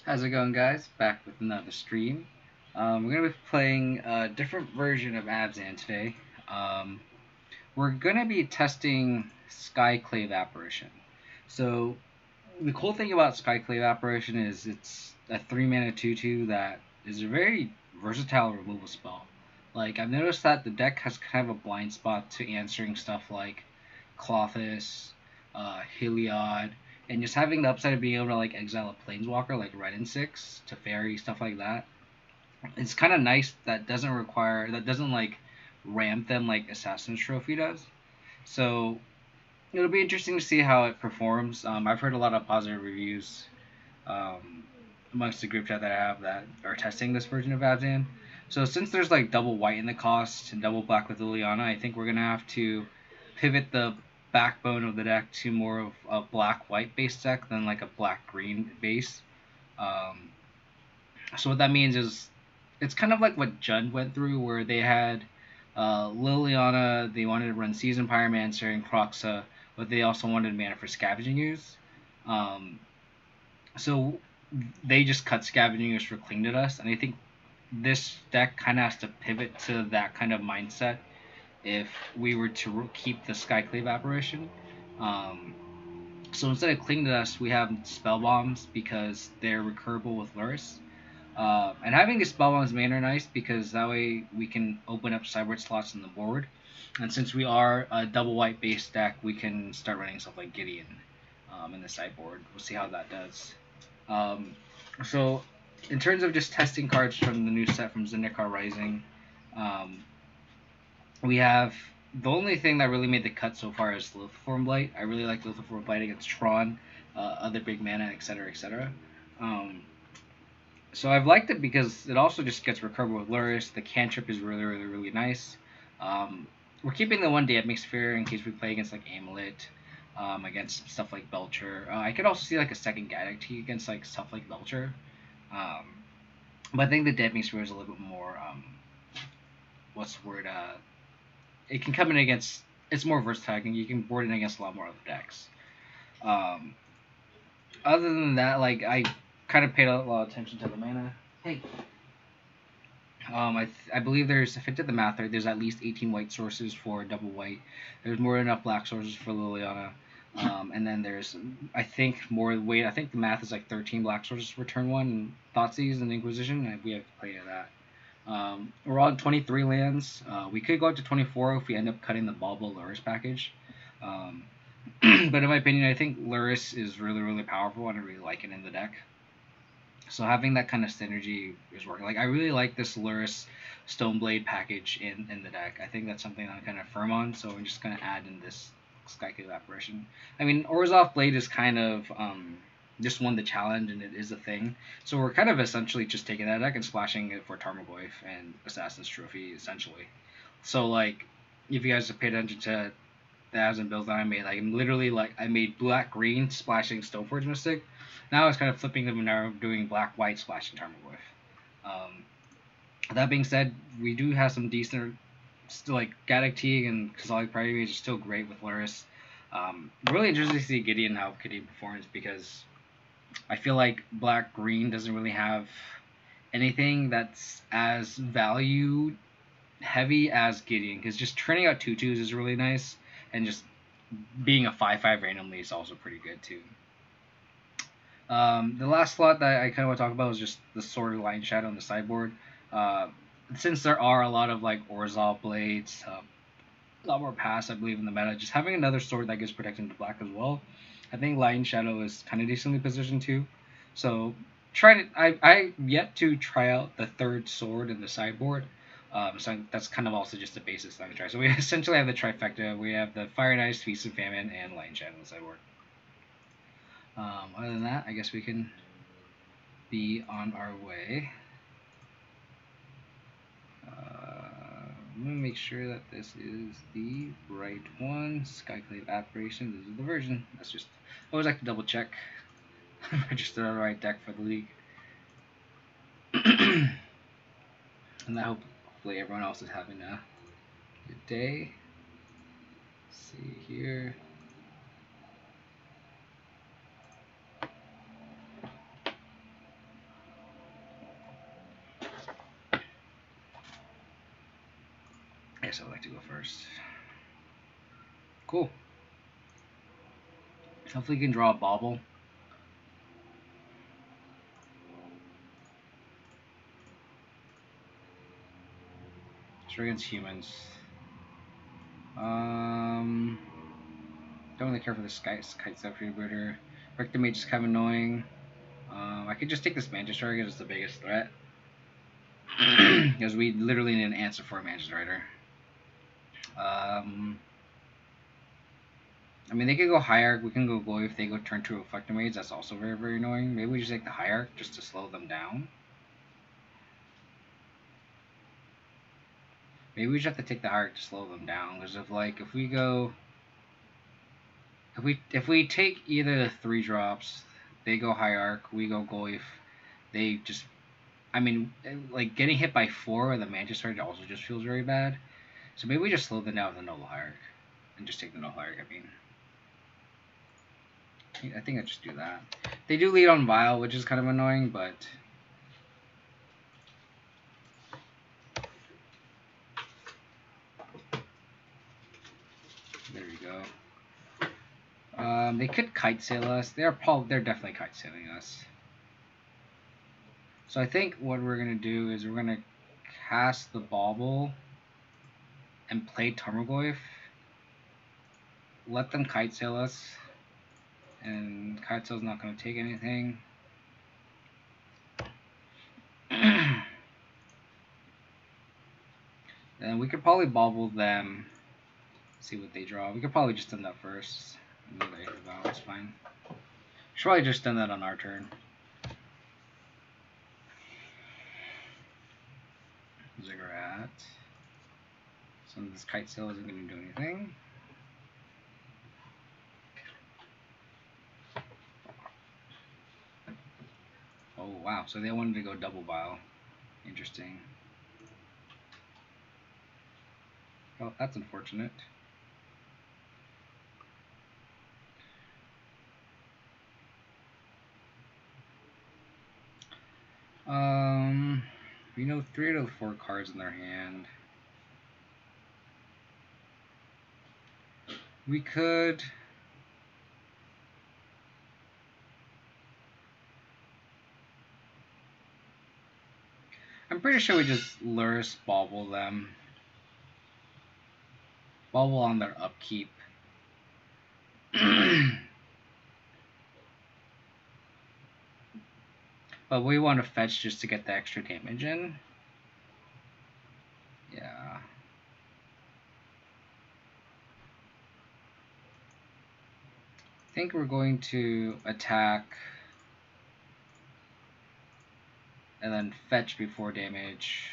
How's it going, guys? Back with another stream. We're gonna be playing a different version of Abzan today. Um, we're gonna be testing Skyclave Apparition. So the cool thing about Skyclave Apparition is it's a 3 mana 2/2 that is a very versatile removal spell. Like I've noticed that the deck has kind of a blind spot to answering stuff like Clothis, Heliod, and just having the upside of being able to like exile a planeswalker like Red and Six to fairy stuff like that. It's kind of nice that doesn't like ramp them like Assassin's Trophy does. So it'll be interesting to see how it performs. I've heard a lot of positive reviews um, amongst the group chat that I have that are testing this version of Abzan. So since there's like double white in the cost and double black with Liliana, I think we're gonna have to pivot the backbone of the deck to more of a black white based deck than like a black green base. Um, so what that means is it's kind of like what Jund went through, where they had Liliana, they wanted to run Season Pyromancer and Croxa, but they also wanted mana for Scavenging Ooze. Um, so they just cut Scavenging Ooze for Cling to Dust, and I think this deck kind of has to pivot to that kind of mindset if we were to keep the Skyclave Apparition. Um, so instead of Cling to Dust, we have Spell Bombs because they're recurable with Lurrus. And having the spell bombs main are nice because that way we can open up sideboard slots on the board. And since we are a double white base deck, we can start running stuff like Gideon in the sideboard. We'll see how that does. Um, so, in terms of just testing cards from the new set from Zendikar Rising, um, we have the only thing that really made the cut so far is Lithiform Blight. I really like Lithiform Blight against Tron, other big mana, etc., etc. Um, so I've liked it because it also just gets recovered with Lurrus. The cantrip is really, really, really nice. Um, we're keeping the one Damning Sphere in case we play against like Amulet, against stuff like Belcher. I could also see like a second Gaddock Tea against like stuff like Belcher. Um, but I think the Damning Sphere is a little bit more, what's the word? It can come in against. It's more versatile. You can board it against a lot more other decks. Um, other than that, like I kind of paid a lot of attention to the mana. Hey, I believe if I did the math right, there's at least 18 white sources for double white. There's more than enough black sources for Liliana. And then there's, I think, more weight. I think the math is like 13 black sources for turn one, Thoughtseize and Inquisition, and we have plenty of that. We're on 23 lands. We could go up to 24 if we end up cutting the Bulba Lurrus package. Um, but in my opinion, I think Lurrus is really, really powerful, and I really like it in the deck. So having that kind of synergy is working. Like I really like this Lurrus Stoneblade package in the deck. I think that's something I'm kind of firm on. So I'm just gonna add in this Skyclave Apparition. I mean, Orzhov Blade is kind of just won the challenge and it is a thing. So we're kind of essentially just taking that deck and splashing it for Tarmogoyf and Assassin's Trophy essentially. So like, if you guys have paid attention to the abs and builds that I made. Like I'm literally like I made black green splashing Stoneforge Mystic. Now I was kind of flipping them and now doing black white splashing Tarmogoyf. That being said, we do have some decent still like Gaddock Teague and Kazali Priority Mage are still great with Lurrus. Really interested to see Gideon how Gideon performs because I feel like black green doesn't really have anything that's as value heavy as Gideon because just turning out 2/2s is really nice and just being a 5/5 randomly is also pretty good too. The last slot that I kind of want to talk about is just the Sword of Lion Shadow on the sideboard. Uh, since there are a lot of like Orzhov blades, a lot more pass I believe in the meta, just having another sword that gives protection to black as well. I think Lion Shadow is kind of decently positioned too. So try to I yet to try out the third sword in the sideboard. So that's kind of also just the basics that I'm try. So we essentially have the trifecta. We have the Fire and Ice, Feast and Famine, and Lion Shadow in the sideboard. Other than that, I guess we can be on our way. I'm gonna make sure that this is the right one. Skyclave Apparition. This is the version. That's just I always like to double check. Register the right deck for the league. And I hopefully everyone else is having a good day. Let's see here. guess I would like to go first. Cool. Hopefully you can draw a bauble. Sure against humans. Don't really care for the Skyclave Freebooter. Break the Mage is kind of annoying. I could just take this Mantistrider as the biggest threat. Because we literally need an answer for a Mantistrider. I mean, they could go Hierarch, we can go Glory if they go turn 2 Reflector Mage, that's also very, very annoying. Maybe we just take the Hierarch just to slow them down. Maybe we just have to take the Hierarch to slow them down, because if we go... If we take either the 3 drops, they go Hierarch, we go Goyf, they just... I mean, like, getting hit by 4 with a Mantistrider also just feels very bad. So maybe we just slow them down with a Noble Hierarch. And just take the Noble Hierarch, I mean. I think I just do that. They do lead on Vile, which is kind of annoying, but... There we go. They could kite sail us. They're definitely kite sailing us. So I think what we're gonna do is we're gonna cast the Bauble and play Tarmogoyf. Let them kite sail us, and kite sail's not gonna take anything. Then we could probably Bauble them. See what they draw. We could probably just done that first. That's fine. Should probably just done that on our turn. Ziggurat. So this kite sail isn't going to do anything. Oh wow! So they wanted to go double Vile. Interesting. Well, that's unfortunate. We know 3 out of 4 cards in their hand. We could... I'm pretty sure we just Lurrus Bauble them. Bauble on their upkeep. But we want to fetch just to get the extra damage in. Yeah. I think we're going to attack and then fetch before damage.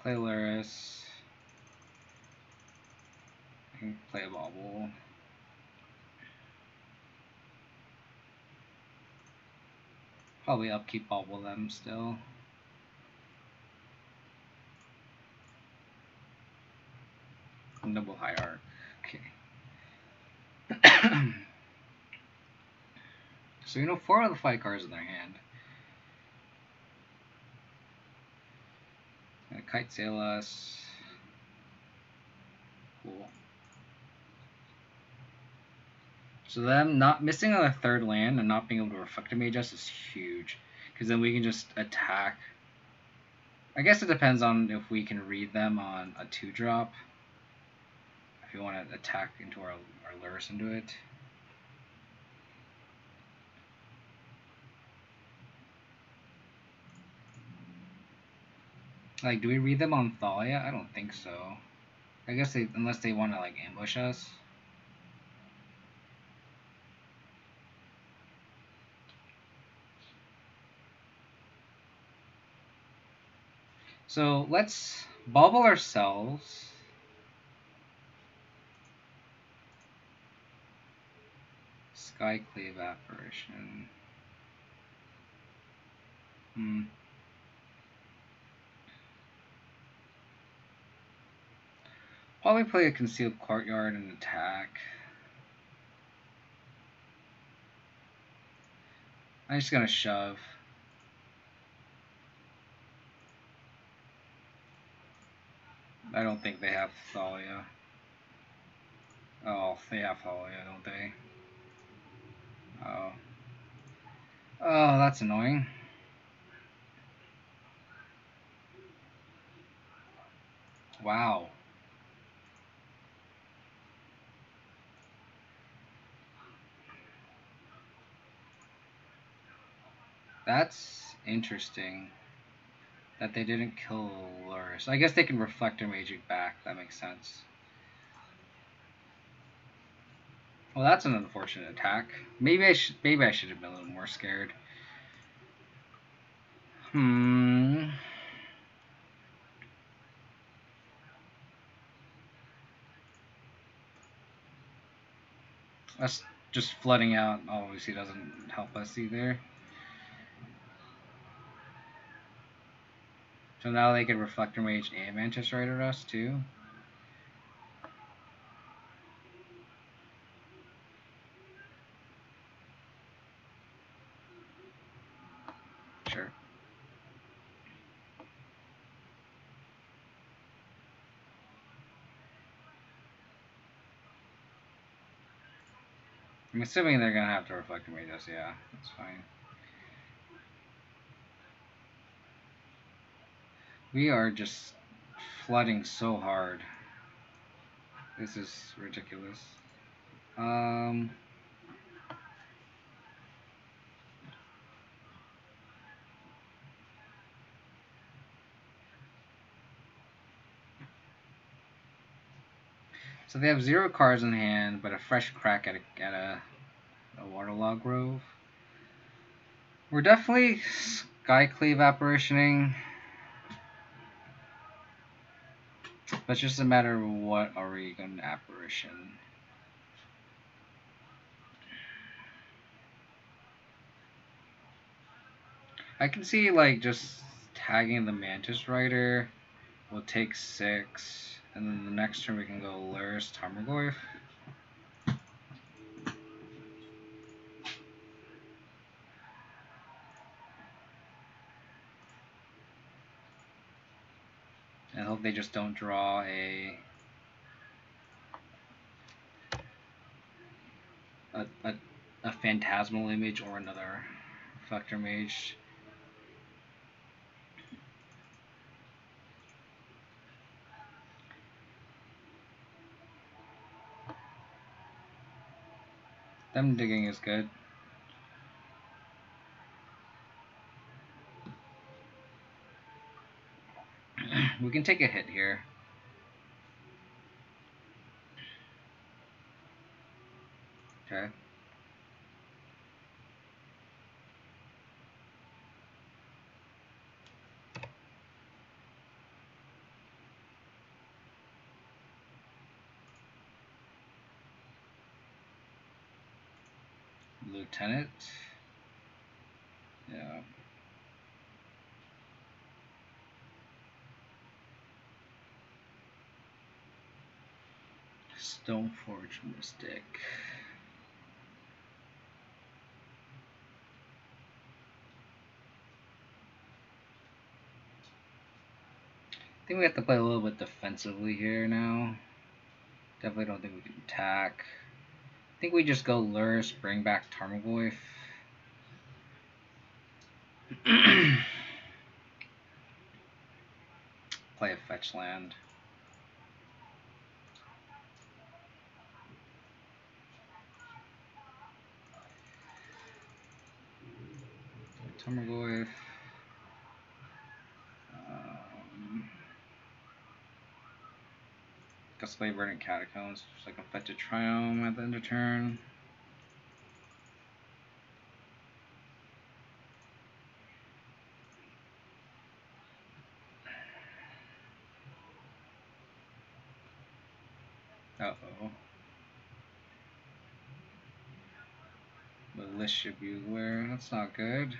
Play Lurrus. And play a Bauble. Probably upkeep Bauble them still. Double Hierarch. Okay. So you know 4 out of the 5 cards in their hand. Gonna kite sail us. Cool. So them not missing on a 3rd land and not being able to Reflector Mage us is huge, because then we can just attack. I guess it depends on if we can read them on a 2-drop. If you want to attack into our Lurrus into it. Like, do we read them on Thalia? I don't think so. I guess unless they want to like ambush us. So let's Bauble ourselves. Skyclave Apparition. Probably play a Concealed Courtyard and attack. I'm just gonna shove. I don't think they have Thalia. Oh, they have Thalia, don't they? Oh. Oh, that's annoying. Wow. That's interesting. That they didn't kill Lurrus. I guess they can reflect their magic back. That makes sense. Well, that's an unfortunate attack. Maybe I should have been a little more scared. Us just flooding out obviously doesn't help us either. So now they can Reflector Mage and Mantis right at us too. Sure. I'm assuming they're gonna have to Reflector Mage us, yeah, that's fine. We are just flooding so hard. This is ridiculous. So they have 0 cards in hand, but a fresh crack at a Waterlog Grove. We're definitely Skyclave Apparitioning. But it's just a matter of what are we going to Apparition. I can see like just tagging the Mantis Rider. We'll take 6, and then the next turn we can go Lurrus Tarmogoyf. And hope they just don't draw a Phantasmal Image or another Reflector Mage. Them digging is good. We can take a hit here. Okay. Lieutenant. Yeah. Stoneforge Mystic. I think we have to play a little bit defensively here now. Definitely don't think we can attack. I think we just go Lurrus, bring back Tarmogoyf. Play a fetch land. Tarmogoyf. Gustave Verdant Catacombs, just like a fetch a Triome at the end of turn. Uh-oh. Militia Bugler, that's not good.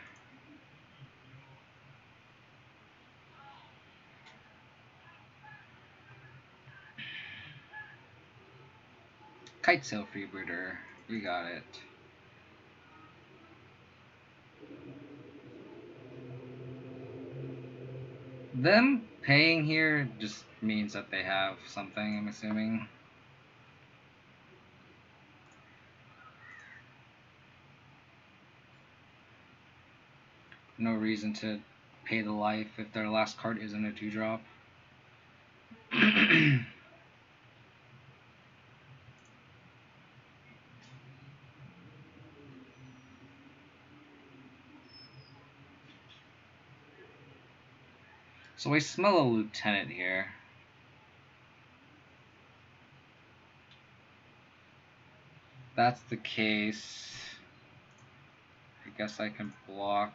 Kitesail Freebooter, we got it. Them paying here just means that they have something, I'm assuming. No reason to pay the life if their last card isn't a 2-drop. So I smell a lieutenant here. That's the case. I guess I can block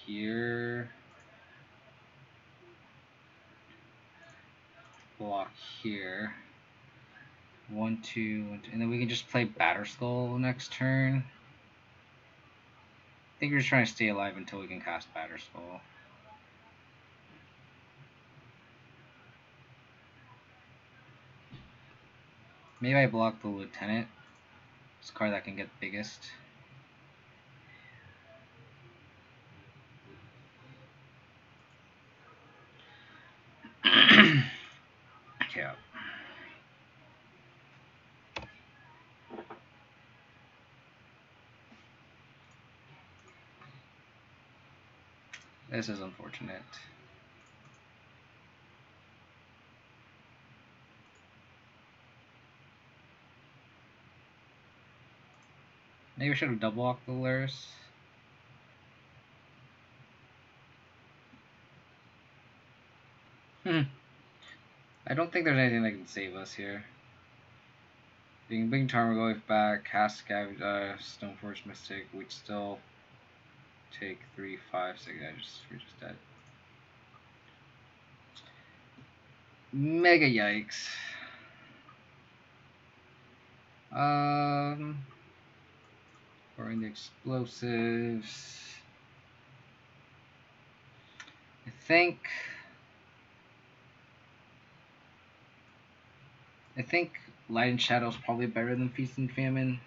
here. Block here. 1, 2, 1, 2, and then we can just play Batterskull next turn. I think we're just trying to stay alive until we can cast Batterskull. Maybe I block the Lieutenant. It's a card that can get biggest. Okay. This is unfortunate. Maybe we should have double blocked the Lurrus. I don't think there's anything that can save us here. We can bring Tarmogoyf back, cast Stoneforge Mystic, we'd still take 3, 5, 6. We're just dead. Mega yikes. Pouring the explosives. I think Light and Shadow is probably better than Feast and Famine.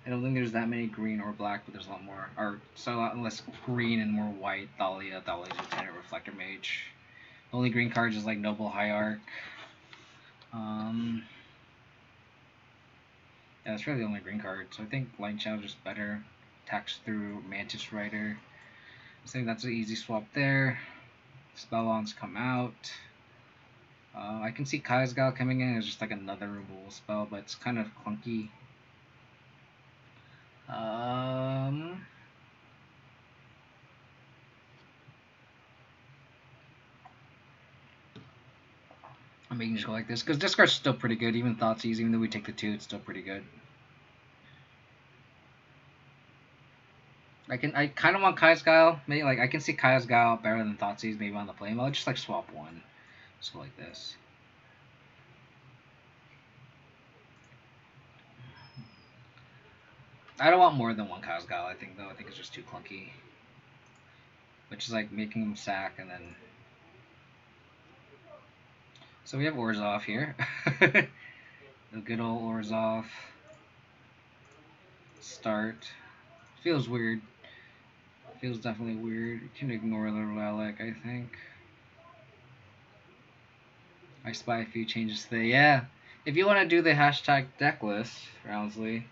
I don't think there's that many green or black, but there's a lot more, or so a lot less green and more white. Thalia's Lieutenant, Reflector Mage. The only green cards is like Noble Hierarch. Yeah, that's really the only green card. So I think Light and Shadow is just better. Attacks through Mantis Rider. I think that's an easy swap there. Spellbonds come out. I can see Kaisgal coming in as just like another removal spell, but it's kind of clunky. I mean, just go like this because this card's still pretty good. Even Thoughtseize, even though we take the 2, it's still pretty good. I kind of want Kaisgal. Maybe like I can see Kaisgal better than Thoughtseize maybe on the play mode. Just like swap one, so like this. I don't want more than one Kaisgal. I think though. I think it's just too clunky. Which is like making him sack and then. So we have Orzhov here. The good old Orzhov. Start. Feels weird. Feels definitely weird. You can ignore the relic, I think. I spy a few changes today. Yeah. If you want to do the hashtag deck list, Rounsley.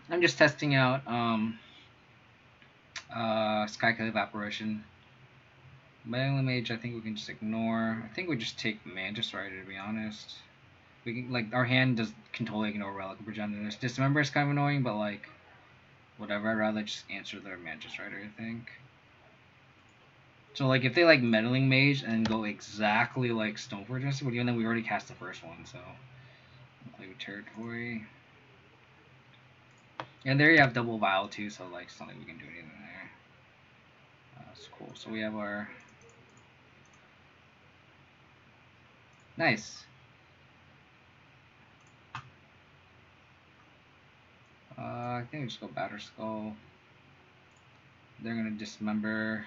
I'm just testing out Skyclave Apparition. Meddling Mage, I think we can just ignore. I think we just take Mantis Rider, to be honest. We can, like, our hand can totally ignore Relic of Progenitus. Dismember is kind of annoying, but like, whatever. I'd rather just answer their Mantis Rider, I think. So like, if they like Meddling Mage and go exactly like Stoneforge Mystic, but even then we already cast the first one, so play with Territory. And there you have double Vial too, so like, it's not like we can do anything there. That's cool. So we have our nice. I think we just go Batterskull. They're gonna dismember.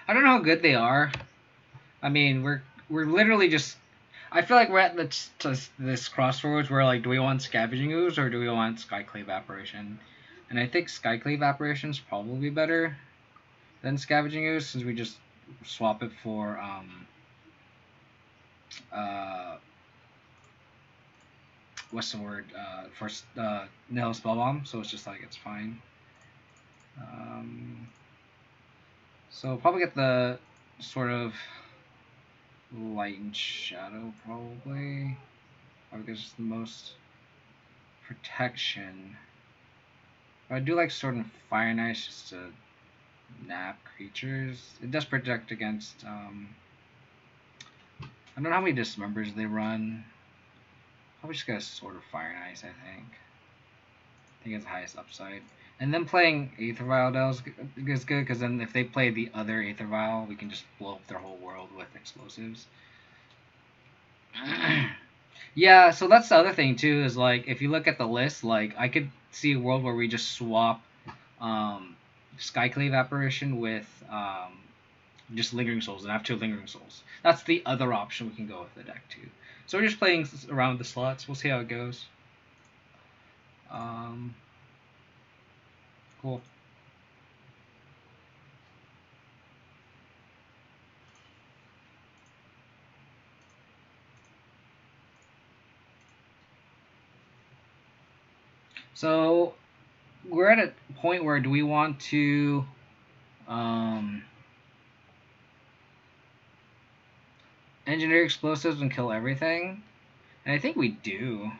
I don't know how good they are. I mean, we're literally just. I feel like we're at this crossroads where like, do we want Scavenging Ooze or do we want Skyclave Apparition? And I think Skyclave Apparition is probably better than Scavenging Ooze, since we just swap it for what's the word, for Nihil Spellbomb, so it's just like, it's fine. So probably get the sort of light and shadow, probably gets the most protection. But I do like Sword and Fire and Ice just to nap creatures. It does protect against I don't know how many dismembers they run. Probably just get a Sword of Fire and Ice, I think. I think it's the highest upside. And then playing Aether Vial is good, because then if they play the other Aether Vial, we can just blow up their whole world with explosives. Yeah, so that's the other thing too, is like, if you look at the list, like, I could see a world where we just swap Skyclave Apparition with just Lingering Souls, and have 2 Lingering Souls. That's the other option we can go with the deck too. So we're just playing around with the slots. We'll see how it goes. Cool. So we're at a point where, do we want to engineer explosives and kill everything? And I think we do.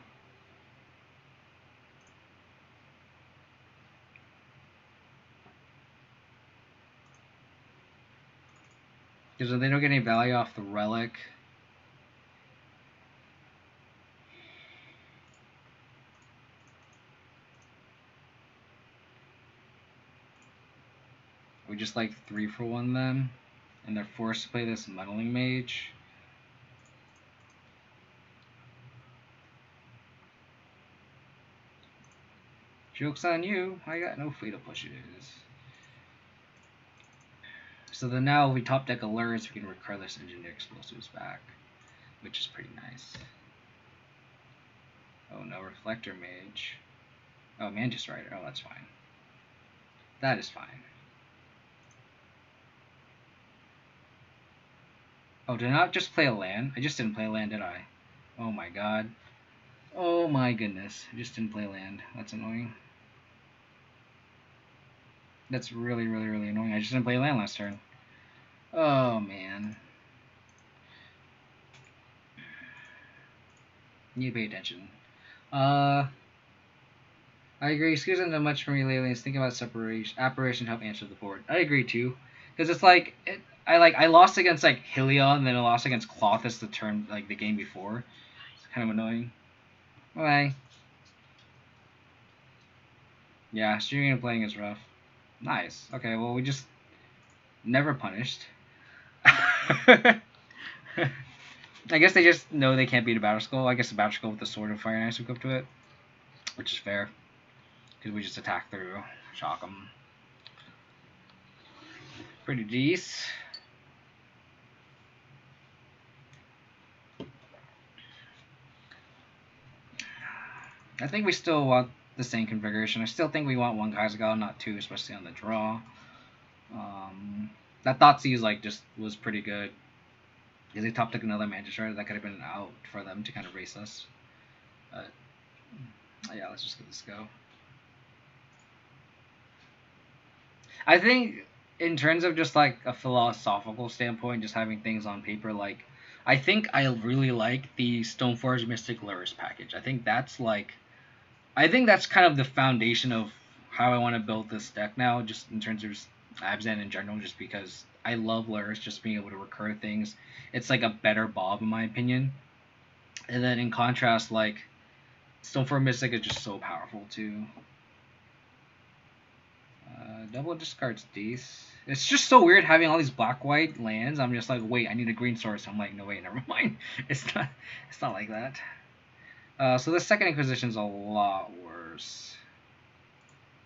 Because if they don't get any value off the relic, we just like 3-for-1 them, and they're forced to play this Meddling Mage. Joke's on you, I got no Fatal Pushes. So then now if we top deck a Lurrus, we can recur this Engineer Explosives back, which is pretty nice. Oh no, Reflector Mage. Oh, Mantis Rider. Oh, that's fine. That is fine. Oh, did I not just play a land? I just didn't play a land, did I? Oh my god. Oh my goodness. I just didn't play a land. That's annoying. That's really, really, really annoying. I just didn't play a land last turn. Oh, man. Need to pay attention. I agree. Excuse not much for me lately. Is thinking about separation, apparition to help answer the board. I agree too, because it's like I lost against like Hylia, and then I lost against Clothis the turn, like the game before. It's kind of annoying. Bye. Yeah, streaming and playing is rough. Nice. Okay, well, we just never punished. I guess they just know they can't beat a Battle Skull. I guess a Battle Skull with the Sword of Fire and Ice would go up to it, which is fair, because we just attack through, shock them. Pretty decent. I think we still want the same configuration. I still think we want 1 Kaisergau, not 2, especially on the draw. That Thoughtseize like just was pretty good, because they top took another Mantis Rider that could have been out for them to kind of race us. But yeah, let's just get this go. I think in terms of just like a philosophical standpoint, just having things on paper, like, I think I really like the Stoneforge Mystic Lurrus package. I think that's kind of the foundation of how I want to build this deck now, just in terms of Abzan in general, just because I love Lurrus, just being able to recur things. It's like a better Bob, in my opinion. And then in contrast, like, Stoneforge Mystic is just so powerful too. Double discards these. It's just so weird having all these black-white lands. I'm just like, wait, I need a green source. I'm like, no, wait, never mind. It's not like that. So the second Inquisition's a lot worse,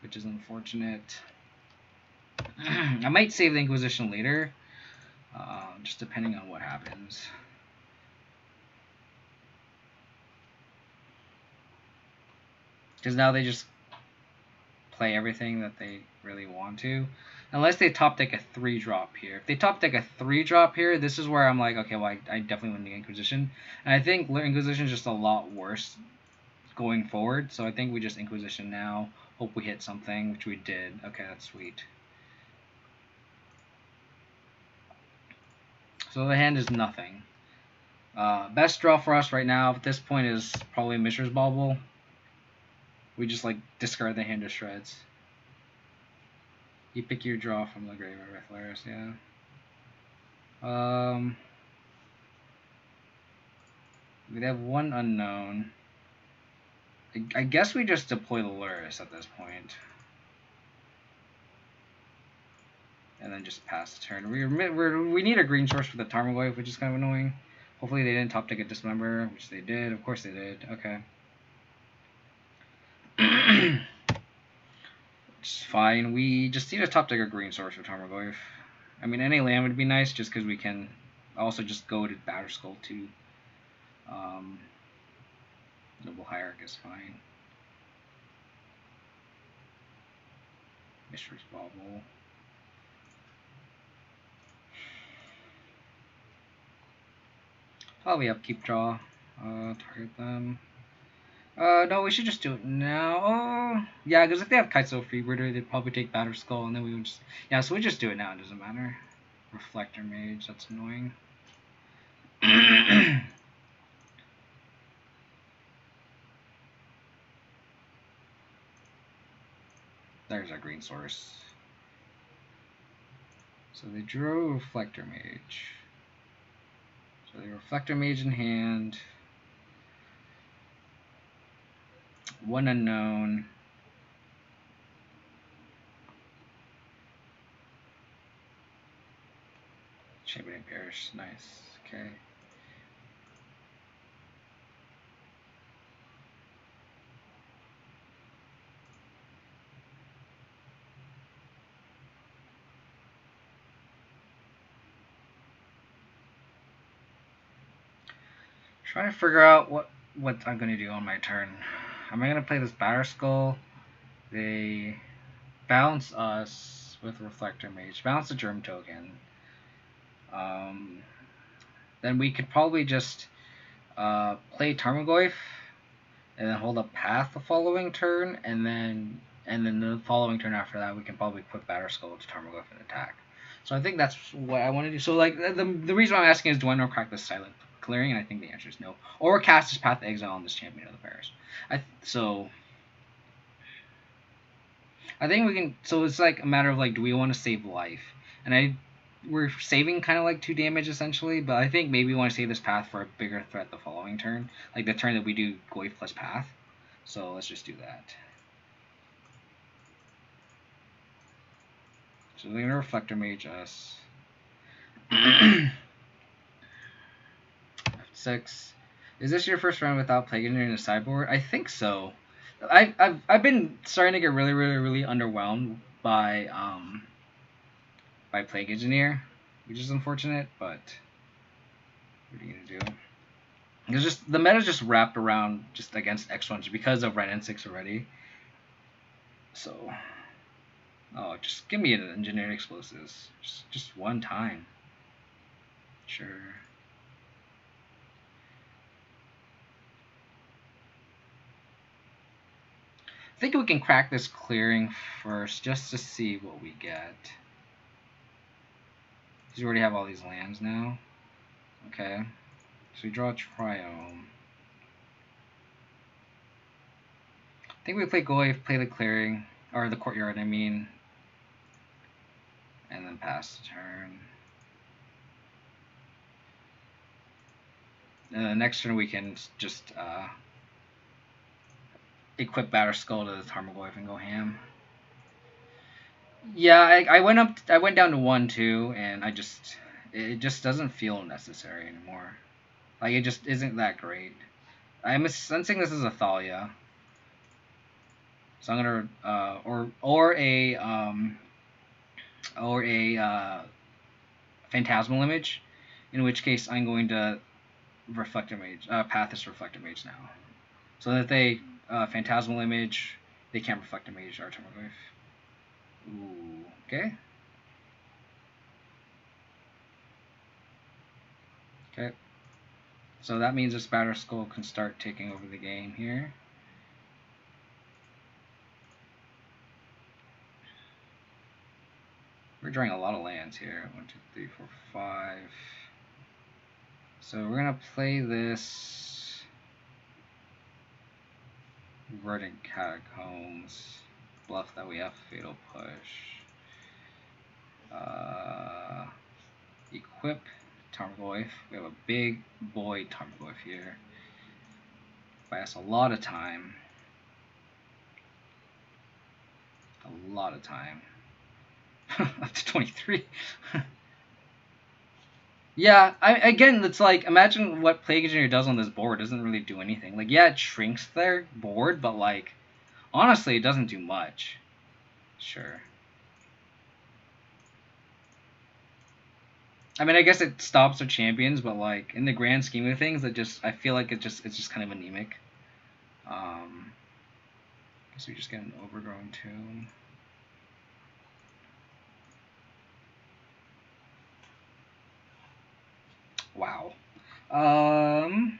which is unfortunate. I might save the Inquisition later, just depending on what happens. Because now they just play everything that they really want to. Unless they top deck a 3-drop here. If they top deck a 3-drop here, this is where I'm like, okay, well, I definitely win the Inquisition. And I think Inquisition is just a lot worse going forward. So I think we just Inquisition now. Hope we hit something, which we did. Okay, that's sweet. So the hand is nothing. Best draw for us right now at this point is probably Mishra's Bauble. We just like discard the hand to shreds. You pick your draw from the graveyard with Lurrus, yeah. We have one unknown. I guess we just deploy the Lurrus at this point. And then just pass the turn. We need a green source for the Tarmogoyf, which is kind of annoying. Hopefully they didn't top deck a Dismember, which they did. Of course they did. Okay. It's fine. We just need a top deck a green source for Tarmogoyf. I mean, any land would be nice, just because we can also just go to Batterskull too. Noble Hierarch is fine. Mishra's Bauble. Probably upkeep draw. Target them. No, we should just do it now. Oh, yeah, because if they have Kaizo Freebirder, they'd probably take Batterskull, and then we would just... Yeah, so we just do it now, it doesn't matter. Reflector Mage, that's annoying. There's our green source. So they drew Reflector Mage. So they Reflector Mage in hand. One unknown. Champion Parish, nice. Okay. Trying to figure out what I'm gonna do on my turn. Am I gonna play this Batterskull? They bounce us with Reflector Mage. Bounce the Germ token. Then we could probably just play Tarmogoyf and then hold up Path the following turn, and then the following turn after that we can probably put Batterskull to Tarmogoyf and attack. So I think that's what I want to do. So like the reason I'm asking is, do I know crack this Silent Clearing? And I think the answer is no. Or cast this Path to Exile on this Champion of the Parish. So I think we can. So it's like a matter of like, do we want to save life? And we're saving kind of like 2 damage essentially, but I think maybe we want to save this Path for a bigger threat the following turn, like the turn that we do Goyf plus Path. So let's just do that. So we're gonna Reflector Mage us. 6. Is this your first run without Plague Engineer in the sideboard? I think so. I've been starting to get really underwhelmed by Plague Engineer, which is unfortunate, but what are you gonna do? It's just the meta's just wrapped around just against X1s because of Red N6 already. So, oh, just give me an Engineered Explosives, just one time. Sure. I think we can crack this clearing first just to see what we get. Because we already have all these lands now. Okay. So we draw a Triome. I think we play Goyf, play the clearing, or the courtyard, I mean. And then pass the turn. And the next turn we can just equip Batterskull to the Tarmogoyf and go ham. Yeah, I went down to 1-2, and it just doesn't feel necessary anymore. Like, it just isn't that great. I'm sensing this is a Thalia. So I'm gonna or a Phantasmal Image, in which case I'm going to Reflector Mage, Path this Reflector Mage now. So that they Phantasmal Image, They can't reflect a mage or Tarmogoyf. Ooh, okay. Okay. So that means this Batter Skull can start taking over the game here. We're drawing a lot of lands here. 1, 2, 3, 4, 5. So we're gonna play this Verdant Catacombs. Bluff that we have Fatal Push. Equip Tarmogoyf. We have a big boy Tarmogoyf here. Buy us a lot of time. A lot of time. Up to 23. Yeah, again, it's like, imagine what Plague Engineer does on this board. It doesn't really do anything. Like, yeah, it shrinks their board, but like, honestly, it doesn't do much. Sure. I mean, I guess it stops their champions, but like, in the grand scheme of things, I feel like it's just kind of anemic. Guess we just get an Overgrown Tomb. Wow. I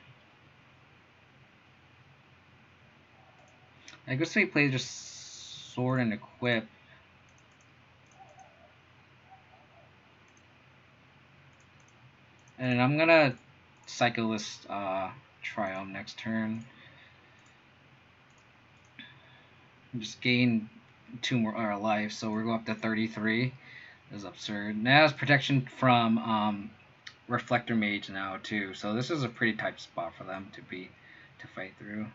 guess we play just Sword and Equip. And I'm gonna Cyclist Triumph next turn. Just gain 2 more life, so we're going up to 33. This is absurd. Now it's protection from Reflector Mage now too, so this is a pretty tight spot for them to fight through.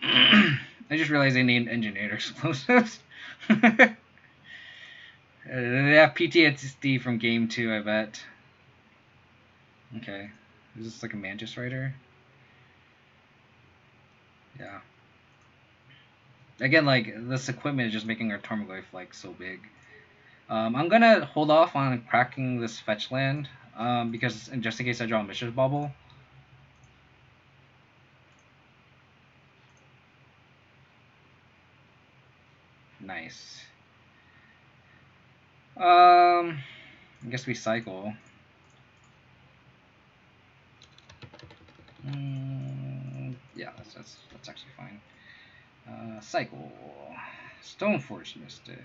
I just realized they named Engineered Explosives. They have PTSD from game 2, I bet. Okay, is this like a Mantis Rider? Yeah. Again, like, this equipment is just making our Tarmogoyf like so big. I'm gonna hold off on cracking this fetch land, because just in case I draw a Mishra's Bauble. Nice. I guess we cycle. Yeah, that's actually fine. Cycle. Stoneforge Mystic.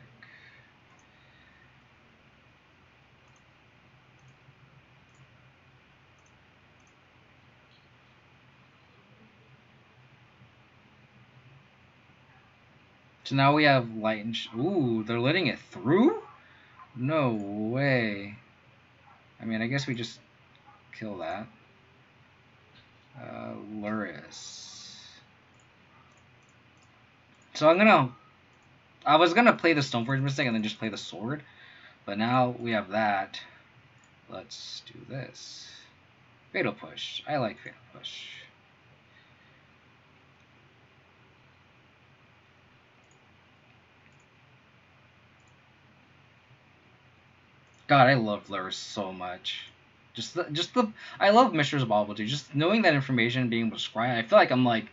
So now we have light and ooh, they're letting it through? No way. I mean, I guess we just kill that. Lurrus. So I was gonna play the Stoneforge Mystic and then just play the sword, but now we have that. Let's do this. Fatal Push. I like Fatal Push. God, I love Lurrus so much. I love Mishra's Bauble too. Just knowing that information and being able to scry, I feel like I'm like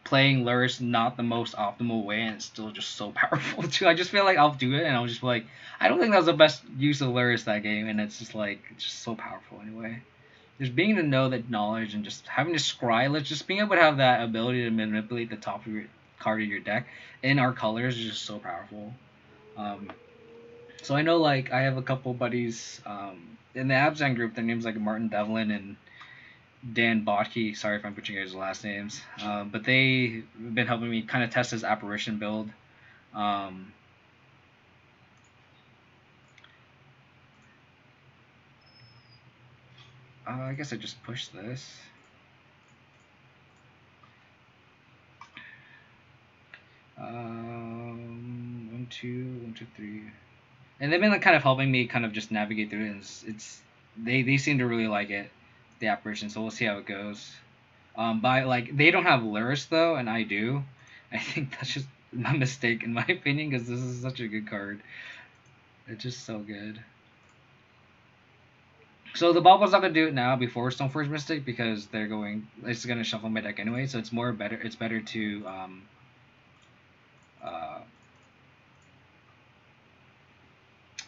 playing Lurrus not the most optimal way, and it's still just so powerful too. I just feel like I'll do it, and I'll just be like, I don't think that was the best use of Lurrus that game, and it's just like, it's just so powerful anyway. Just being able to know that knowledge and just having to scry, just being able to have that ability to manipulate the top of your card of your deck in our colors is just so powerful. So I know, like, I have a couple buddies in the Abzan group. Their names like Martin Devlin and Dan Botke. Sorry if I'm butchering his last names. But they've been helping me kind of test this Apparition build. I guess I just push this. One, two, 3. And they've been like, kind of helping me kind of just navigate through it. They seem to really like it, the Apparition. So we'll see how it goes. But like, they don't have Lurrus though, and I do. I think that's just my mistake in my opinion, because this is such a good card. It's just so good. So the Bobble's not gonna do it now before Stoneforge Mystic, because it's gonna shuffle my deck anyway. So it's better to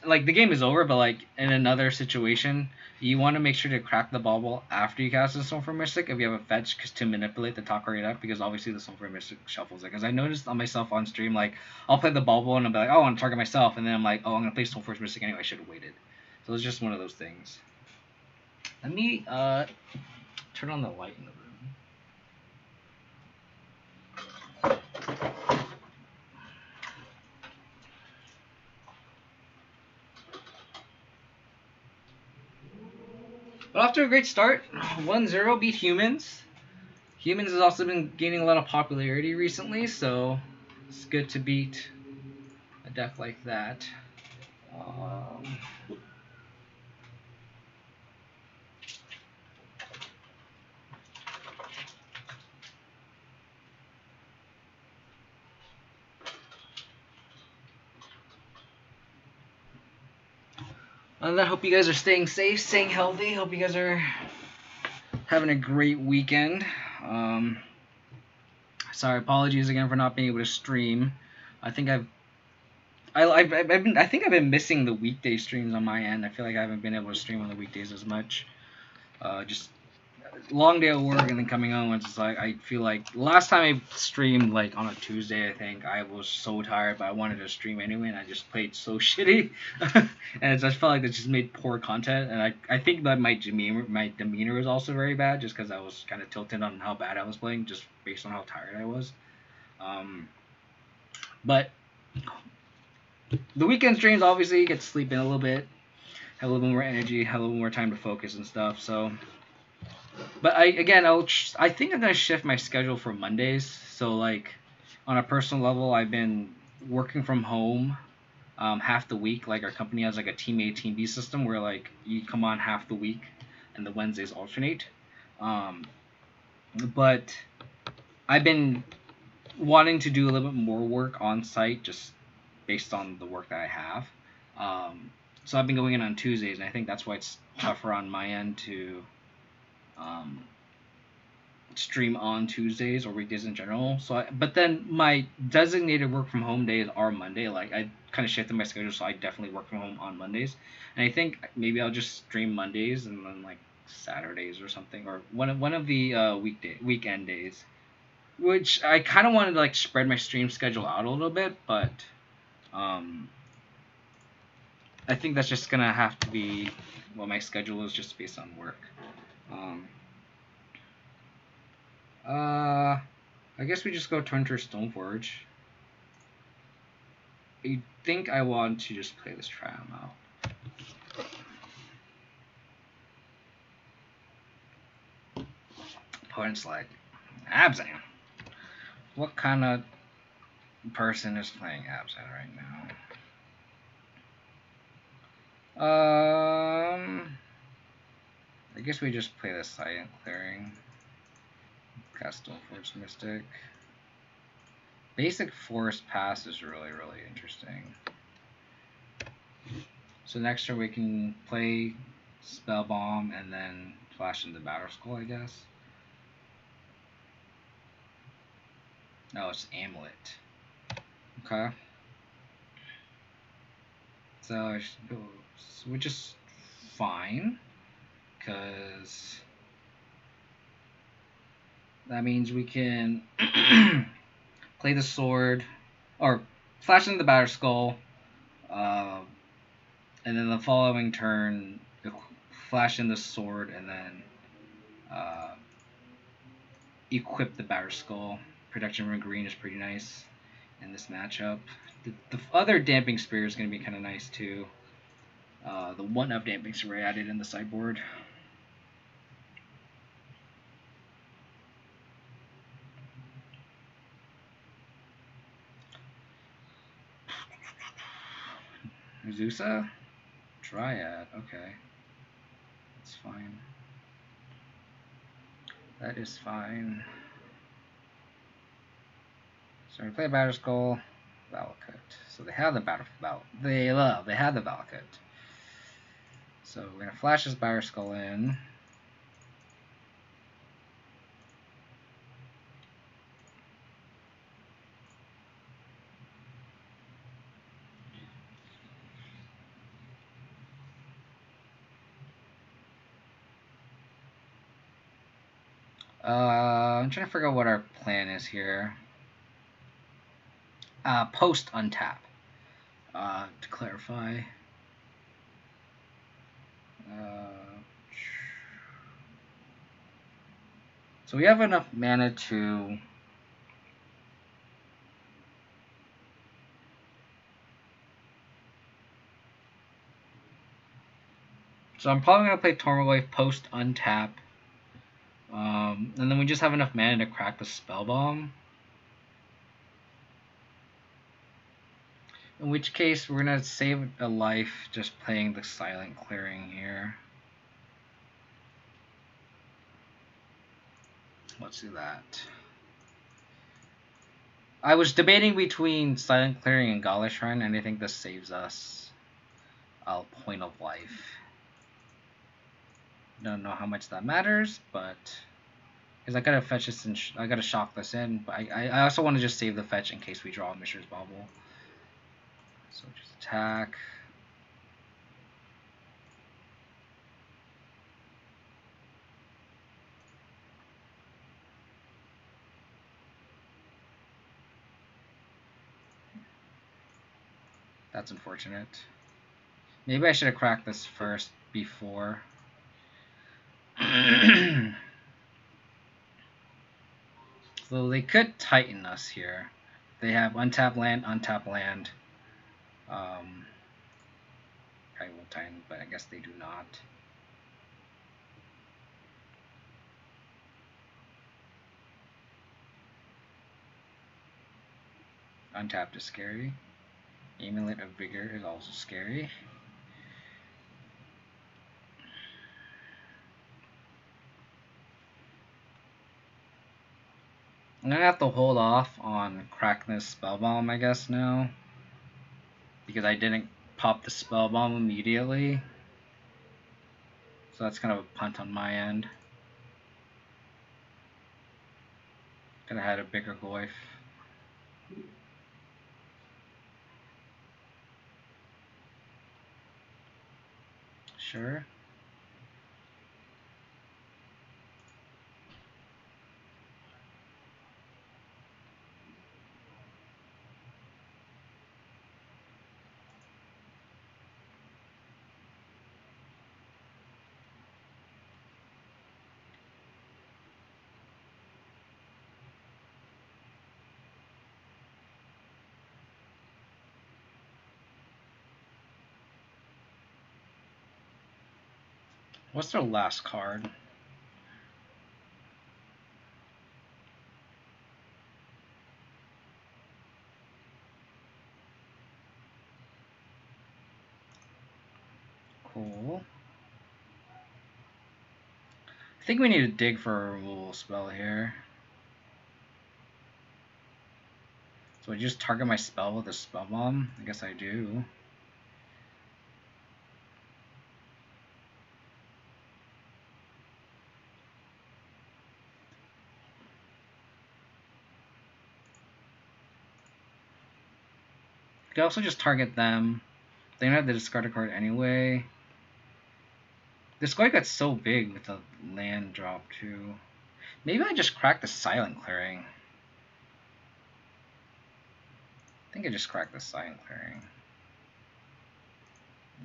like the game is over, but like in another situation, you want to make sure to crack the bauble after you cast a Soulful Mystic if you have a fetch, cause to manipulate the top card up, because obviously the Soulful Mystic shuffles it. Because I noticed on myself on stream, like I'll play the bauble and I'll be like, oh, I want to target myself, and then I'm like, oh, I'm gonna play Soulful Mystic anyway. I should have waited. So it's just one of those things. Let me turn on the light in the room. But after a great start, 1-0 beat Humans. Humans has also been gaining a lot of popularity recently, so it's good to beat a deck like that. And I hope you guys are staying safe, staying healthy. Hope you guys are having a great weekend. Sorry, apologies again for not being able to stream. I think I've been missing the weekday streams on my end. I feel like I haven't been able to stream on the weekdays as much. Just long day at work and then coming home. It's just like I feel like last time I streamed like on a Tuesday, I think I was so tired, but I wanted to stream anyway, and I just played so shitty, and I just felt like it just made poor content. And I think that my demeanor was also very bad, just because I was kind of tilted on how bad I was playing, just based on how tired I was. But the weekend streams, obviously, you get to sleep in a little bit, have a little bit more energy, have a little more time to focus and stuff. So, but I think I'm gonna shift my schedule for Mondays. So like, on a personal level, I've been working from home half the week. Like our company has like a team A, team B system where like you come on half the week, and the Wednesdays alternate. But I've been wanting to do a little bit more work on site, just based on the work that I have. So I've been going in on Tuesdays, and I think that's why it's tougher on my end to stream on Tuesdays or weekdays in general. But then my designated work from home days are Monday. Like I kind of shifted my schedule, so I definitely work from home on Mondays. And I think maybe I'll just stream Mondays and then like Saturdays or something, or one of the weekend days. Which I kind of wanted to like spread my stream schedule out a little bit, but I think that's just gonna have to be what my schedule is, just based on work. I guess we just go turn to Stoneforge. I think I want to just play this Triumph out. Opponent's like, Abzan. What kind of person is playing Abzan right now? I guess we just play the Silent Clearing. Cast Stoneforge Mystic. Basic Forest Pass is really, really interesting. So next turn we can play Spellbomb and then flash into Battle Skull, I guess. No, it's Amulet. Okay. So which is fine, because that means we can play the sword, or flash into the Battle Skull, and then the following turn flash in the sword, and then equip the Battle Skull. Protection from green is pretty nice in this matchup. The other Damping Spear is going to be kind of nice too. The 1-up Damping Spear added in the sideboard. Medusa? Dryad, okay. That's fine. That is fine. So we play Battle Skull, Valakut. So they have the they have the Valakut. So we're gonna flash this Battle Skull in. I'm trying to figure out what our plan is here. Post untap. To clarify. So we have enough mana to... So I'm probably going to play Tormawave post untap. And then we just have enough mana to crack the Spellbomb. In which case, we're going to save a life just playing the Silent Clearing here. Let's do that. I was debating between Silent Clearing and Gala Shrine, and I think this saves us a point of life. Don't know how much that matters, but because I gotta fetch this and I gotta shock this in, but I also want to just save the fetch in case we draw a Mishra's Bauble. So just attack. That's unfortunate. Maybe I should have cracked this first before. So they could Titan us here. They have untap land, untap land. Probably will Titan, but I guess they do not. Untapped is scary. Amulet of Vigor is also scary. I'm gonna have to hold off on cracking this Spellbomb, I guess, now. Because I didn't pop the Spellbomb immediately. So that's kind of a punt on my end. Could have had a bigger Goyf. Sure. What's their last card? Cool. I think we need to dig for a removal spell here. So I just target my spell with a Spellbomb? I guess I do. I could also just target them. They don't have to discard a card anyway. This guy got so big with the land drop too. Maybe I just cracked the Silent Clearing. I think I just cracked the Silent Clearing.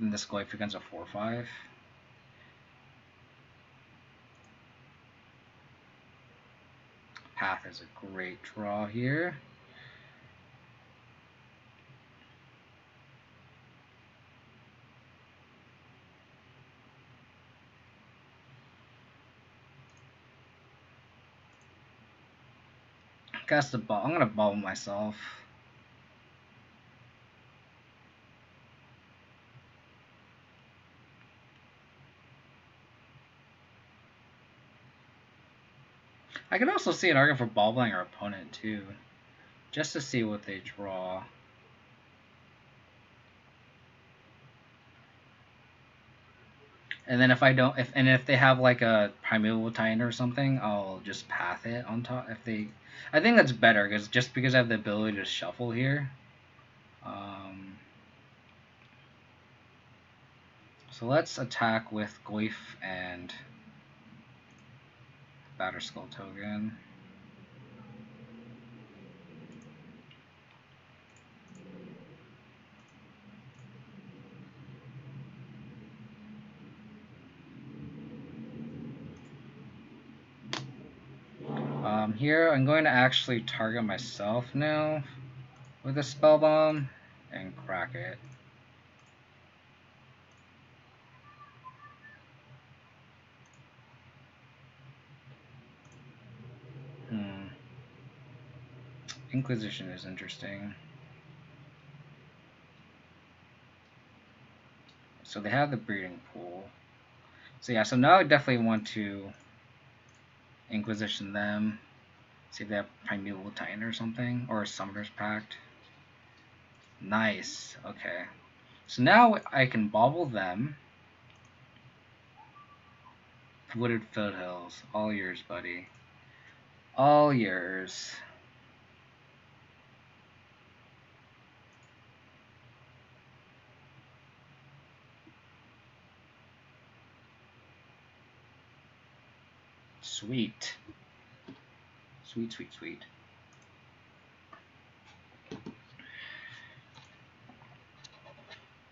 And this guy becomes a 4/5. Path is a great draw here. Cast the ball. I'm gonna bubble myself. I could also see an argument for bobbling our opponent too, just to see what they draw. And then if I don't, if they have like a Primeval Titan or something, I'll just path it on top. If they, I think that's better because I have the ability to shuffle here. So let's attack with Goyf and Batter Skull token. Here I'm going to actually target myself now with a Spellbomb and crack it. Inquisition is interesting. So they have the breeding pool. So yeah, so now I definitely want to Inquisition them. See if they have Primeval Titan or something, or a Summoner's Pact. Nice. Okay. So now I can bobble them. Wooded Foothills. All yours, buddy. All yours. Sweet. Sweet, sweet, sweet.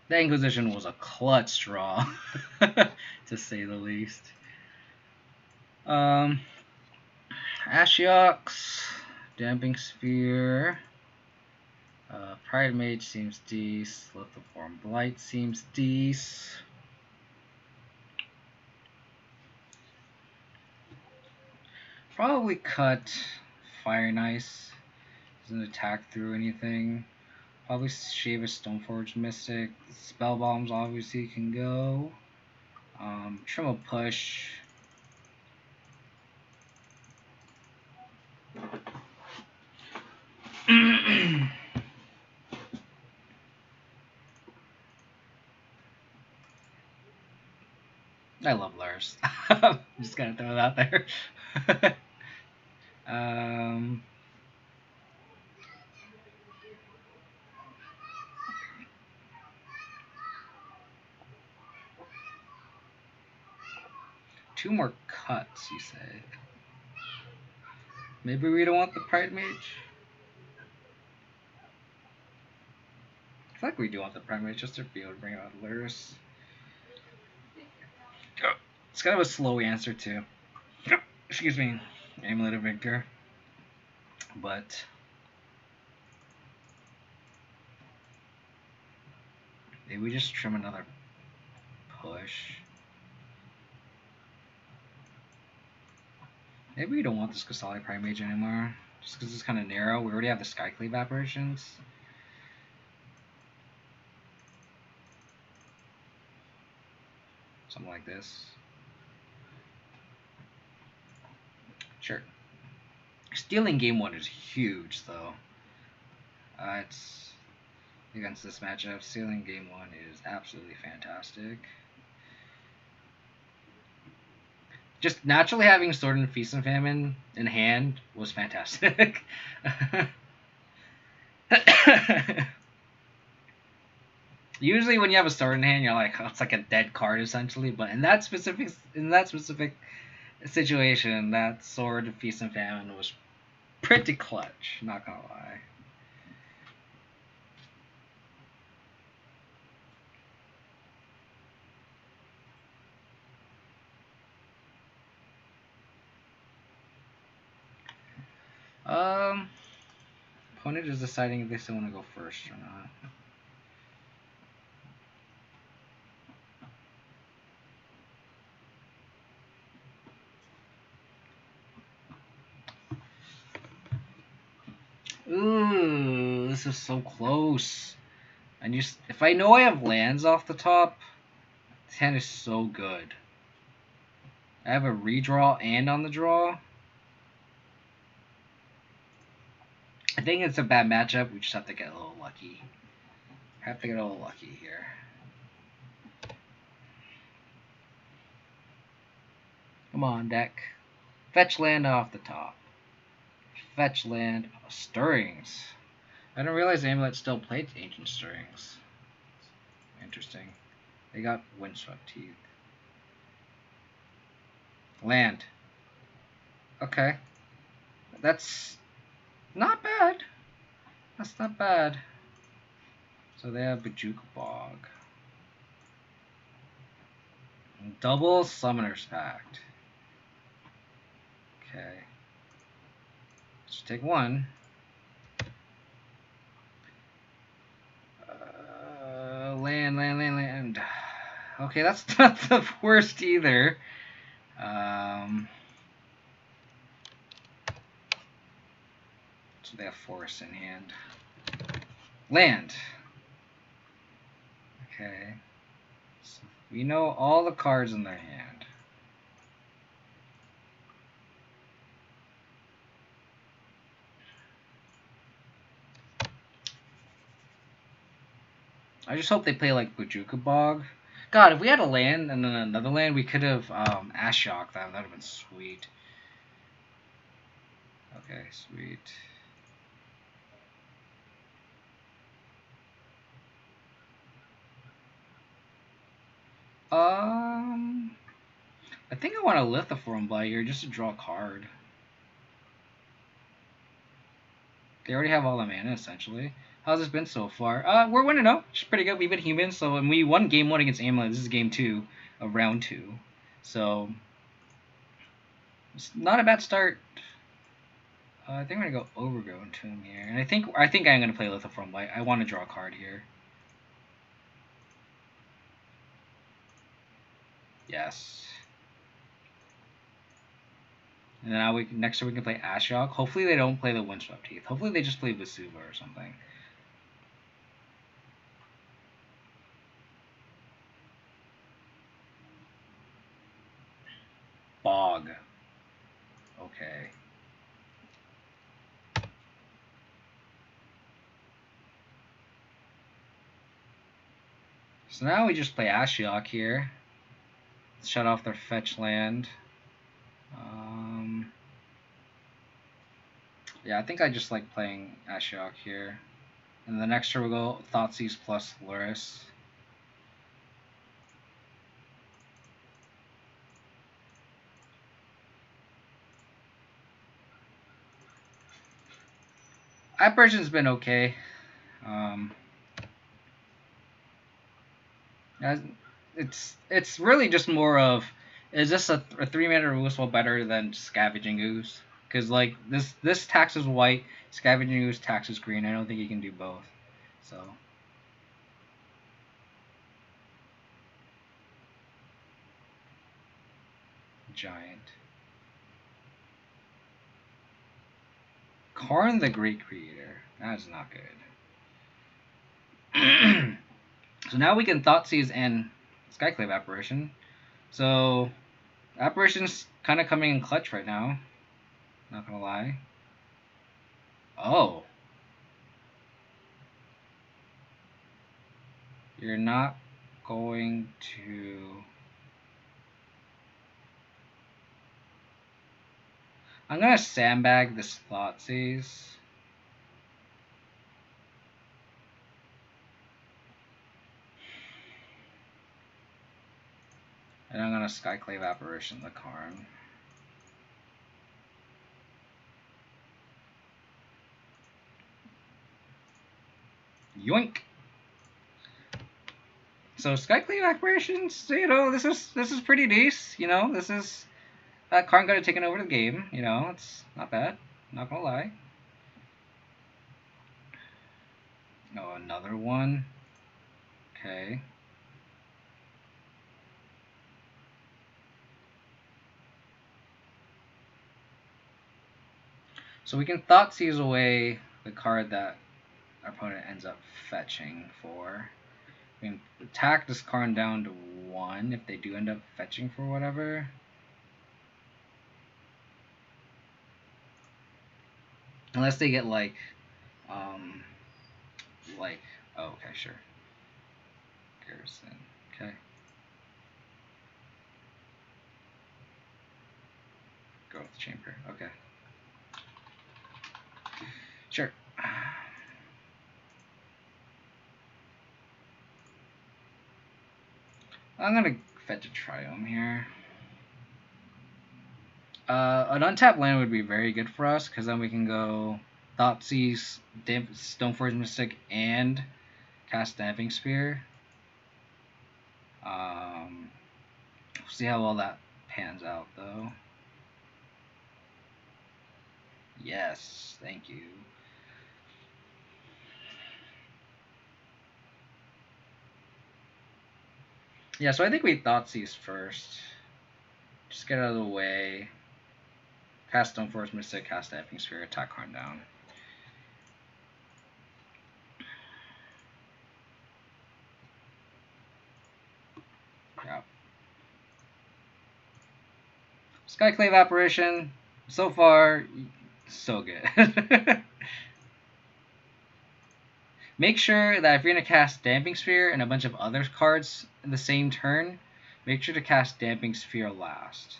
The Inquisition was a clutch draw, to say the least. Ashiok, Damping Sphere, Pride Mage seems decent, Lithiform Blight seems decent. Probably cut Fire and Ice, doesn't attack through anything. Probably shave a Stoneforge Mystic. Spell Bombs obviously can go. Trim a push. I love Lurrus. I'm just gonna throw it out there. Two more cuts, you say? Maybe we don't want the Pride Mage? I feel like we do want the Pride Mage just to be able to bring out Lurrus. It's kind of a slow answer too. Excuse me, Amulet of Victor. But maybe we just trim another push. Maybe we don't want this Qasali Prime Mage anymore, just because it's kind of narrow. We already have the Skyclave Apparitions. Something like this. Sure. Stealing game 1 is huge, though. It's against this matchup. Stealing game 1 is absolutely fantastic. Just naturally having Sword and Feast and Famine in hand was fantastic. Usually when you have a sword in hand, you're like, oh, it's like a dead card essentially. But in that specific situation, that Sword, Feast and Famine was pretty clutch, not gonna lie. Opponent is deciding if they still want to go first or not. Ooh, this is so close. And just if I know I have lands off the top, this hand is so good. I have a redraw and on the draw. I think it's a bad matchup. We just have to get a little lucky. Have to get a little lucky here. Come on, deck. Fetch land off the top. Fetch land. Stirrings. I didn't realize Amulet still played Ancient Stirrings. Interesting. They got Windswept Teeth. Land. Okay. That's not bad. That's not bad. So they have Bajuka Bog. Double Summoner's Pact. Okay. Let's take one. Land. Okay, that's not the worst either. So they have forests in hand. Land. Okay. So we know all the cards in their hand. I just hope they play like Bajuka Bog. God, if we had a land and then another land, we could have Ashiok. That would have been sweet. Okay, sweet. I think I want to Lithoform Blight here just to draw a card. They already have all the mana, essentially. How's this been so far? We're winning though. It's pretty good. We've been human, so and we won game 1 against Amulet. This is game 2 of round 2. So it's not a bad start. I think I'm gonna go Overgrown Tomb here, and I think I'm gonna play Lithoform Blight. I want to draw a card here. Yes. And now next turn we can play Ashiok. Hopefully they don't play the Windswept Heath. Hopefully they just play Vesuva or something. Bog. Okay. So now we just play Ashiok here. Shut off their fetch land. Yeah, I think I just like playing Ashiok here. And the next turn we'll go Thoughtseize plus Lurrus. Apparition's been okay. It's really just more of, is this a 3-mana removal spell better than Scavenging Ooze? Because like this taxes white, Scavenging Ooze taxes green. I don't think you can do both. So giant. Karn the Great Creator. That is not good. So now we can Thoughtseize and Skyclave Apparition. So Apparition's kind of coming in clutch right now. Not gonna lie. Oh. You're not going to... I'm gonna sandbag this Thoughtseize. And I'm gonna Skyclave Apparition the Karn. Yoink! So Skyclave Apparitions, you know, this is pretty decent. You know, this is Karn got taken over the game. You know, it's not bad. Not gonna lie. Oh, another one. Okay. So we can Thoughtseize away the card that our opponent ends up fetching for. We can attack this card down to 1 if they do end up fetching for whatever. Unless they get like, oh, okay, sure. Garrison, okay. Growth Chamber, okay. Sure. I'm gonna fetch a Triome here. An untapped land would be very good for us, because then we can go Thoughtseize, Stoneforge Mystic, and cast Damping Spear. We'll see how well that pans out, though. Yes, thank you. Yeah, so I think we Thoughtseize first. Just get out of the way. Cast Stoneforge Mystic, cast Damping Spear, attack Karn down. Yep. Skyclave Apparition, so far, so good. Make sure that if you're going to cast Damping Sphere and a bunch of other cards in the same turn, make sure to cast Damping Sphere last.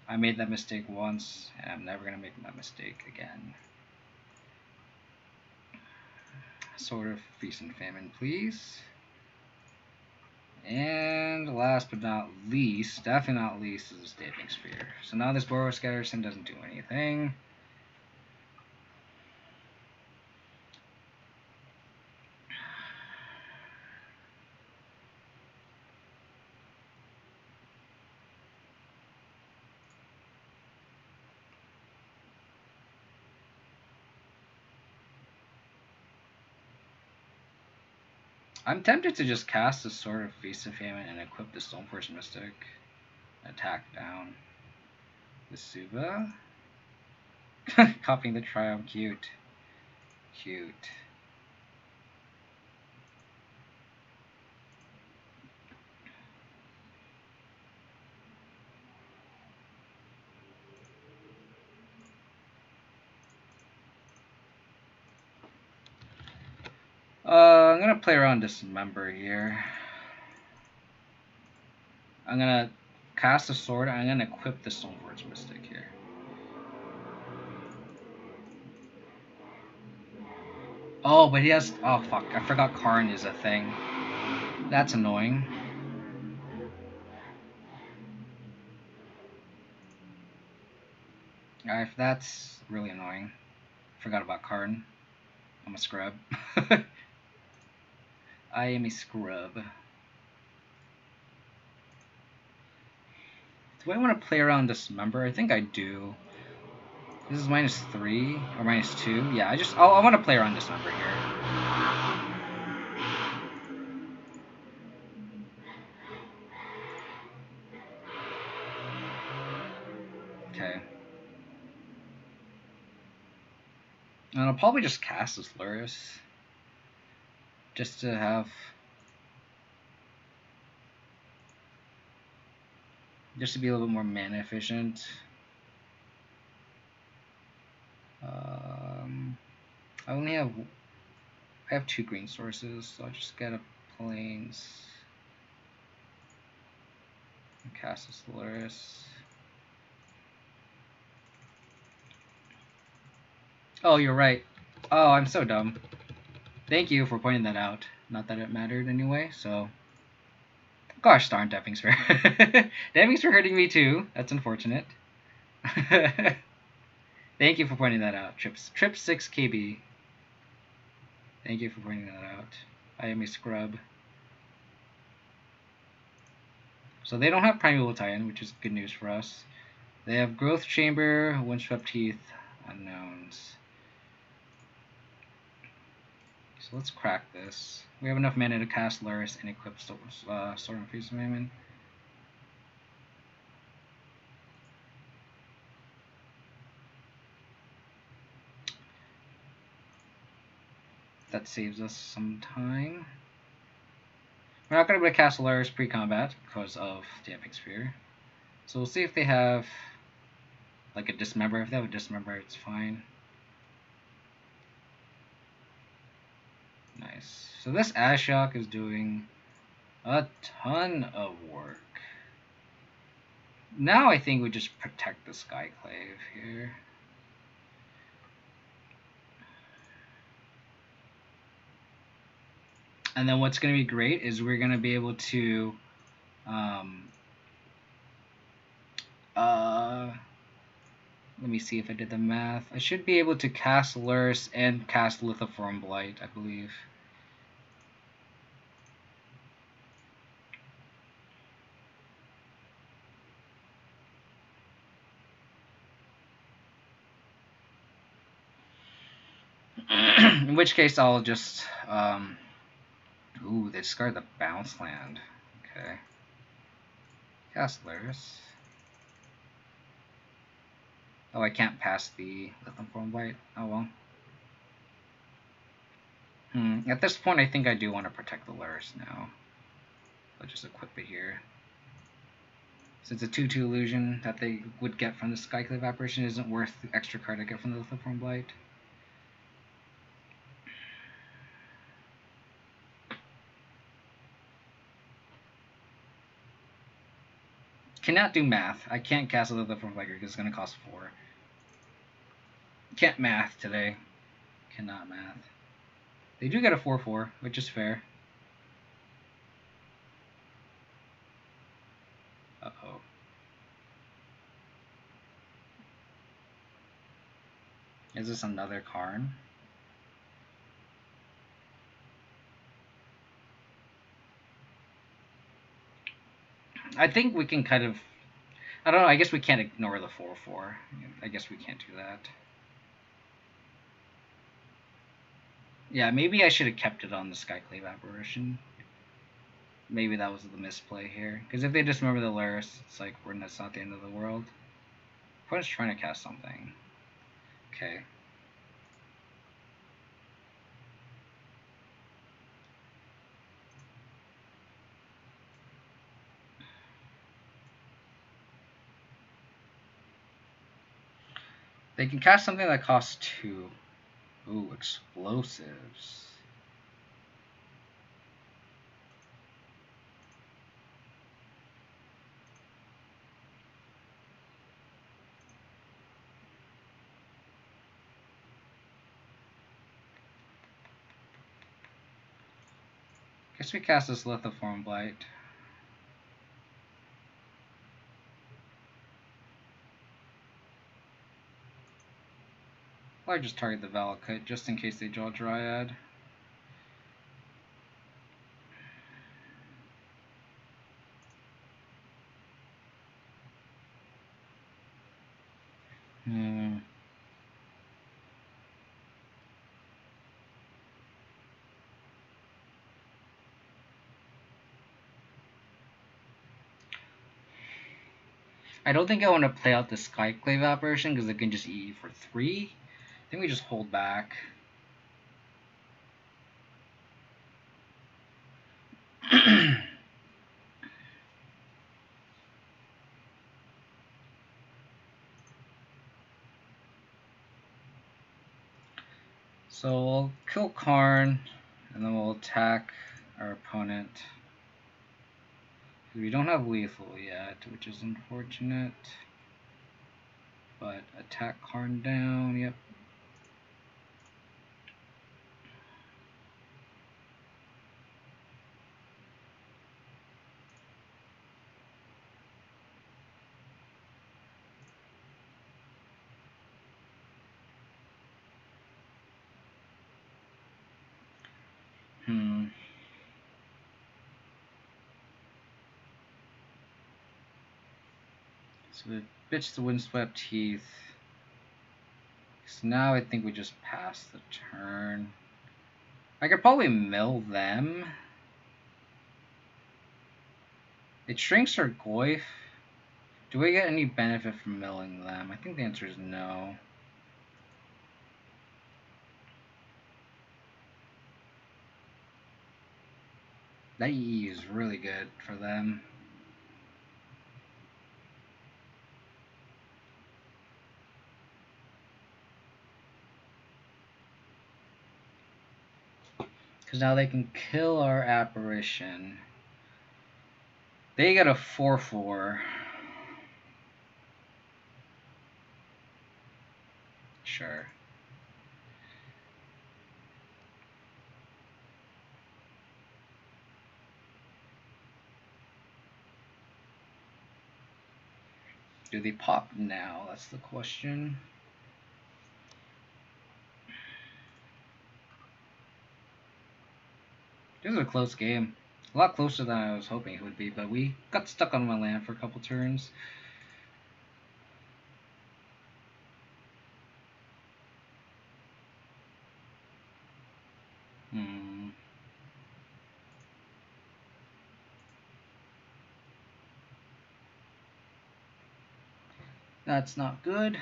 I made that mistake once, and I'm never going to make that mistake again. Sword of Feast and Famine, please. And last but not least, definitely not least, is Damping Sphere. So now this Boros Scattersim doesn't do anything. I'm tempted to just cast the Sword of Feast and Famine and equip the Stoneforge Mystic. Attack down. The Suba. Copying the Triumph, cute. Cute. I'm gonna play around Dismember here. I'm gonna cast a sword. I'm gonna equip the Stoneforge Mystic here. Oh, but he has. Oh fuck! I forgot Karn is a thing. That's annoying. That's really annoying. Forgot about Karn. I'm a scrub. I am a scrub. Do I want to play around Dismember? I think I do. This is -3 or -2. Yeah, I want to play around Dismember here. Okay. And I'll probably just cast this Lurrus. Just to have... Just to be a little bit more mana efficient. I only have... I have 2 green sources, so I'll just get a Plains. And cast this Lurrus. Oh, you're right. Oh, I'm so dumb. Thank you for pointing that out. Not that it mattered anyway, so... Gosh darn, Damping Sphere. Damping Sphere hurting me too. That's unfortunate. Thank you for pointing that out. Trip 6 KB. Thank you for pointing that out. I am a scrub. So they don't have Primeval Titan, which is good news for us. They have Growth Chamber, Windswept Teeth, Unknowns. So let's crack this. We have enough mana to cast Lurrus and equip Sword of Feast and Famine. That saves us some time. We're not going to be able to cast Lurrus pre-combat because of Damping Sphere. So we'll see if they have like a Dismember. If they have a Dismember, it's fine. Nice. So this Ashiok is doing a ton of work. Now I think we just protect the Skyclave here. And then what's going to be great is we're going to be able to Let me see if I did the math. I should be able to cast Lurrus and cast Lithiform Blight, I believe. In which case, I'll just ooh, they discard the bounce land. Okay. Cast Lurrus. Oh, I can't pass the Lithiform Blight. Oh well. At this point, I think I do want to protect the Lurrus now. I'll just equip it here. Since the 2/2 illusion that they would get from the Skyclave Apparition isn't worth the extra card I get from the Lithiform Blight. Cannot do math. I can't cast a Lithiform Blight because it's going to cost 4. Can't math today. Cannot math. They do get a 4/4, which is fair. Uh-oh. Is this another Karn? I think we can kind of... I don't know, I guess we can't ignore the 4/4. I guess we can't do that. Yeah, maybe I should have kept it on the Skyclave Apparition. Maybe that was the misplay here. Because if they dismember the Lurrus, it's like, that's not the end of the world. Opponent's trying to cast something. Okay. They can cast something that costs 2. Ooh, explosives. Guess we cast this Lithiform Blight. I'll just target the Valakut just in case they draw Dryad. I don't think I want to play out the Skyclave Apparition because it can just eat you for 3. I think we just hold back. So we'll kill Karn, and then we'll attack our opponent. We don't have lethal yet, which is unfortunate. But attack Karn down, yep. So it bits the Windswept Teeth. So now I think we just pass the turn. I could probably mill them. It shrinks our Goyf. Do we get any benefit from milling them? I think the answer is no. That EE is really good for them. Because now they can kill our Apparition. They got a 4/4. Sure. Do they pop now? That's the question. This is a close game. A lot closer than I was hoping it would be, but we got stuck on my land for a couple turns. That's not good.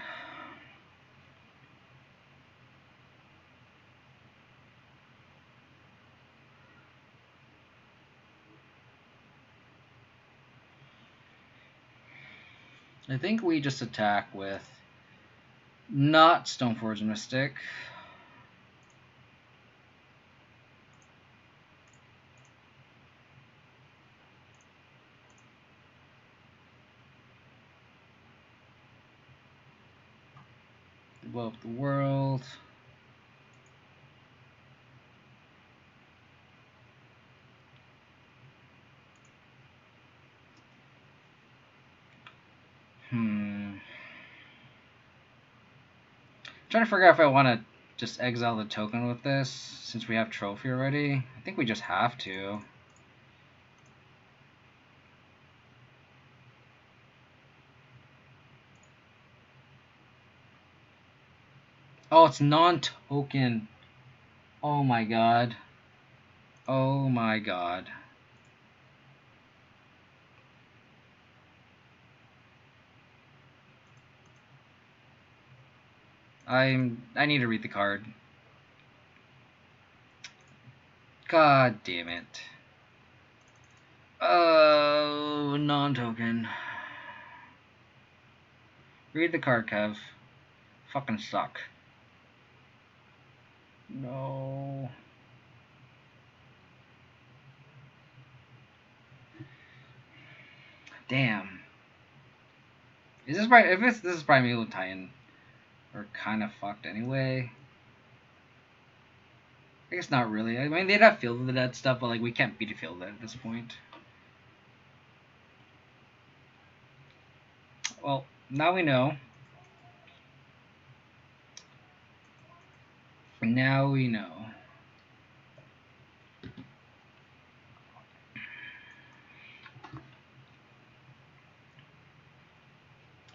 I think we just attack with not Stoneforge Mystic. Blow up the world. Trying to figure out if I want to just exile the token with this, since we have trophy already. I think we just have to. Oh, it's non-token. Oh my god. Oh my god. I need to read the card. God damn it. Oh, non-token. Read the card, Kev. Fucking suck. No. Damn. Is this right? If this is Primeval Titan, we're kind of fucked anyway. I guess not really. I mean, they'd have Field of the Dead stuff, but like we can't beat a Field of the Dead at this point. Well, now we know. Now we know.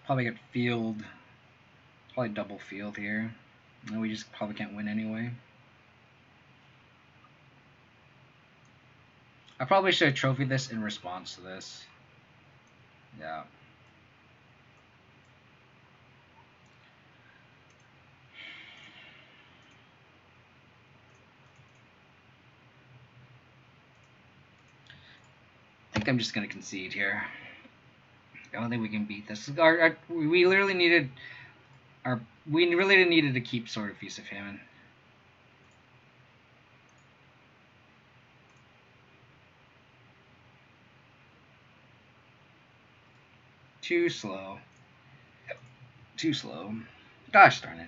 Probably get Field. Probably double Field here. And we just probably can't win anyway. I probably should have trophied this in response to this. Yeah. I think I'm just gonna concede here. I don't think we can beat this. We literally needed we really needed to keep Sword of Feast of Famine. Too slow. Yep. Too slow. Gosh darn it.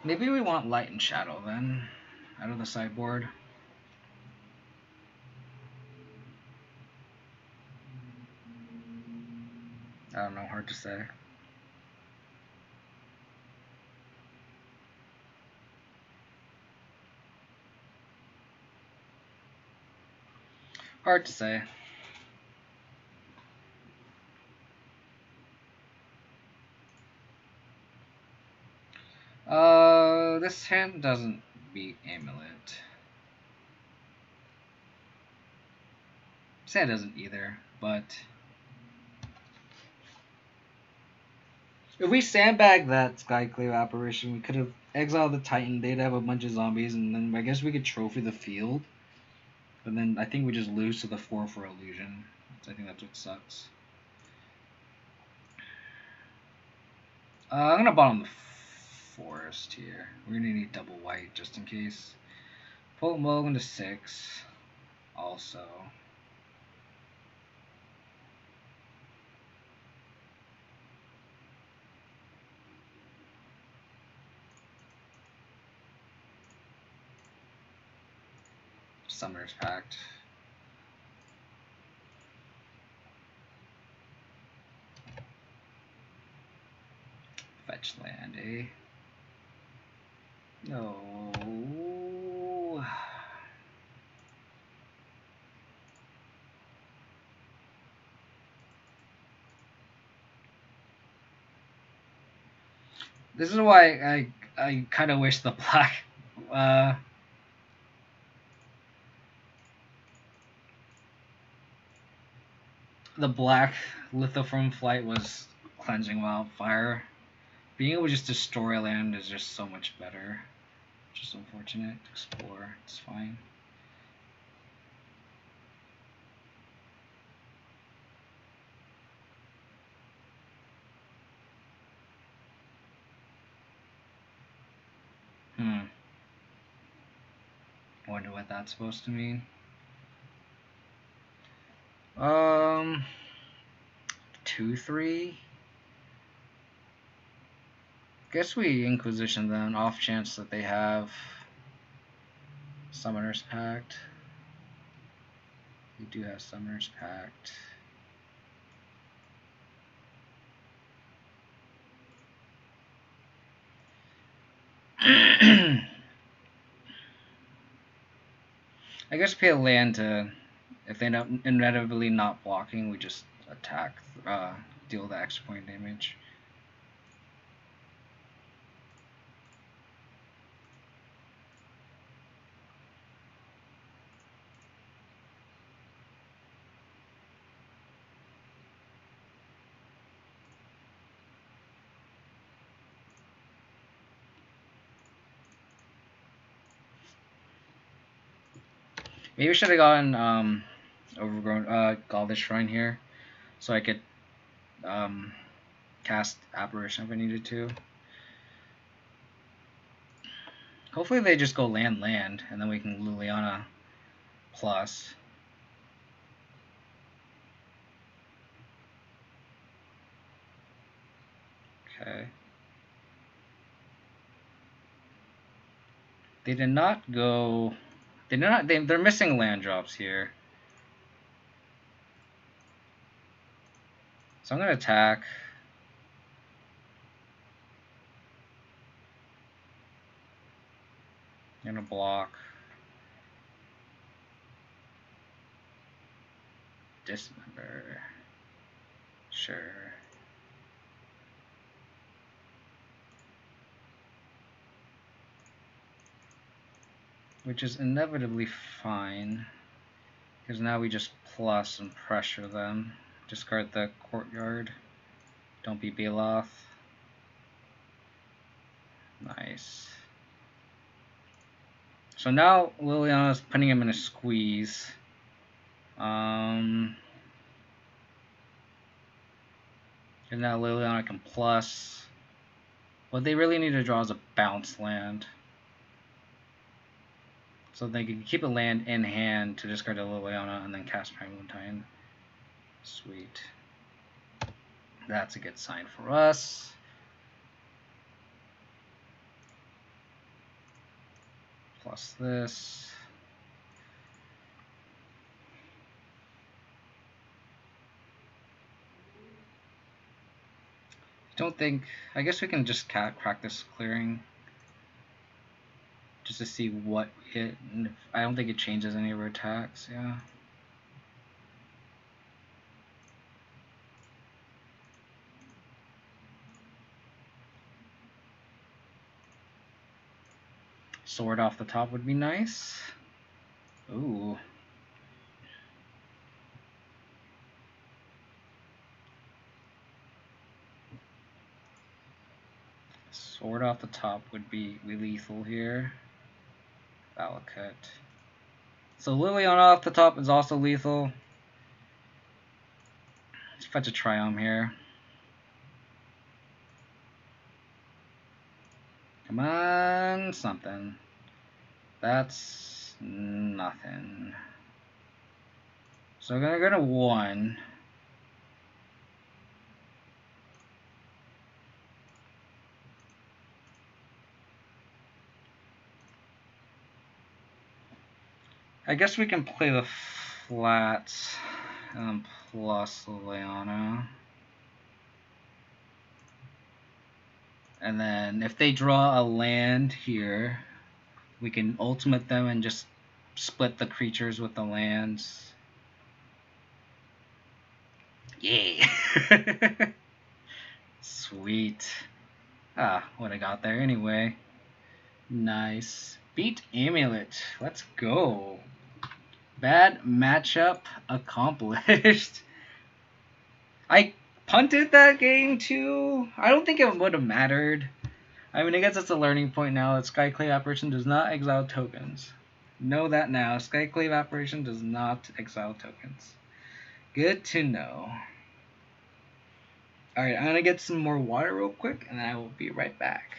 Maybe we want Light and Shadow then, out of the sideboard. I don't know, hard to say. Hard to say. This hand doesn't beat Amulet. This hand doesn't either, but if we sandbag that Skyclave Apparition, we could have exiled the Titan, they'd have a bunch of zombies, and then I guess we could trophy the field. But then I think we just lose to the 4 for Illusion. I think that's what sucks. I'm gonna bottom the Forest here. We're gonna need double white just in case. Pull Mulligan to 6. Also. Summoner's Pact. fetch land, eh? No. This is why I kind of wish the black the black Lithoform Flight was Cleansing Wildfire. Being able to just destroy land is just so much better. Just unfortunate. Explore, it's fine. Wonder what that's supposed to mean. 2/3. Guess we Inquisition then, off chance that they have Summoner's Pact. We do have Summoner's Pact. I guess pay a land to, if they end up inevitably not blocking, we just attack, deal the extra point damage. Maybe I should have gotten Overgrown Galdish Shrine here, so I could cast Apparition if I needed to. Hopefully they just go land, and then we can Liliana plus. Okay. They did not go. They did not. They're missing land drops here. So I'm gonna attack. I'm gonna block. Dismember. Sure. Which is inevitably fine, because now we just plus and pressure them. Discard the Courtyard. Don't be Beloth. Nice. So now Liliana's putting him in a squeeze. And now Liliana can plus. What they really need to draw is a bounce land. So they can keep a land in hand to discard a Liliana and then cast Primotine. Sweet. That's a good sign for us. Plus this. Don't think. I guess we can just practice clearing. Just to see what it. I don't think it changes any of our attacks. Yeah. Sword off the top would be nice. Ooh. Sword off the top would be lethal here. Valakut. So Liliana off the top is also lethal. Let's fetch a Triumph here. Come on, something. That's nothing. So I'm gonna go to 1. I guess we can play the flats plus Liliana. And then if they draw a land here, we can ultimate them and just split the creatures with the lands. Yay! Sweet. What I got there anyway. Nice. Beat Amulet. Let's go. Bad matchup accomplished. I punted that game too. I don't think it would have mattered. I mean, I guess it's a learning point now that Skyclave Apparition does not exile tokens. Know that now. Skyclave Apparition does not exile tokens. Good to know. Alright, I'm gonna get some more water real quick, and I will be right back.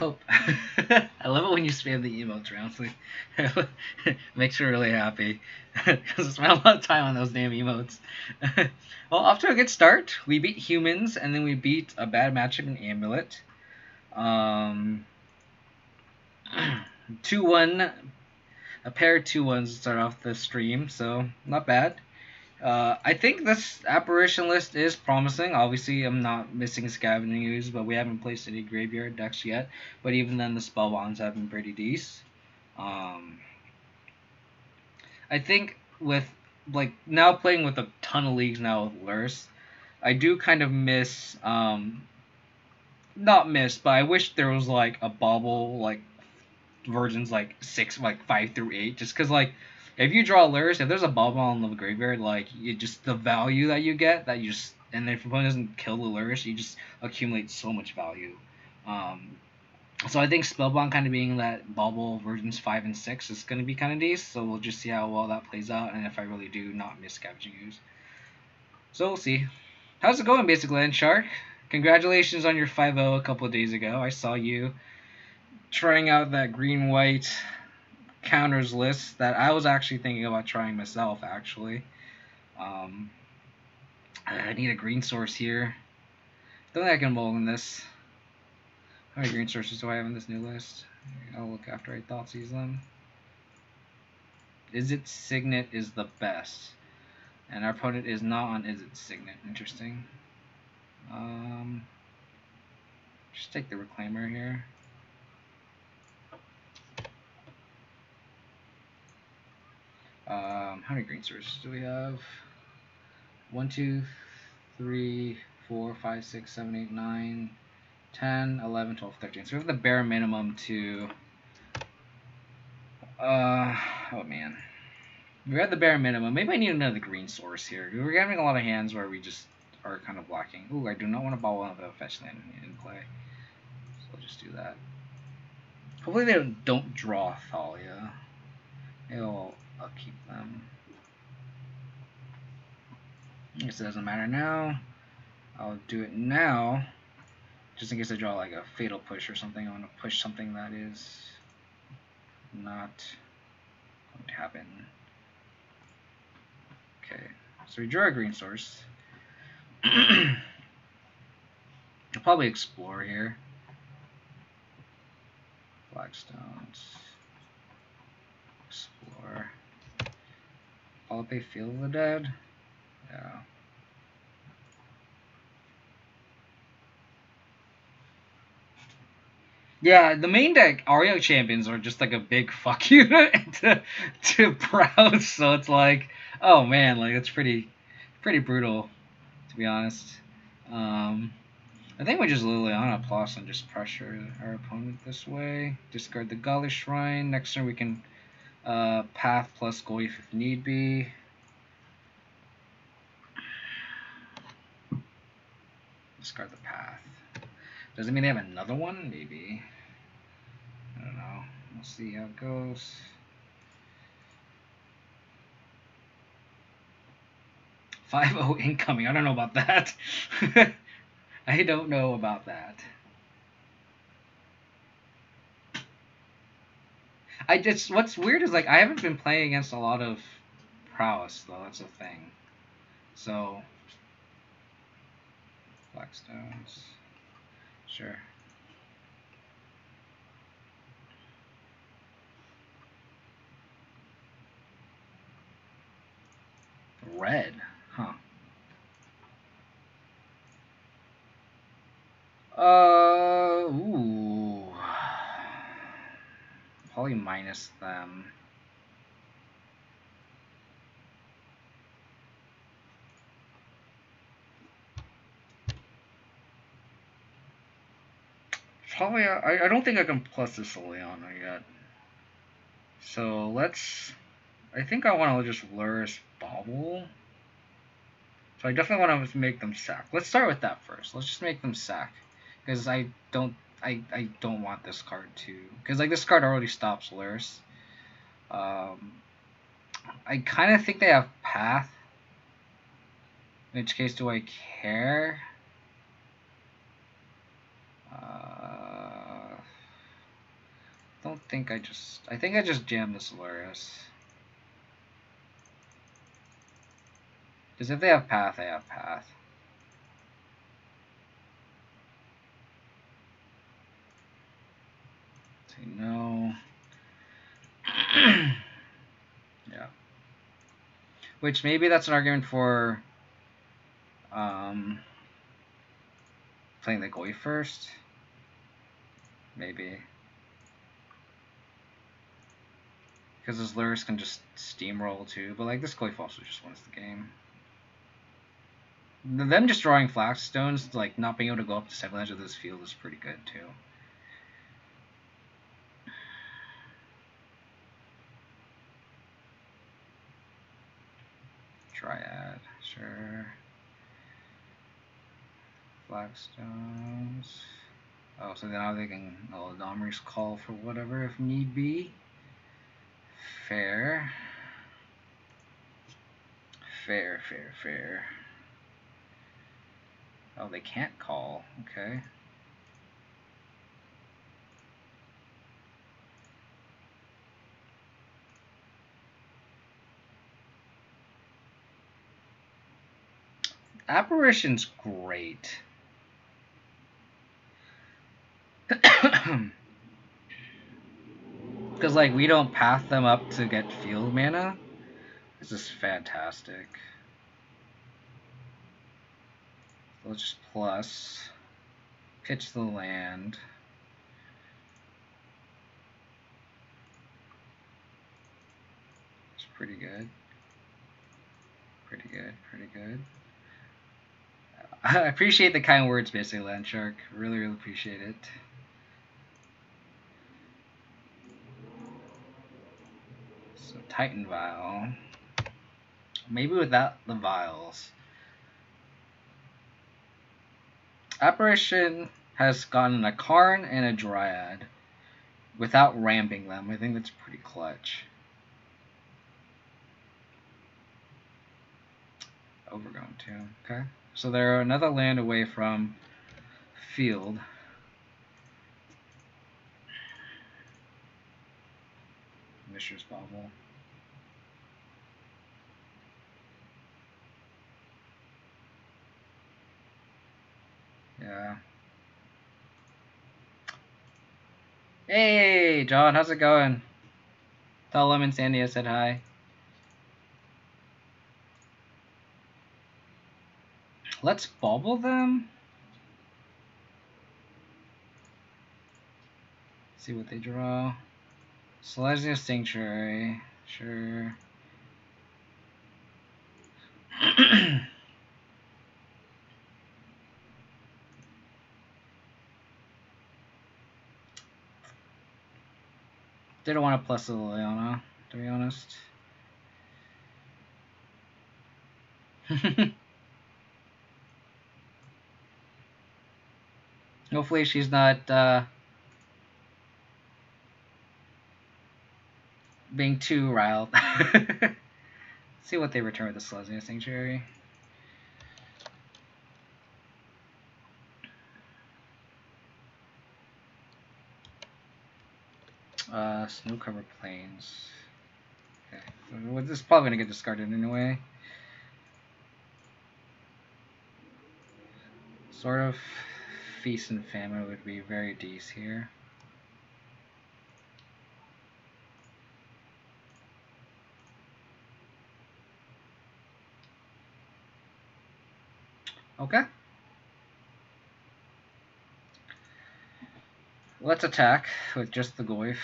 Oh, I love it when you spam the emotes around. Makes me really happy because I spent a lot of time on those damn emotes. Well, off to a good start. We beat humans, and then we beat a bad matchup in Amulet. 2-1, a pair of 2-1s to start off the stream, so not bad. I think this apparition list is promising. Obviously, I'm not missing Scavenging Ooze, but we haven't placed any graveyard decks yet. But even then, the Spellbombs have been pretty decent. I think with now playing with a ton of leagues now with Lurrus, I do kind of miss not miss, but I wish there was like a bauble versions 5 through 8, just because if you draw Lurrus, if there's a bauble in the graveyard, you just the value that you get and if your opponent doesn't kill the Lurrus, you just accumulate so much value. So I think Spellbomb kind of being that bauble versions 5 and 6 is going to be kind of decent. So we'll just see how well that plays out, and if I really do not miss Scavenging Ooze. So we'll see. How's it going, Basic Land Shark? Congratulations on your 5-0 a couple of days ago. I saw you trying out that green-white counters list that I was actually thinking about trying myself, actually. I need a green source here. Don't think I can bowl in this. How many green sources do I have in this new list? I'll look after I thought seize them. Izzet Signet is the best. And our opponent is not on Izzet Signet. Interesting. Just take the Reclaimer here. How many green sources do we have? 1, 2, 3, 4, 5, 6, 7, 8, 9, 10, 11, 12, 13. So we have the bare minimum to... oh man. We're at the bare minimum. Maybe I need another green source here. We're having a lot of hands where we just are kind of blocking. Ooh, I do not want to ball one of a fetch land in play. we'll just do that. Hopefully they don't draw Thalia. I'll keep them. I guess it doesn't matter now. I'll do it now, just in case I draw like a fatal push or something. I want to push something that is not going to happen. Okay, so we draw a green source. I'll probably explore here. Blackstones. Explore. Polypay Field of the Dead. Yeah. Yeah, the main deck Ario champions are just like a big fuck you to browse. So it's like, oh man, like it's pretty brutal, to be honest. I think we just Liliana Plus and just pressure our opponent this way. Discard the Gully Shrine. Next turn we can Path plus Goyf if need be. Discard the Path. Does it mean they have another one? Maybe. I don't know. We'll see how it goes. "5-0 incoming." I don't know about that. I don't know about that. What's weird is like I haven't been playing against a lot of prowess though. That's a thing. So Blackstones, sure. Red, huh? Ooh. Probably minus them. Probably, I don't think I can plus this Liliana yet. So let's, I think I want to just Lurrus Bobble. So I definitely want to make them sack. Let's start with that first. Let's just make them sack. Because I don't want this card to, because like this card already stops Lurrus. I kind of think they have Path. In which case, do I care? Don't think I think I just jam this Lurrus. Because if they have Path, they have Path. Say no. Yeah. Which maybe that's an argument for playing the Goy first. Maybe. Because this Lurrus can just steamroll too, but like this Goy also just wins the game. Them just drawing Flagstones, like not being able to go up to 7 edge of this field is pretty good too. Triad, sure. Flagstones. Oh, so now they can Domri's call for whatever if need be. Fair. Fair, fair, fair. Oh, they can't call. Okay. Apparition's great. Because, like, we don't path them up to get field mana. This is fantastic. So let's just plus. Pitch the land. It's pretty good. Pretty good, pretty good. I appreciate the kind words, basically, Landshark. Really, really appreciate it. So, Titan Vial. Maybe without the vials. Apparition has gotten a Karn and a Dryad without ramping them. I think that's pretty clutch. Overgrown too. Okay. So they're another land away from field. Mishra's Bauble. Yeah. Hey, John, how's it going? Tell Lemon Sandy I said hi. Let's bauble them. See what they draw. Celestia Sanctuary. Sure. Didn't want to plus the Liliana, to be honest. Hopefully she's not being too riled. See what they return with the Celestia Sanctuary. Snow-covered plains. Okay, well, this is probably gonna get discarded anyway. Sort of feast and famine would be very decent here. Okay. Let's attack with just the Goyf.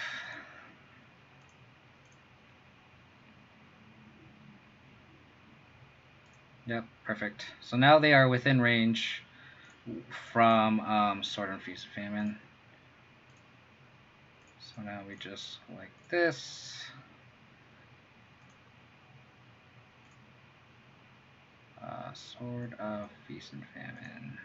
Yep, perfect. So now they are within range from Sword and Feast and Famine. So now we just like this. Sword of Feast and Famine.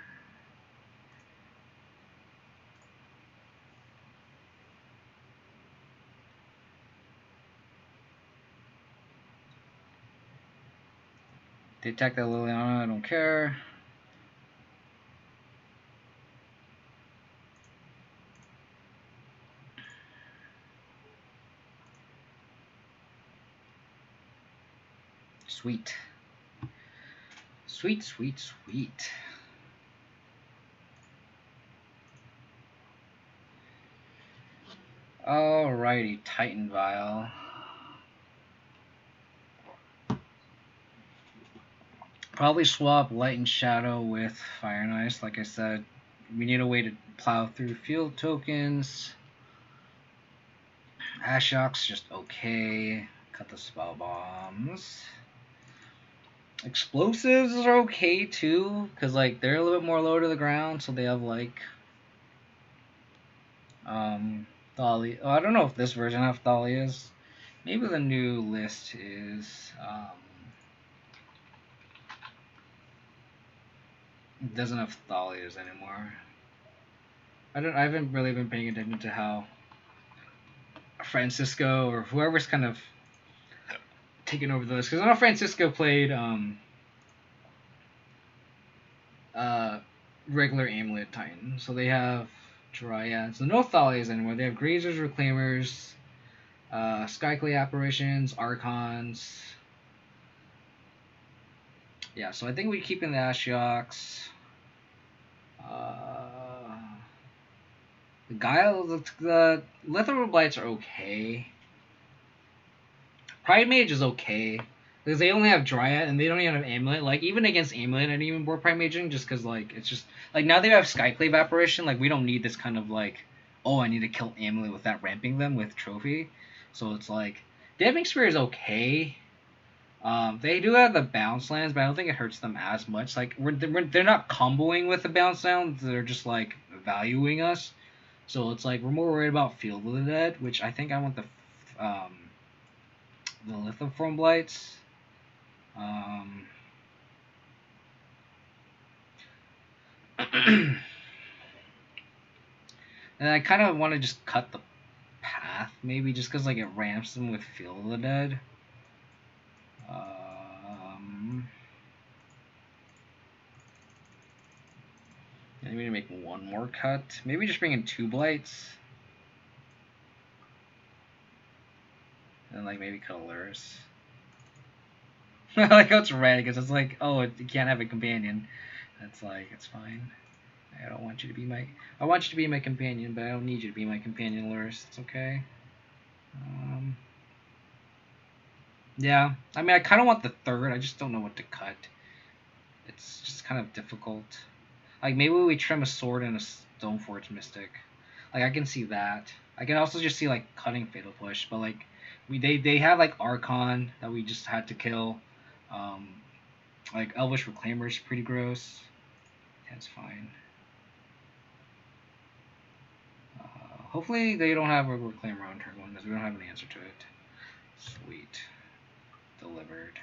They attack that Liliana, I don't care. Sweet. Sweet, sweet, sweet. Alrighty, Titan Vial. Probably swap Light and Shadow with Fire and Ice. Like I said, we need a way to plow through field tokens. Ashiok's just okay. Cut the spell bombs. Explosives are okay too, because like they're a little bit more low to the ground, so they have like Thali. Oh, I don't know if this version of Thali is. Maybe the new list is it doesn't have Thalias anymore. I haven't really been paying attention to how Francisco or whoever's kind of taken over the list, because I know Francisco played regular Amulet Titan, so they have Dryads. So no Thalias anymore. They have Grazers, Reclaimers, Skyclave Apparitions, Archons. Yeah, so I think we keep in the Ashioks. The Guile, the Lethal Blights are okay. Pride Mage is okay. Because they only have Dryad and they don't even have Amulet. Like, even against Amulet, I didn't even board Pride Maging just because, like, it's just... Like, now they have Skyclave Apparition. Like, we don't need this kind of, like, oh, I need to kill Amulet without ramping them with Trophy. So it's like... Damning Spear is okay. They do have the bounce lands, but I don't think it hurts them as much. Like, they're not comboing with the bounce lands. They're just, like, valuing us. So it's like, we're more worried about Field of the Dead, which I think I want the Lithoform Blights. And I kind of want to just cut the path, maybe, just because like it ramps them with Field of the Dead. Maybe make one more cut. Maybe just bring in 2 blights. And like maybe cut a Lurrus. I like how it's red because it's like, oh, you can't have a companion. That's like, it's fine. I don't want you to be my. I want you to be my companion, but I don't need you to be my companion, Lurrus. It's okay. Yeah, I mean, I kind of want the 3rd. I just don't know what to cut. It's just kind of difficult. Like maybe we trim a sword and a Stoneforge Mystic. Like I can see that. I can also just see like cutting Fatal Push, but like they have like Archon that we just had to kill. Like Elvish Reclaimer is pretty gross. That's fine. Hopefully they don't have a Reclaimer on turn 1 because we don't have an answer to it. Sweet. Delivered.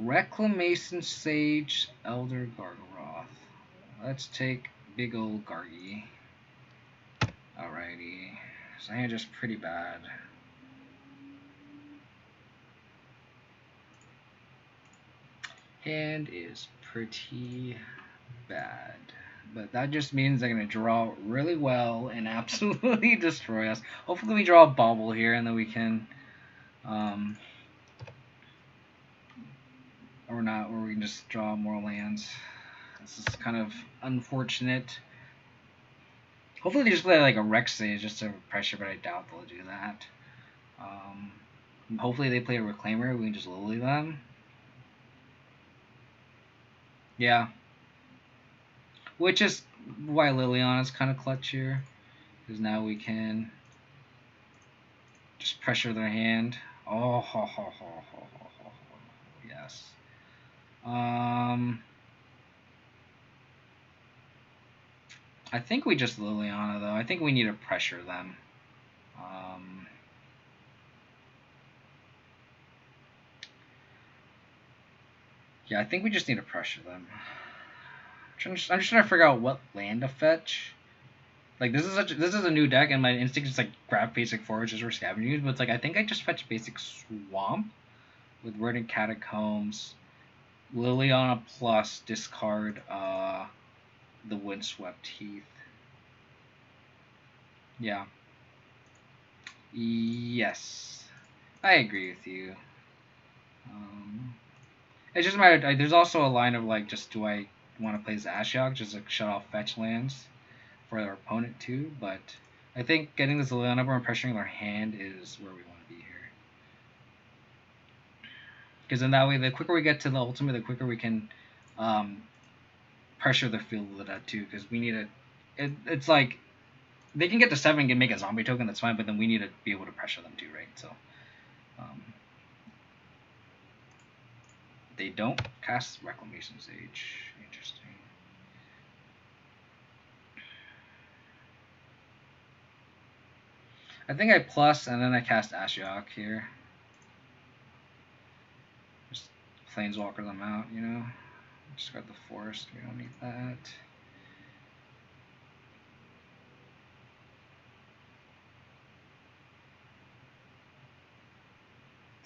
Reclamation Sage, Elder Gargaroth. Let's take big old Gargi. Alrighty. So hand just pretty bad. Hand is pretty bad. But that just means they're going to draw really well and absolutely destroy us. Hopefully we draw a bubble here and then we can... or not, or we can just draw more lands. This is kind of unfortunate. Hopefully they just play like a Rex Sage just to pressure, but I doubt they'll do that. Hopefully they play a Reclaimer, we can just Lily them. Yeah. Which is why Liliana's kind of clutch here. Because now we can just pressure their hand. Oh, ho, ho, ho, ho, ho, ho, ho. Yes. I think we just Liliana, though. I think we need to pressure them. Yeah, I think we just need to pressure them. I'm just trying to figure out what land to fetch. Like this is a new deck, and my instinct is like grab basic forages or scavenging ooze, but it's like I think I just fetch basic swamp with Verdant Catacombs, Liliana plus discard the Windswept Heath. Yeah. Yes, I agree with you. It's just a matter. There's also a line of like, just do I want to play Ashiok, just like shut off fetch lands for our opponent too? But I think getting this Liliana and pressuring their hand is where we want to be here. Because in that way, the quicker we get to the ultimate, the quicker we can pressure the field with that too. Because we need a. It's like they can get to 7 and make a zombie token. That's fine, but then we need to be able to pressure them too, right? So. They don't cast Reclamation Sage. Interesting. I think I plus and then I cast Ashiok here. Just Planeswalker them out, you know? Just got the Forest. We don't need that.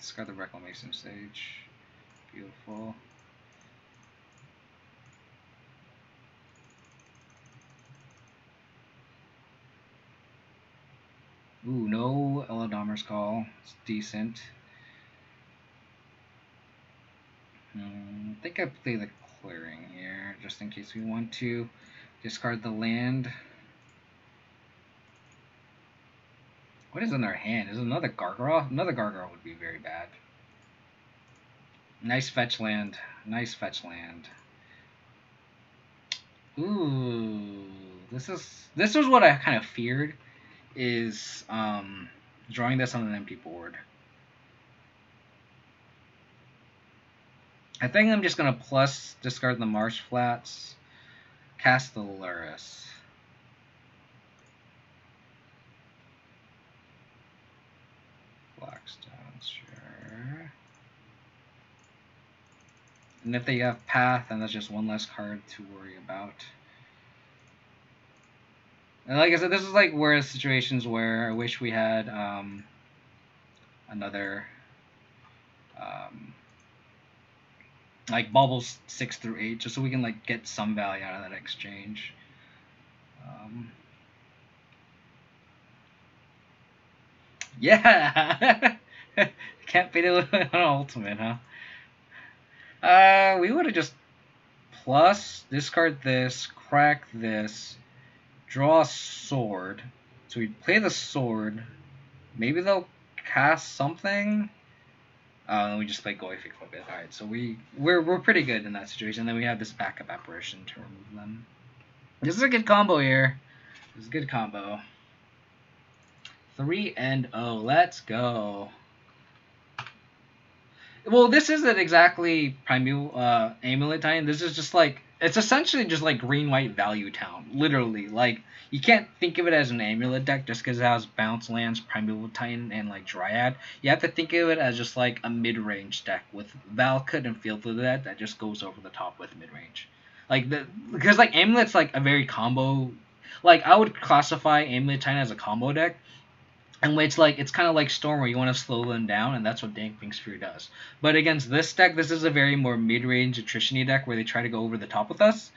Discard the Reclamation Sage. Beautiful. Ooh, no Eladammer's Call. It's decent. I think I play the Clearing here, just in case we want to. Discard the land. What is in their hand? Is it another Gargaroth? Another Gargaroth would be very bad. Nice fetch land. Nice fetch land. Ooh, this was what I kind of feared, is drawing this on an empty board. I think I'm just gonna plus discard the Marsh Flats, cast the Lurrus. Blackstone, sure. And if they have Path, then that's just one less card to worry about. And like I said, this is like where situations where I wish we had another like bubbles 6 through 8, just so we can like get some value out of that exchange. Yeah, can't beat it on ultimate, huh? We would have just plus discard this, crack this, draw a sword. So we play the sword. Maybe they'll cast something. We just play Goy Fix Flip it. Alright, so we're pretty good in that situation. And then we have this backup apparition to remove them. This is a good combo here. This is a good combo. 3-0. Let's go. Well, this isn't exactly Primeval Amulet Titan. This is just like, it's essentially just like green-white value town. Literally. Like, you can't think of it as an amulet deck just because it has bounce lands, Primeval Titan, and like Dryad. You have to think of it as just like a mid-range deck with Valakut and Field of the Dead that just goes over the top with mid-range. Like, because like Amulet's like a very combo. Like, I would classify Amulet Titan as a combo deck. And it's like, it's kind of like Storm where you want to slow them down, and that's what Damping Sphere does. But against this deck, this is a very more mid-range attrition-y deck where they try to go over the top with us.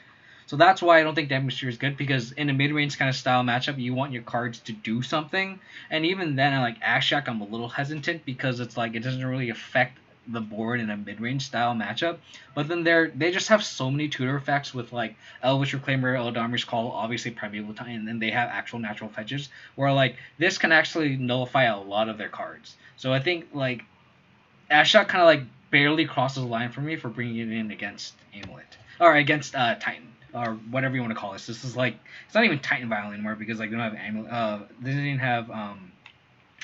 So that's why I don't think Damping Sphere is good, because in a mid-range kind of style matchup, you want your cards to do something. And even then, like Ashak, I'm a little hesitant because it's like it doesn't really affect the board in a mid-range style matchup. But then they just have so many tutor effects with like Elvish Reclaimer, Eldarmer's Call, obviously Primeval Titan, and then they have actual natural fetches where like this can actually nullify a lot of their cards. So I think like Ashok kind of like barely crosses the line for me for bringing it in against Amulet or against Titan or whatever you want to call this. This is like, it's not even Titan Vial anymore because like they don't have Amulet. They didn't have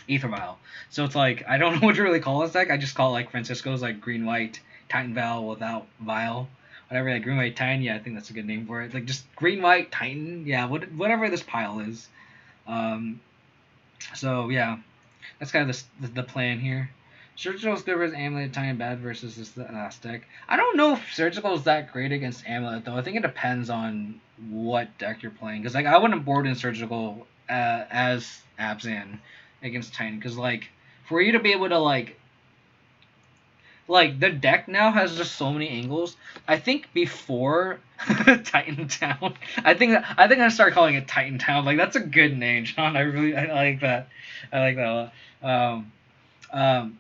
Aether Vial. So it's like, I don't know what to really call this deck. I just call it like Francisco's like green white Titan Vial without Vial. Whatever, like green white Titan, yeah, I think that's a good name for it. Like just green white Titan, yeah, whatever this pile is. So yeah, that's kind of the plan here. Surgical is good versus Amulet, Titan bad versus this last deck. I don't know if Surgical is that great against Amulet though. I think it depends on what deck you're playing. Because like I wouldn't board in Surgical as Abzan against Titan, because like for you to be able to like the deck now has just so many angles. I think before Titan Town, I think I'm gonna start calling it Titan Town. Like that's a good name, John. I like that. I like that a lot.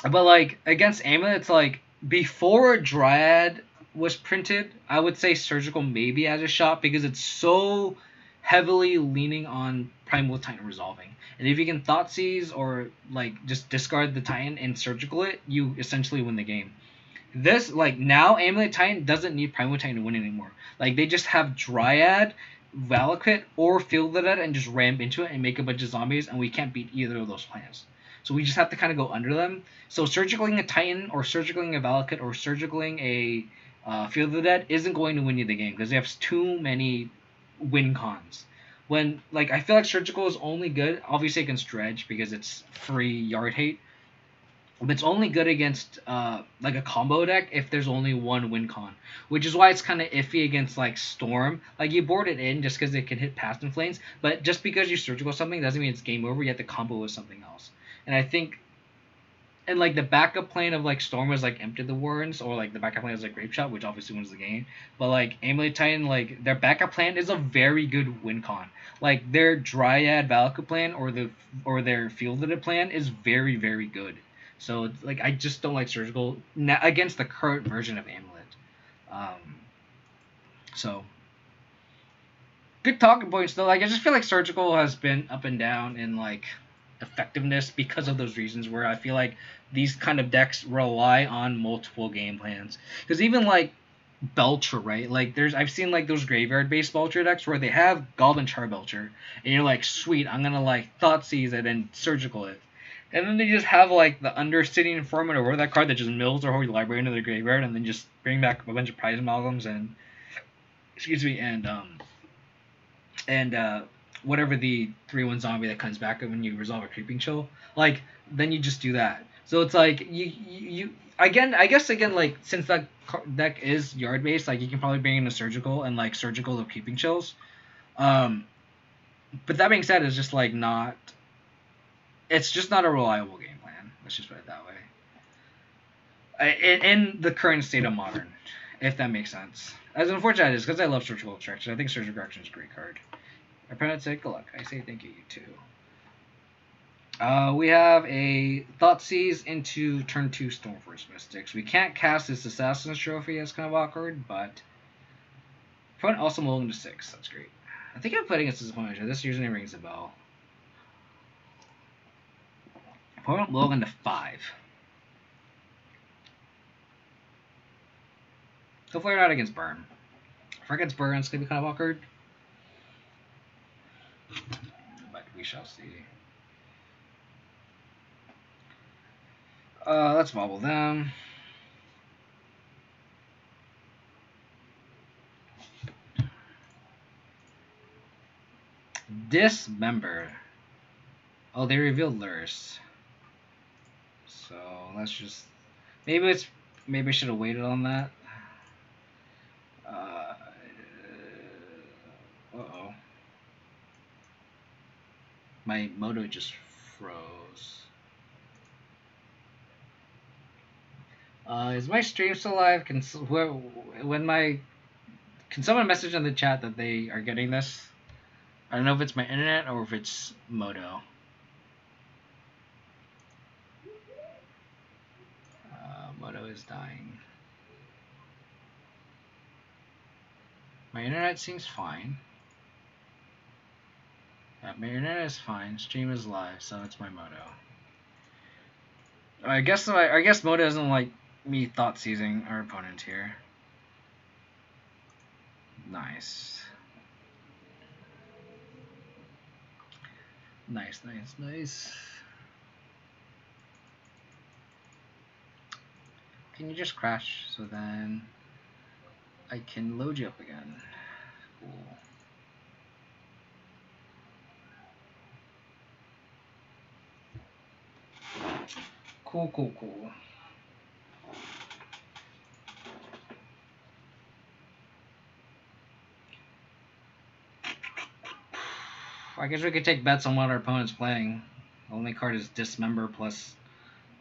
But like against Amulet, it's like before Dryad was printed, I would say Surgical maybe has a shot because it's so heavily leaning on Primal Titan resolving. And if you can Thoughtseize or like just discard the Titan and Surgical it, you essentially win the game. This like now Amulet Titan doesn't need Primal Titan to win anymore. Like they just have Dryad, Valakut, or Field of the Dead and just ramp into it and make a bunch of zombies, and we can't beat either of those plans. So we just have to kind of go under them. So surgicaling a Titan or surgicaling a Valakut or surgicaling a Field of the Dead isn't going to win you the game because they have too many win cons. When like I feel like surgical is only good, obviously against Dredge because it's free yard hate. But it's only good against like a combo deck if there's only one win con, which is why it's kind of iffy against like Storm. Like you board it in just because it can hit Past and Flames, but just because you surgical something doesn't mean it's game over. You have to combo with something else. And I think, and like the backup plan of like Storm was like Empty the Warrens, or like the backup plan is like Grape Shot, which obviously wins the game. But like Amulet Titan, like their backup plan is a very good win con. Like their Dryad Valakut plan or their Fielded plan is very very good. So it's like I just don't like surgical against the current version of Amulet. So good talking points though. Like I just feel like surgical has been up and down in like effectiveness because of those reasons where I feel like these kind of decks rely on multiple game plans. Because even like Belcher, right? Like I've seen like those graveyard based Belcher decks where they have Goblin Char Belcher, and you're like, sweet, I'm gonna like Thoughtseize it and surgical it. And then they just have like the Undercity Informant or that card that just mills their whole library into their graveyard and then just bring back a bunch of prize amalgams and and whatever the 3/1 zombie that comes back when you resolve a creeping chill. Like then you just do that. So it's like you again. I guess again, like since that deck is yard based, like you can probably bring in a surgical and like surgical of keeping chills. But that being said, it's just like not. It's just not a reliable game plan. Let's just put it that way. In the current state of modern, if that makes sense. As unfortunate as because I love surgical extraction. I think surgical extraction is a great card. Opponent say good luck. I say thank you, you too. We have a Thoughtseize into turn 2 Stormforce Mystics. We can't cast this Assassin's Trophy, that's kind of awkward, but opponent also mulling to 6. That's great. I think I'm playing against this opponent. This usually rings a bell. Opponent mulling to 5. Hopefully we're not against Burn. If we're against Burn, it's going to be kind of awkward. But we shall see. Let's bobble them. Dismember. Oh, they revealed Lurrus. So let's just maybe I should have waited on that. Uh-oh. My moto just froze. Is my stream still live? Can someone message in the chat that they are getting this? I don't know if it's my internet or if it's moto. Moto is dying. My internet seems fine. Yeah, my internet is fine. Stream is live, so it's my moto. I guess moto doesn't like me thought seizing our opponent here. Nice. Nice. Can you just crash so then I can load you up again? Cool. Cool. I guess we could take bets on what our opponent's playing. The only card is Dismember plus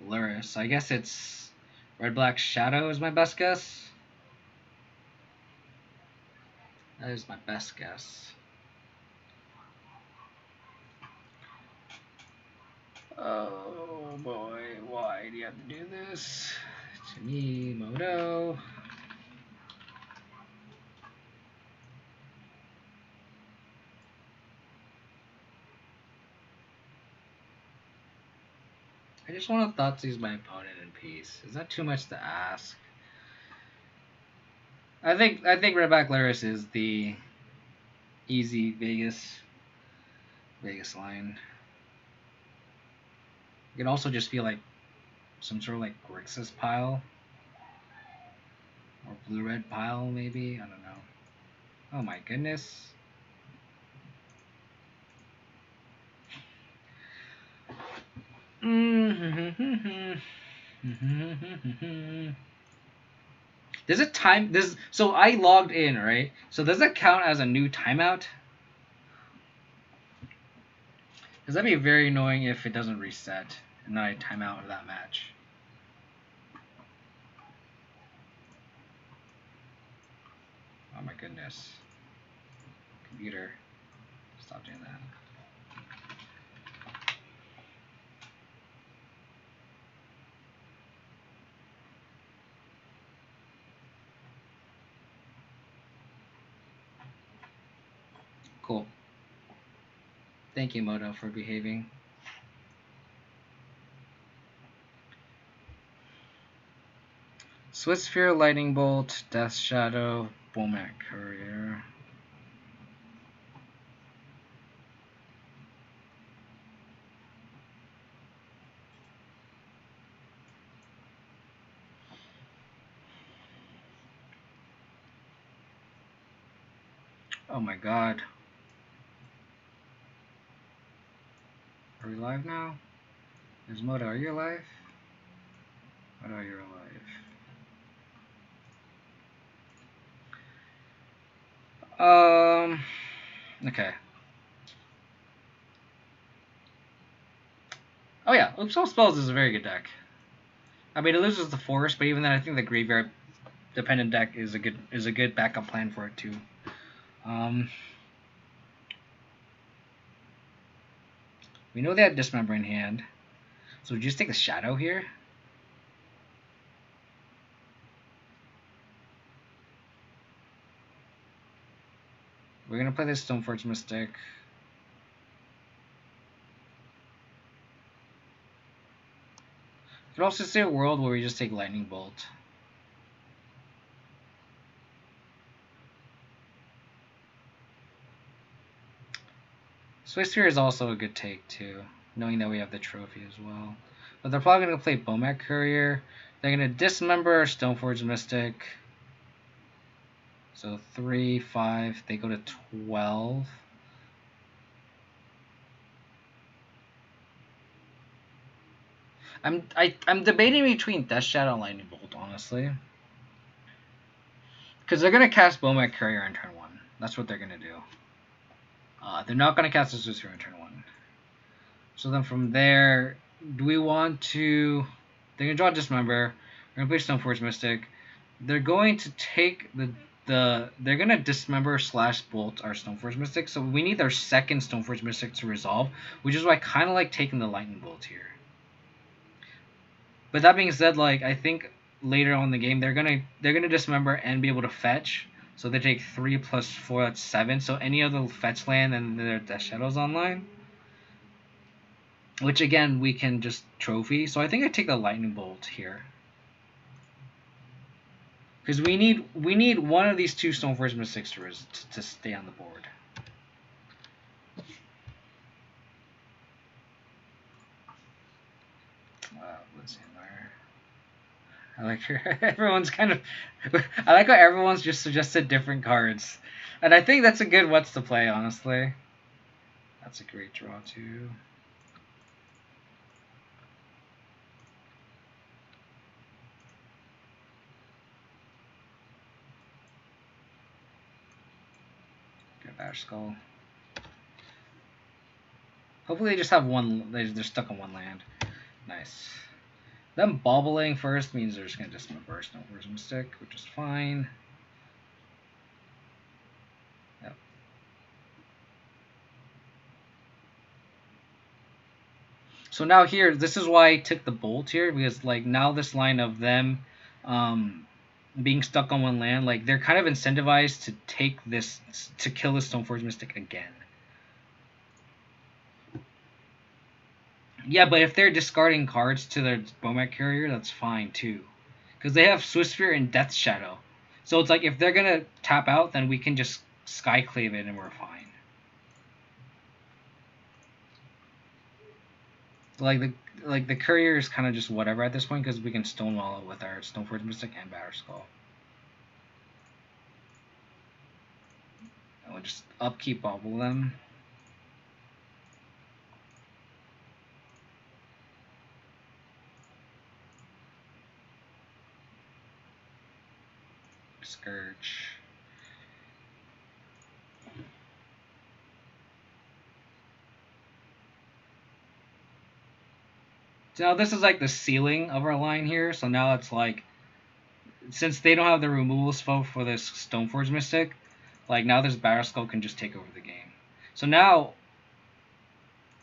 Lurrus. I guess it's Red-Black Shadow is my best guess. That is my best guess. Oh boy, why do you have to do this? To me, Moto. I just want to Thoughtseize my opponent in peace. Is that too much to ask? I think Redback Lurrus is the easy Vegas line. It could also just feel like some sort of like Grixis pile. Or blue-red pile, maybe? I don't know. Oh my goodness. Does it time this? So I logged in, right? So does that count as a new timeout? Because that'd be very annoying if it doesn't reset and then I time out of that match. Oh my goodness. Computer, stop doing that. Cool. Thank you, Moto, for behaving. Swift Sphere, Lightning Bolt, Death Shadow, Bomac Courier. Oh my god. Are we live now? Is Moto, are you live? What are you alive? Okay. Oh yeah, Oops All Spells is a very good deck. I mean, it loses the forest, but even then, I think the graveyard dependent deck is a good backup plan for it too. We know they have Dismember in hand, so we just take the Shadow here. We're gonna play this Stoneforge Mystic. We could also see a world where we just take Lightning Bolt. Swiss Sphere is also a good take too, knowing that we have the trophy as well. But they're probably gonna play Bomat Courier. They're gonna Dismember Stoneforge Mystic. So 3, 5. They go to 12. I'm debating between Death Shadow and Lightning Bolt, honestly. Because they're going to cast Bomat Courier on turn 1. That's what they're going to do. They're not going to cast a Swiss Sphere on turn 1. So then from there, do we want to... They're going to draw Dismember. We're going to play Stoneforge Mystic. They're going to take they're going to Dismember / Bolt our Stoneforge Mystic. So we need their second Stoneforge Mystic to resolve, which is why I kind of like taking the Lightning Bolt here. But that being said, like, I think later on in the game they're gonna Dismember and be able to fetch. So they take 3 + 4, that's 7. So any other fetch land and their Death Shadow's online. Which again we can just trophy. So I think I take the Lightning Bolt here. Because we need one of these two Stoneforge Mystics to stay on the board. Let's see there. I like everyone's kind of. I like how everyone's just suggested different cards, and I think that's a good what's to play. Honestly, that's a great draw too. Good Ash Skull. Hopefully they just have one. They're stuck on one land. Nice. Them bobbling first means they're just gonna Dismember Stoneforge Mystic, which is fine. Yep. So now here, this is why I took the Bolt here, because like now this line of them being stuck on one land, like they're kind of incentivized to take this, to kill the Stoneforge Mystic again. Yeah, but if they're discarding cards to their Bomat Courier, that's fine too. Because they have Swiss Sphere and Death Shadow. So it's like if they're going to tap out, then we can just Skyclave it and we're fine. Like the Courier is kind of just whatever at this point because we can Stonewall it with our Stoneforge Mystic and Batterskull. And we'll just upkeep bobble them. Scourge. So now this is like the ceiling of our line here. So now it's like, since they don't have the removal spell for this Stoneforge Mystic, like now this Batterskull can just take over the game. So now,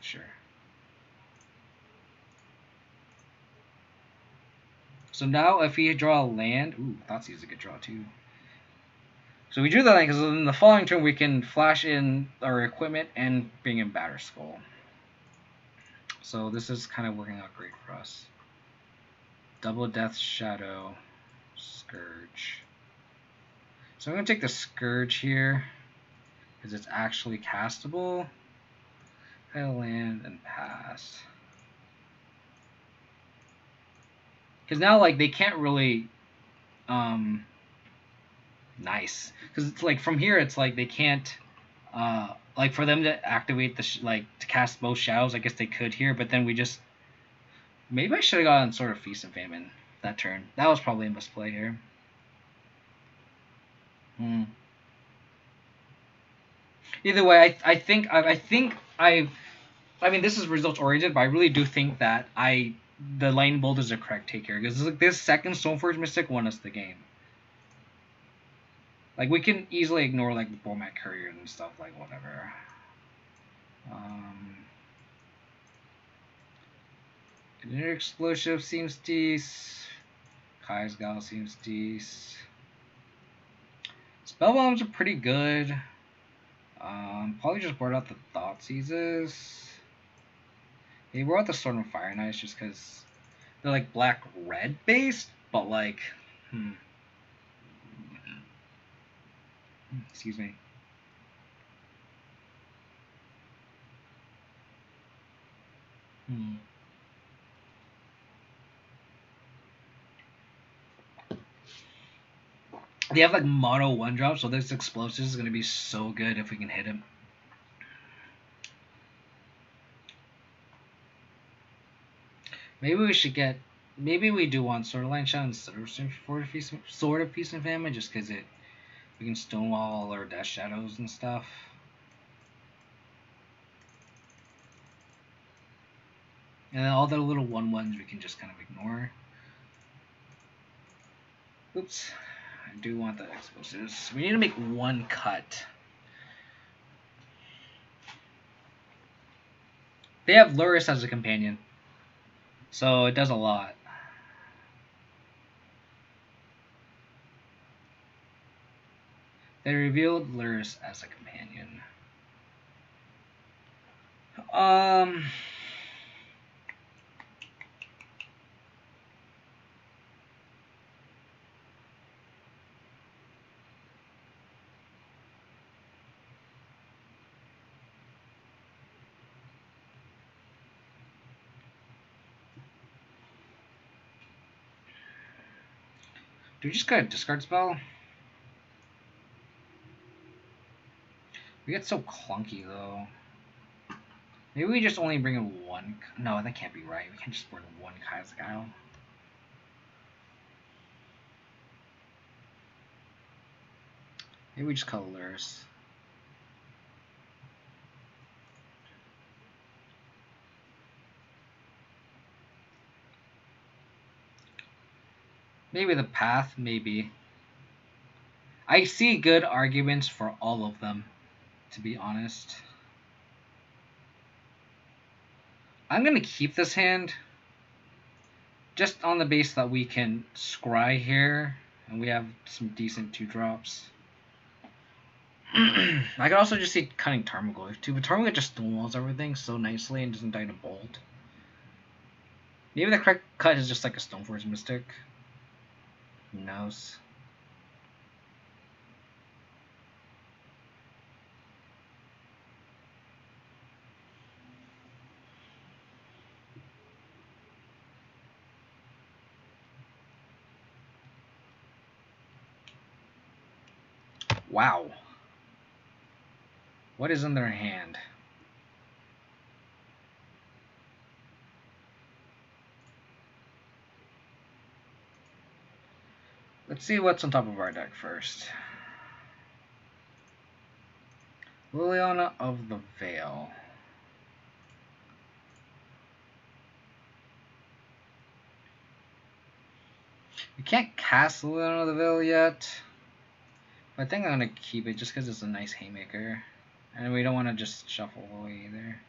sure. So now if we draw a land, ooh, Thoughtseize is a good draw too. So we drew the land because in the following turn we can flash in our equipment and bring in Batterskull. So this is kind of working out great for us. Double Death Shadow, Scourge. So I'm going to take the Scourge here because it's actually castable. I land and pass. Because now, like, they can't really, nice. Because it's like from here, it's like they can't, like for them to activate the to cast both shadows. I guess they could here, but then we just maybe I should have gotten sort of Feast and Famine. that turn. That was probably a misplay here. Either way, I think I mean, this is results oriented, but I really do think that the lightning bolt is a correct take here because like this second Stoneforge Mystic won us the game. Like we can easily ignore like the Bormat Courier and stuff, like whatever. Explosive seems decent. Kai's Gal seems decent. Spell bombs are pretty good. Probably just board out the Thought Seizes. Maybe board out the Sword and Fire Knights just because they're like black-red based, but like, excuse me. They have like mono 1-drop, so this explosive is gonna be so good if we can hit him. Maybe we should get. Maybe we do want Sword of Line Shot instead of Sword of Peace and Famine, just because we can stonewall all our Death Shadows and stuff. And then all the little 1/1s we can just kind of ignore. Oops. I do want the explosives. We need to make one cut. They have Lurrus as a companion, so it does a lot. They revealed Lurrus as a companion. Do we just got a discard spell? We get so clunky though. Maybe we just only bring in one. No, that can't be right. We can't just bring one Kai's Gal. Maybe we just call Lurrus. Maybe the path, maybe. I see good arguments for all of them, to be honest. I'm going to keep this hand just on the base that we can scry here, and we have some decent 2-drops. I could also just see cutting Tarmogoyf too, but Tarmogoyf just stonewalls everything so nicely and doesn't die to Bolt. Maybe the correct cut is just like a Stoneforge Mystic. Who knows? Wow. What is in their hand? Let's see what's on top of our deck first. Liliana of the Veil. We can't cast Liliana of the Veil yet. But I think I'm going to keep it just because it's a nice haymaker. And we don't want to just shuffle away either.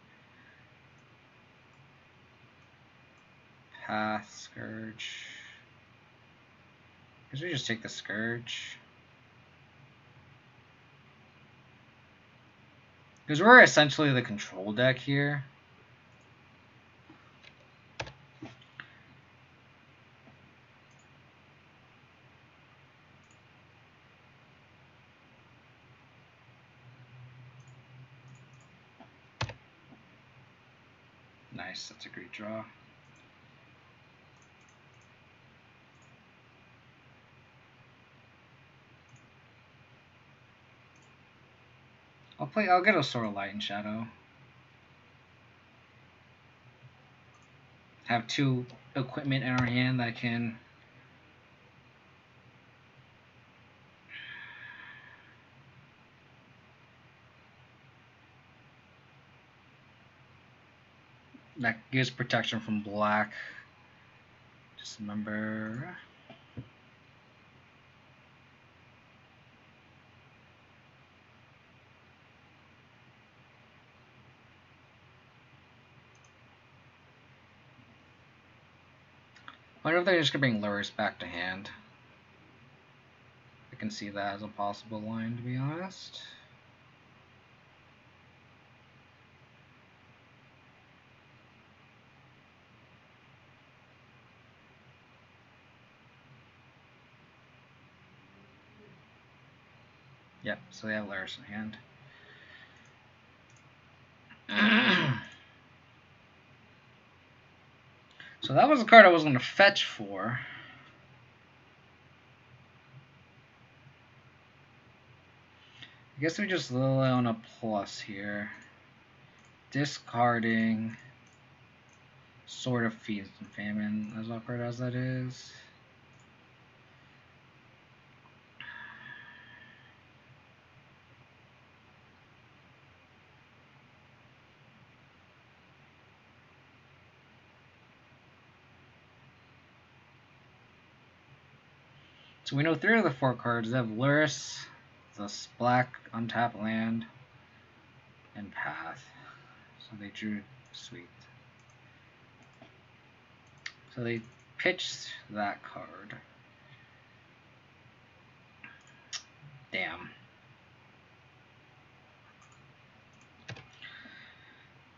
Path, Scourge. I guess we just take the Scourge. Because we're essentially the control deck here. Nice, that's a great draw. I'll get a Sword of Light and Shadow. Have 2 equipment in our hand that can That gives protection from black. Just remember. I wonder if they're just gonna bring Lurrus back to hand. I can see that as a possible line, to be honest. Yep, so they have Lurrus in hand. So that was a card I was going to fetch for. I guess we just lay on a plus here. Discarding Sword of Feast and Famine, as awkward as that is. So we know 3 of the 4 cards. They have Lurrus, the black untapped land, and Path. So they drew sweet. So they pitched that card. Damn.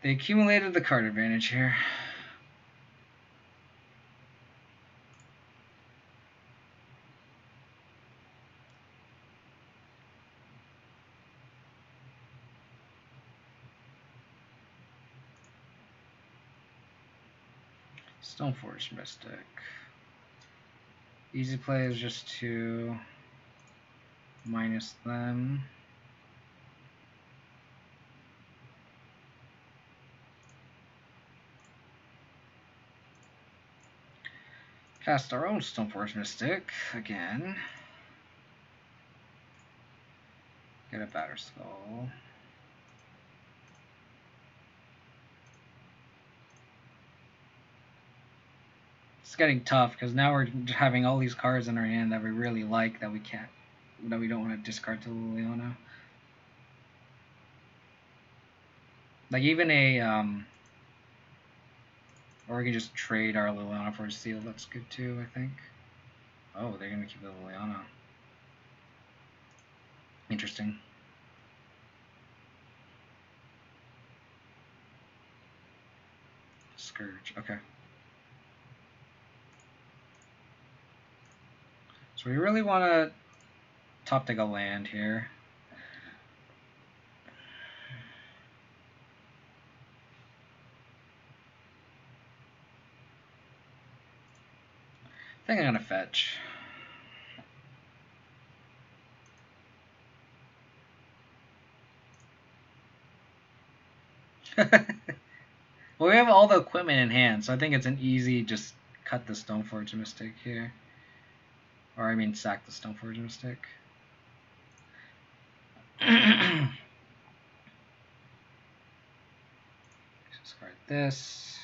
They accumulated the card advantage here. Stoneforge Mystic. Easy play is just to minus them. Cast our own Stoneforge Mystic again. Get a Batterskull. It's getting tough because now we're having all these cards in our hand that we really like that we don't want to discard to Liliana. Like even or we can just trade our Liliana for a seal. That's good too, I think. Oh, they're gonna keep the Liliana. Interesting. Scourge. Okay. So we really want to top deck a land here. I think I'm gonna fetch. Well, we have all the equipment in hand, so I think it's an easy just cut the Stoneforge Mystic here. Or I mean sack the Stoneforge Mystic. Discard this.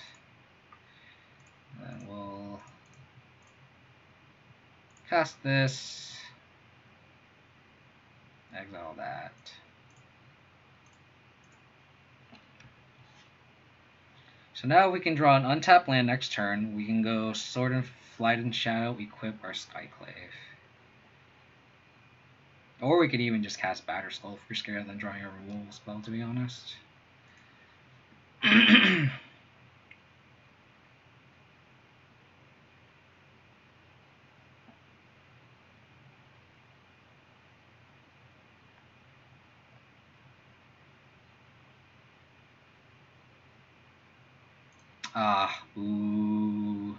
Then we'll cast this. Exile that. So now we can draw an untapped land next turn. We can go Sword and Flight and Shadow, equip our Skyclave. Or we could even just cast Batterskull if we're scared than drawing a removal spell, to be honest. Ooh.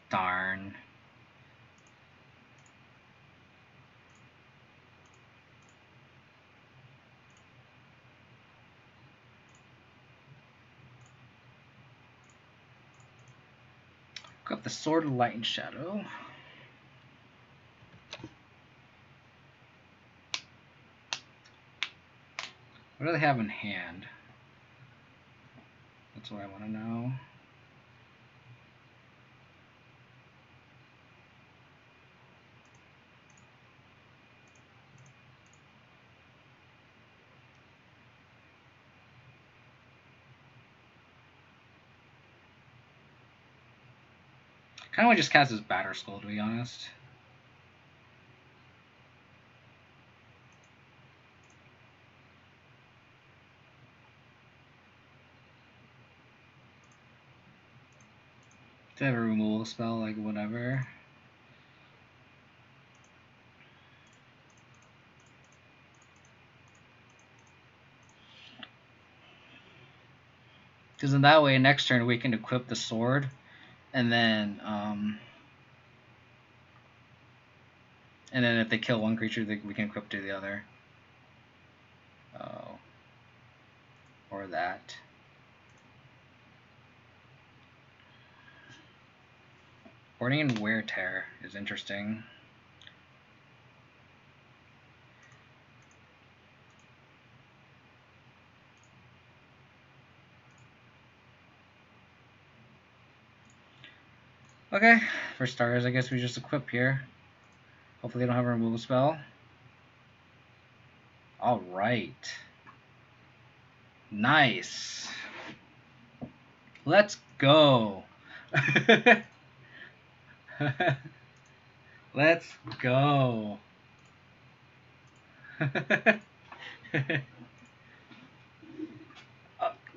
Darn. Got the Sword of Light and Shadow. What do they have in hand? That's what I want to know. Kind of want to just cast his Batter Skull, to be honest. Do I have a removal spell, like whatever? Because in that way, next turn we can equip the sword, and then if they kill one creature, we can equip to the other. Oh, or that. Boarding and Wear Tear is interesting. Okay, for starters, I guess we just equip here. Hopefully they don't have a removal spell. Alright. Nice. Let's go. Let's go.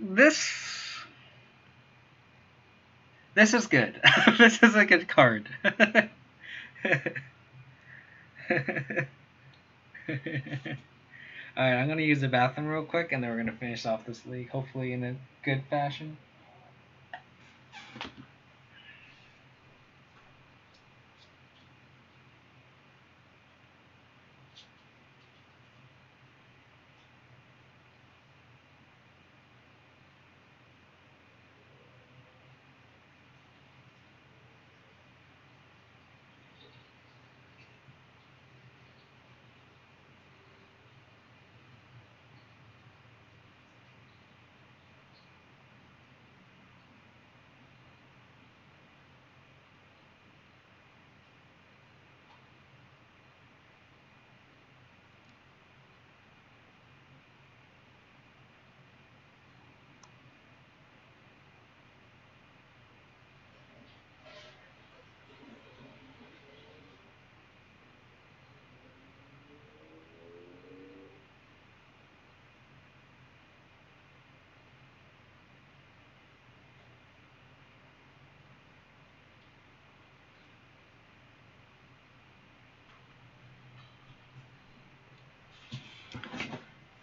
This is good. This is a good card. Alright, I'm gonna use the bathroom real quick, and then we're gonna finish off this league, hopefully in a good fashion.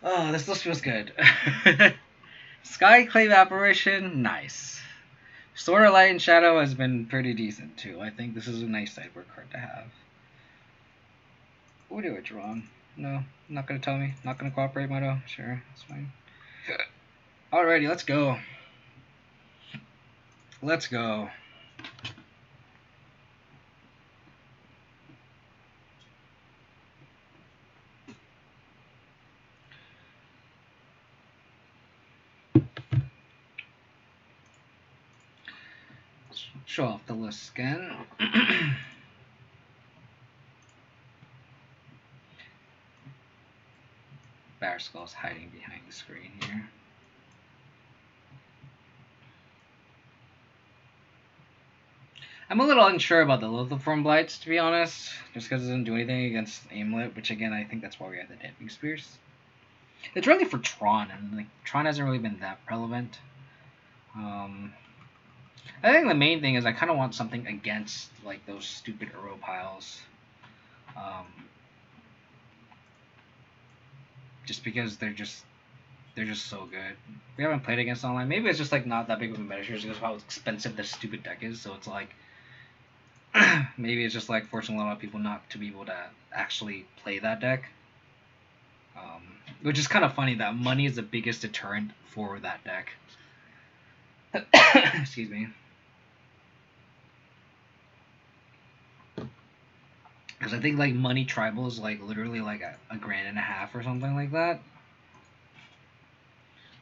Oh, this list feels good. Skyclave Apparition, nice. Sword of Light and Shadow has been pretty decent too. I think this is a nice sideboard card to have. What do I draw on? No, not gonna tell me. Not gonna cooperate, Moto. Sure, that's fine. Alrighty, let's go. Let's go. Show off the list again. Bear Skull's hiding behind the screen here. I'm a little unsure about the Lithiform Blights, to be honest, just because it doesn't do anything against Aimlet, which again, I think that's why we have the Damping Spears. It's really for Tron, and like Tron hasn't really been that relevant. I think the main thing is I kind of want something against like those stupid Uro piles. Just because they're just so good. We haven't played against online. Maybe it's just like not that big of a measure because of how expensive this stupid deck is. So it's like maybe it's just like forcing a lot of people not to be able to actually play that deck. Which is kind of funny that money is the biggest deterrent for that deck. Excuse me. Because I think like money tribal is like literally like a grand and a half or something like that.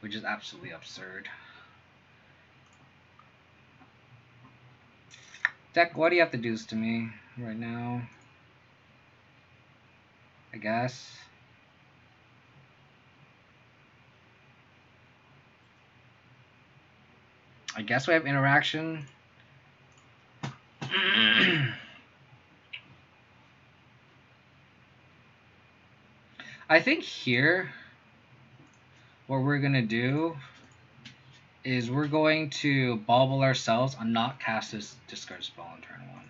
which is absolutely absurd. Deck, why do you have to do this to me right now? I guess. I guess we have interaction. I think here, what we're gonna do is we're going to bauble ourselves and not cast this discard spell on turn 1.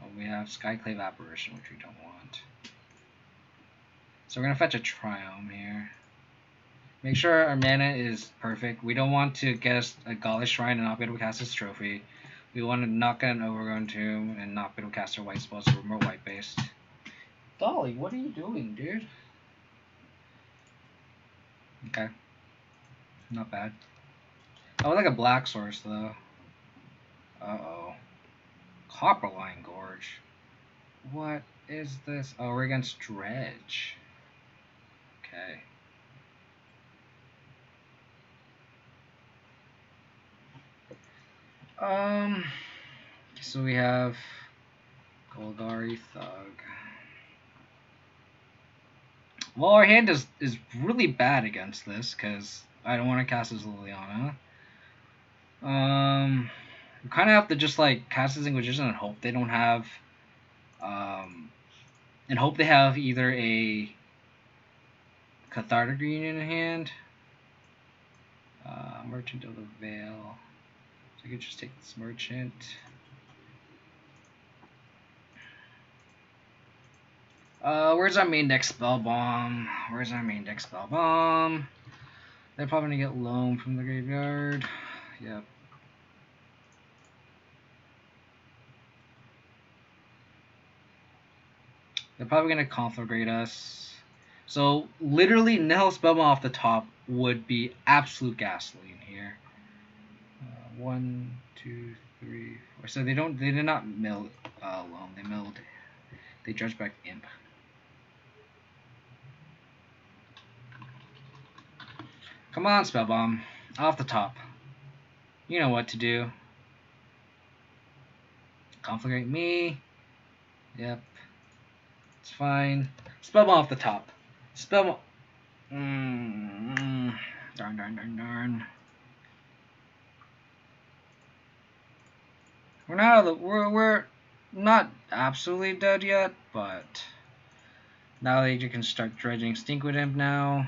Oh, we have Skyclave Apparition, which we don't want. So we're gonna fetch a Triome here. Make sure our mana is perfect. We don't want to get a Godless Shrine and not be able to cast this trophy. We want to not get an Overgrown Tomb and not be able to cast our white spells, so we're more white based. Dolly, what are you doing, dude? Okay. Not bad. I would like a black source, though. Uh-oh. Copperline Gorge. What is this? Oh, we're against Dredge. Okay. So we have Golgari Thug. Well, our hand is really bad against this, because I don't want to cast as Liliana. We kind of have to just like cast this Inquisition and hope they don't have, and hope they have either a Cathartic Reunion in hand, Merchant of the Veil. So I could just take this Merchant. Where's our main deck Spellbomb? Where's our main deck Spellbomb? They're probably gonna get Loam from the graveyard. Yep. They're probably gonna Conflagrate us. So literally, Nihil Spellbomb off the top would be absolute gasoline here. 1, 2, 3, 4. So they did not mill Loam. They milled. They Dredge back Imp. Come on, Spellbomb. Off the top. You know what to do. Conflagrate me. Yep. It's fine. Spellbomb off the top. Spellbomb. Darn. We're not absolutely dead yet, but now that you can start dredging Stinkwood Imp now.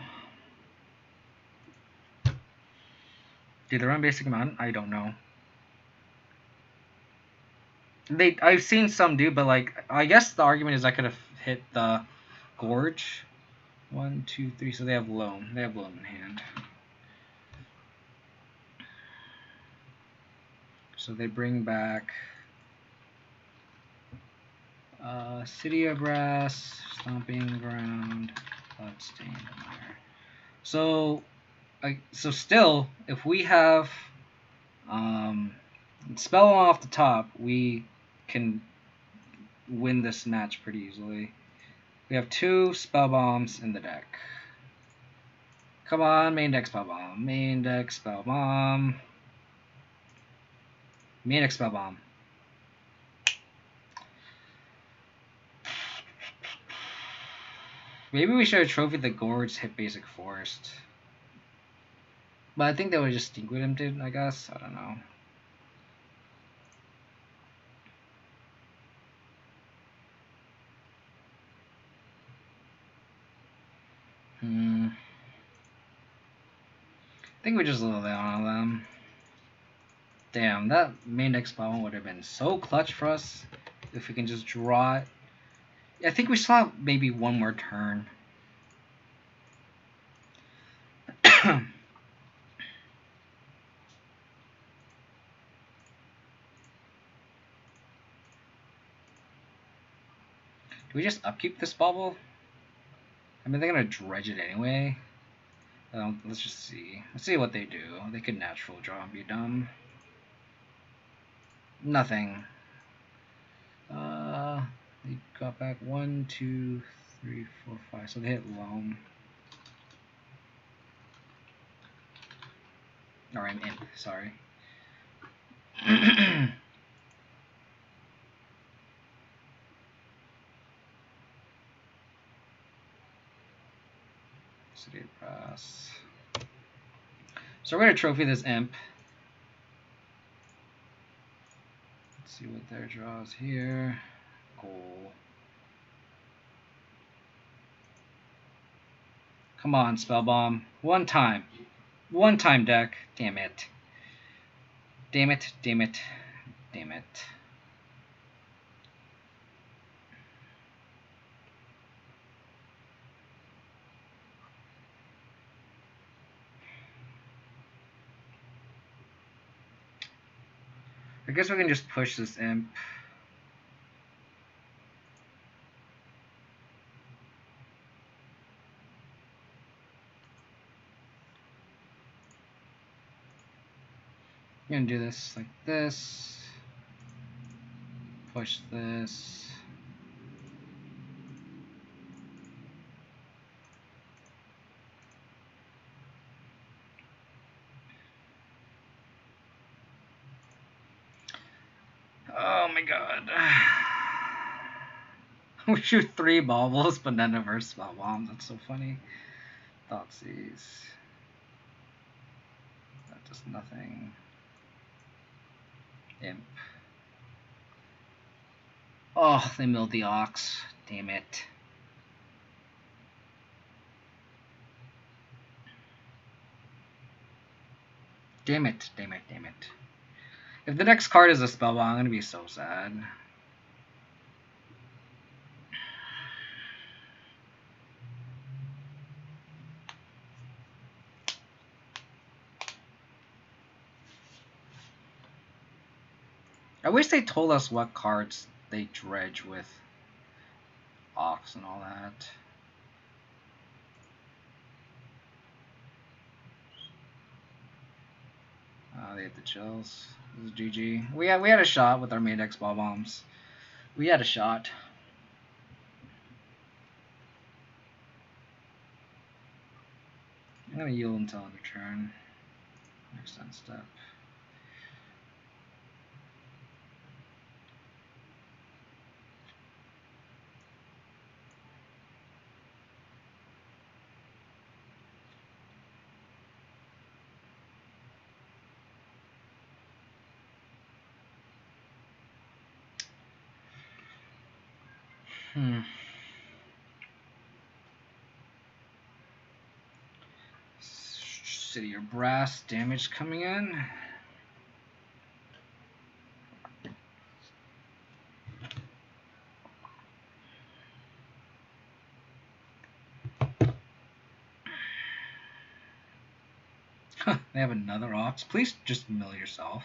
Do they run basic amount? I don't know. I've seen some do, but like I guess the argument is I could have hit the Gorge. 1, 2, 3. So they have Loam. They have Loam in hand. So they bring back City of Brass, Stomping Ground, Bloodstained Mire. So still, if we have Spell off the top, we can win this match pretty easily. We have 2 Spell Bombs in the deck. Come on, main deck Spell Bomb. Main deck Spell Bomb. Main deck Spell Bomb. Maybe we should have trophied the Gorge hit basic Forest. But I think they would just Stinkwood him, dude, I guess. I don't know. I think we just little down on them. Damn, that main deck spawn would have been so clutch for us if we can just draw it. I think we still have maybe one more turn. Do we just upkeep this bubble? I mean, they're gonna dredge it anyway. Let's just see. Let's see what they do. They could natural draw and be dumb. Nothing. They got back 1, 2, 3, 4, 5. So they hit Loam. Or I'm imp, sorry. City Press. So we're going to trophy this imp. Let's see what their draw is here. Goal. Come on, Spellbomb. One time. One time, deck. Damn it. Damn it, damn it, damn it. I guess we can just push this imp. I'm gonna do this like this. Push this. Oh my god. We shoot 3 baubles, but none of our spell bombs. That's so funny. Thoughtseize. That does nothing. Imp. Oh, they milled the ox. Damn it. Damn it, damn it, damn it. If the next card is a spellbomb, I'm gonna be so sad. I wish they told us what cards they dredge with Ox and all that. They hit the chills. This is GG. We had a shot with our main X ball bombs. We had a shot. I'm gonna yield until end of turn. Next end step. City or brass damage coming in. They have another ox. Please just mill yourself.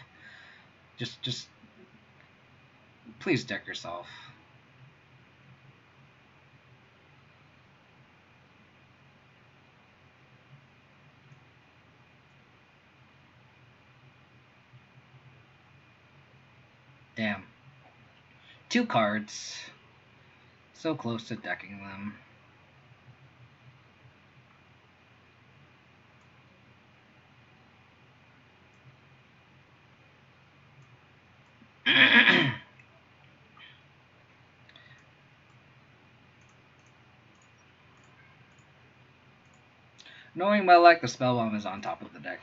Just please deck yourself. Damn. 2 cards. So close to decking them. Knowing well, like the spellbomb is on top of the deck.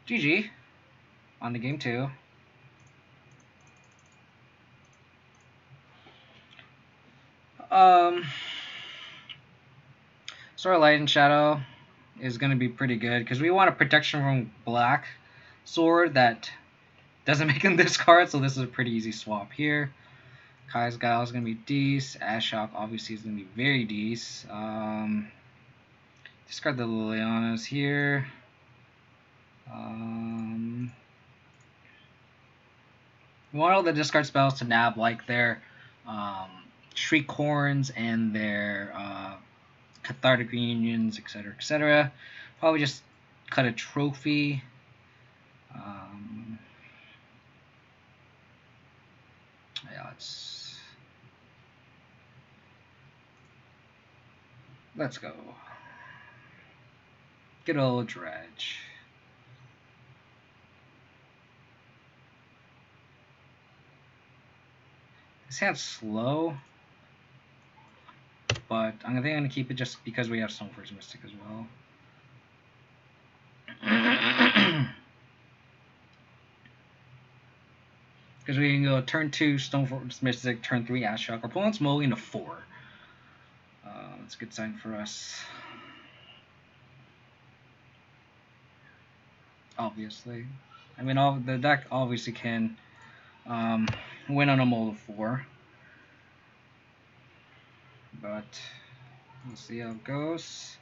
GG. On to game 2. Sort of Light and Shadow is going to be pretty good because we want a protection from black sword that doesn't make him this card, so this is a pretty easy swap here. Kai's Guile is going to be decent. Ashok obviously is going to be very decent. Discard the Lilianas here. We want all the discard spells to nab like their um, Shriek Horns and their Cathartic Reunions, etc., etc. Probably just cut a trophy. Yeah, let's go. Good old Dredge. This hand's slow, but I think I'm going to keep it just because we have Stoneforge Mystic as well. Because we can go turn 2 Stoneforge Mystic, turn 3 Ashiok. Our opponent's mulling to 4. That's a good sign for us. Obviously. I mean, the deck obviously can win on a mull of 4. But we'll see how it goes.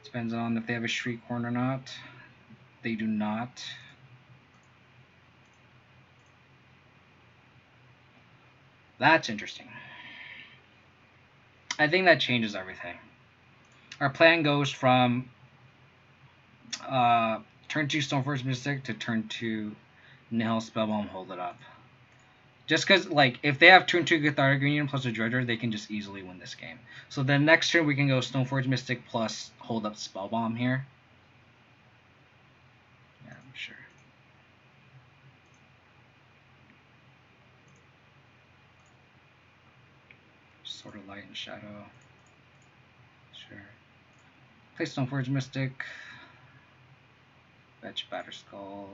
Depends on if they have a Shriek Horn or not. They do not. That's interesting. I think that changes everything. Our plan goes from turn 2 Stoneforge Mystic to turn 2 Nihil Spellbomb, hold it up. Just because, like, if they have turn 2 Cathartic Reunion plus a Dredger, they can just easily win this game. So the next turn we can go Stoneforge Mystic plus hold up Spellbomb here. Yeah, I'm sure. Sort of Light and Shadow. Sure. Play Stoneforge Mystic. Fetch Batterskull.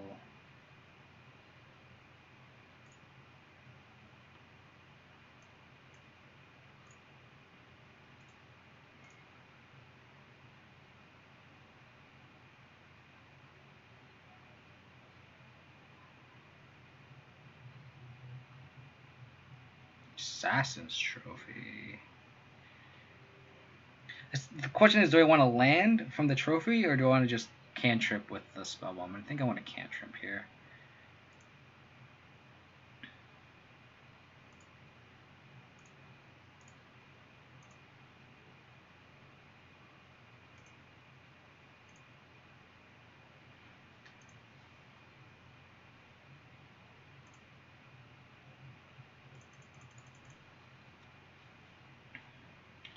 Assassin's Trophy. The question is, do I want to land from the trophy, or do I want to just cantrip with the Spellbomb? I think I want to cantrip here.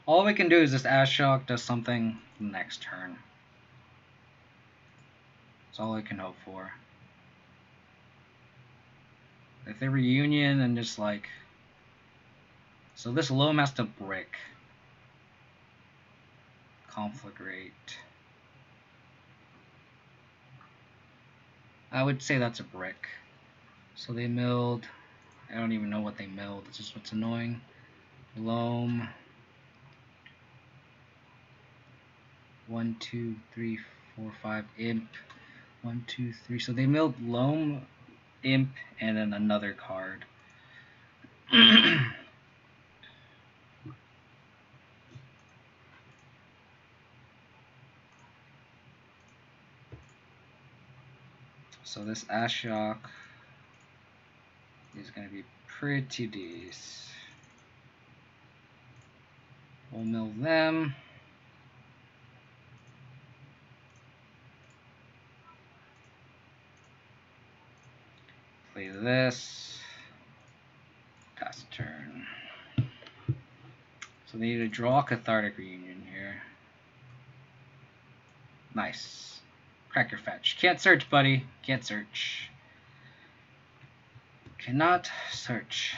All we can do is this Ashiok does something next turn. That's all I can hope for. If they reunion and just like... So this Loam has to brick. Conflagrate. I would say that's a brick. So they milled. I don't even know what they milled. It's just what's annoying. Loam. 1, 2, 3, 4, 5. Imp. 1, 2, 3. So they milled Loam, Imp, and then another card. So this Ashiok is going to be pretty decent. We'll mill them. Play this. Pass the turn. So they need to draw Cathartic Reunion here. Nice. Crack your fetch. Can't search, buddy. Can't search. Cannot search.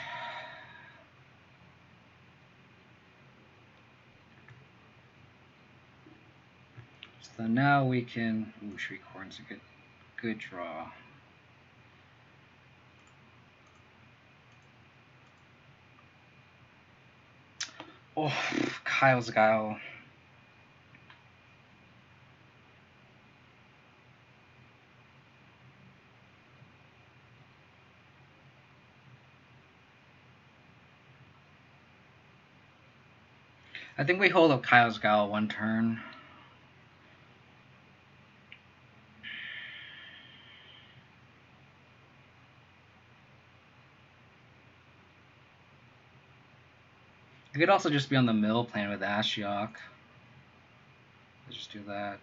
So now we can... Ooh, Shriek Horn's a good draw. Oh, Kyle's Guile. I think we hold up Kyle's Guile one turn. I could also just be on the mill playing with Ashiok. Let's just do that.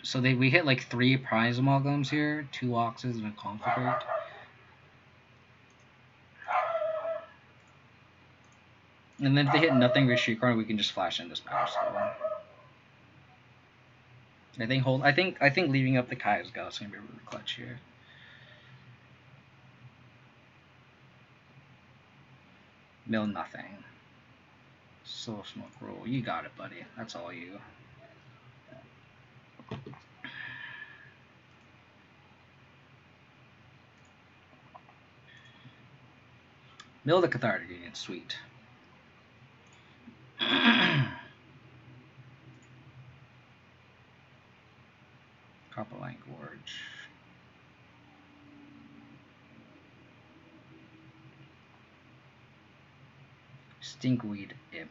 So we hit like 3 prize amalgams here, 2 oxes and a conflict. And then if they hit nothing retreat card, we can just flash in this power skull. I think leaving up the Kaya's Gauss is gonna be really clutch here. Mill nothing. Soul Smoke roll. You got it, buddy. That's all you. Mill the Cathartic Union. Sweet. Copperline Gorge. Stinkweed Imp.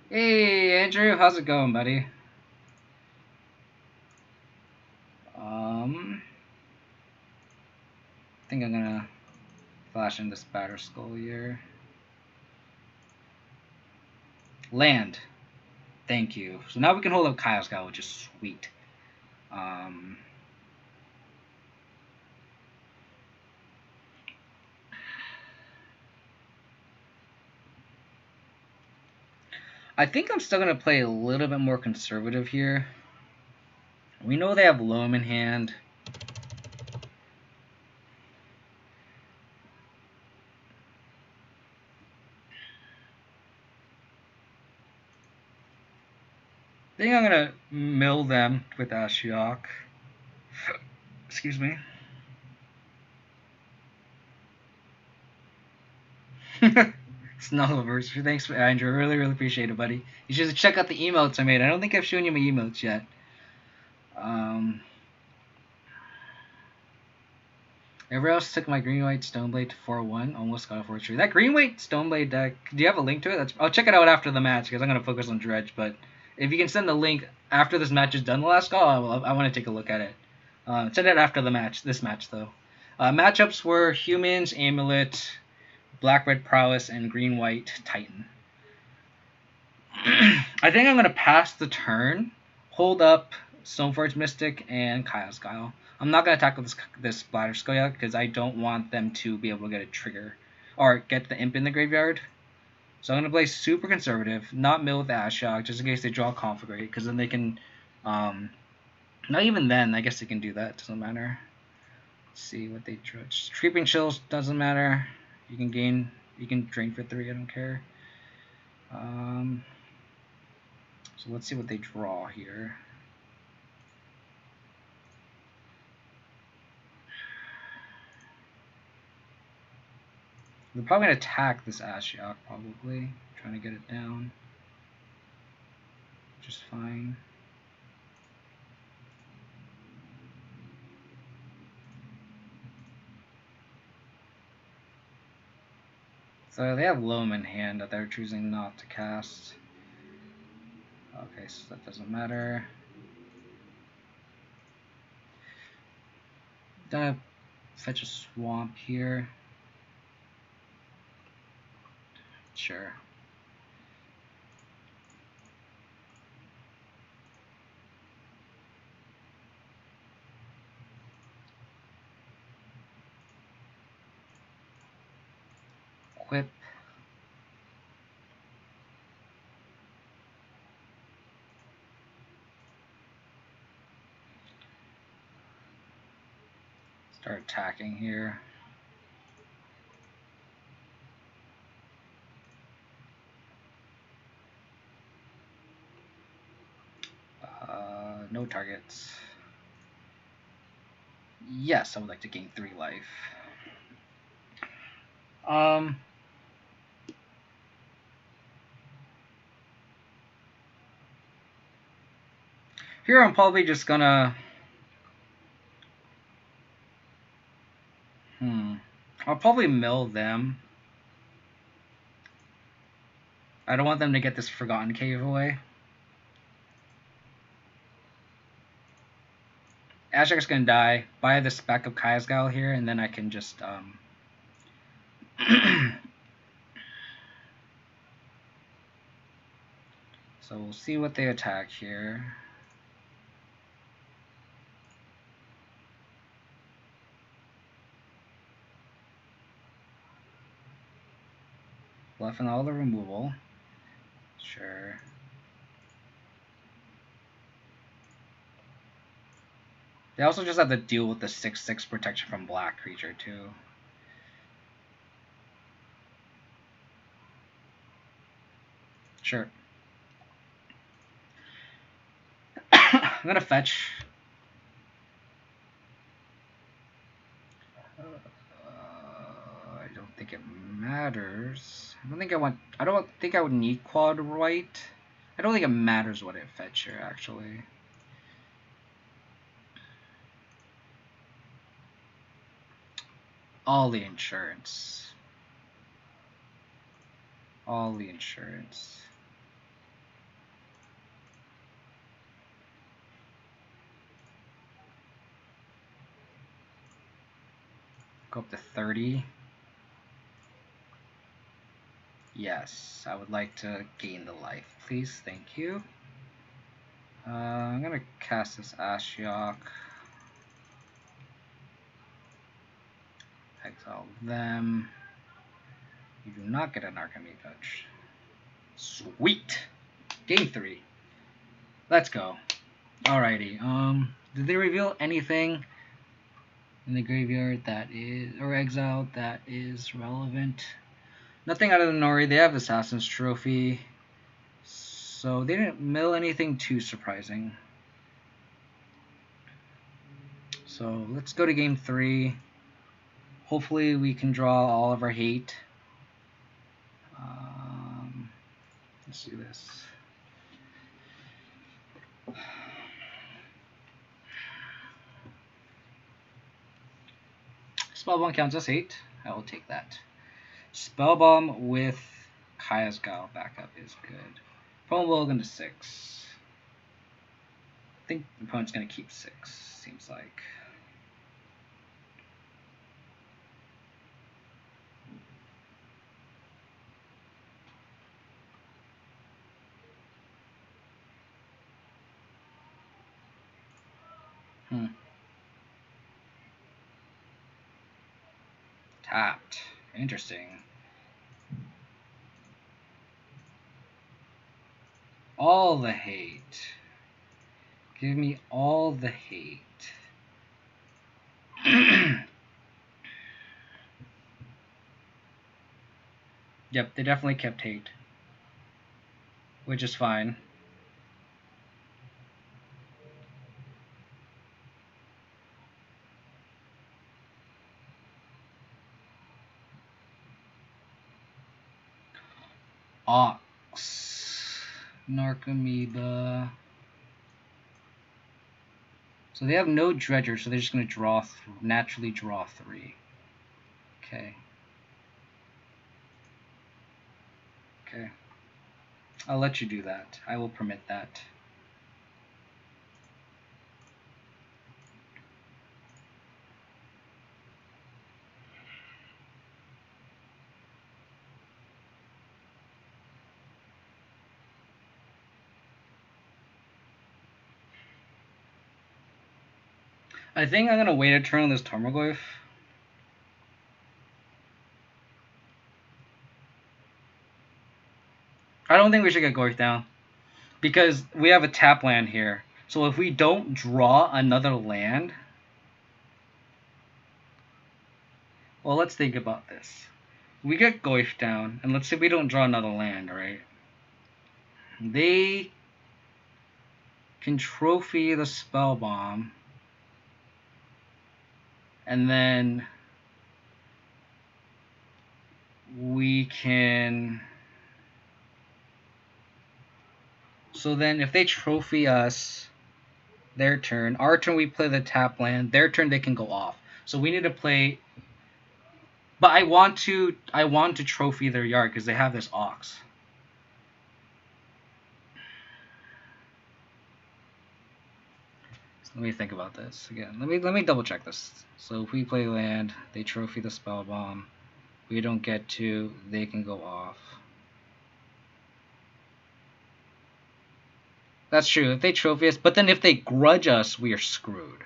Hey, Andrew, how's it going, buddy? I think I'm gonna flash in this Batter Skull here. Land. Thank you. So now we can hold up Kaya's Gauss, which is sweet. I think I'm still going to play a little bit more conservative here. We know they have Loam in hand. I think I'm going to mill them with Ashiok. Excuse me. Snuggleverse, thanks, Andrew. Really, really appreciate it, buddy. You should check out the emotes I made. I don't think I've shown you my emotes yet. Everyone else took my green-white Stoneblade to 4-1. Almost got a 4-3. That green-white Stoneblade deck, do you have a link to it? I'll check it out after the match, because I'm going to focus on Dredge. But if you can send the link after this match is done, the last call, I want to take a look at it. Send it after the match, this match, though. Matchups were Humans, Amulet, Black-Red Prowess, and Green-White Titan. I think I'm going to pass the turn, hold up Stoneforge Mystic, and Kaya's Guile. I'm not going to attack with this Bladder Skull yet because I don't want them to be able to get a trigger or get the Imp in the graveyard. So I'm going to play super conservative, not mill with Ashiok, just in case they draw Conflagrate, because then they can... not even then, I guess they can do that. Doesn't matter. Let's see what they draw. Creeping Chills doesn't matter. You can drain for 3, I don't care. So let's see what they draw here. They're probably going to attack this Ashiok, probably. Trying to get it down. Just fine. So they have Loam in hand that they're choosing not to cast. Okay, so that doesn't matter. Gonna fetch a Swamp here. Sure. Equip. Start attacking here. No targets. Yes, I would like to gain 3 life. Here I'm probably just gonna... I'll probably mill them. I don't want them to get this Forgotten Cave away. Ashok's gonna die. Buy this backup Kaiasgal here, and then I can just so we'll see what they attack here. Bluffing all the removal. Sure. They also just have to deal with the 6/6 protection from black creature too. Sure. I'm gonna fetch. I don't think it matters. I don't think I would need quad white. I don't think it matters what it fetch here actually. All the insurance. All the insurance. Go up to 30. Yes, I would like to gain the life, please. Thank you. I'm gonna cast this Ashiok. Exile them. You do not get an Archimage touch. Sweet! Game 3. Let's go. Alrighty. Did they reveal anything in the graveyard that is, or exiled, that is relevant? Nothing out of the Nori. They have Assassin's Trophy. So they didn't mill anything too surprising. So let's go to game 3. Hopefully we can draw all of our hate. Let's do this. Spellbomb counts as 8. I will take that. Spellbomb with Kaiasgal backup is good. Opponent will go into 6. I think the opponent's going to keep 6, seems like. Tapped. Interesting. All the hate. Give me all the hate. Yep, they definitely kept hate. Which is fine. Ox. Narcomoeba. So they have no Dredger, so they're just going to naturally draw 3. Okay. Okay. I'll let you do that. I will permit that. I think I'm going to wait a turn on this Tarmogoyf. I don't think we should get Goyf down. Because we have a tap land here. So if we don't draw another land... Well, let's think about this. We get Goyf down, and let's say we don't draw another land, right? They can trophy the Spellbomb. And then we can... So then if they trophy us, their turn, our turn we play the tap land, their turn they can go off. So we need to play... But I want to trophy their yard because they have this Ox. Let me think about this again. Let me double check this. So if we play land, they trophy the Spellbomb. We don't get to, they can go off. That's true, if they trophy us, but then if they grudge us, we are screwed.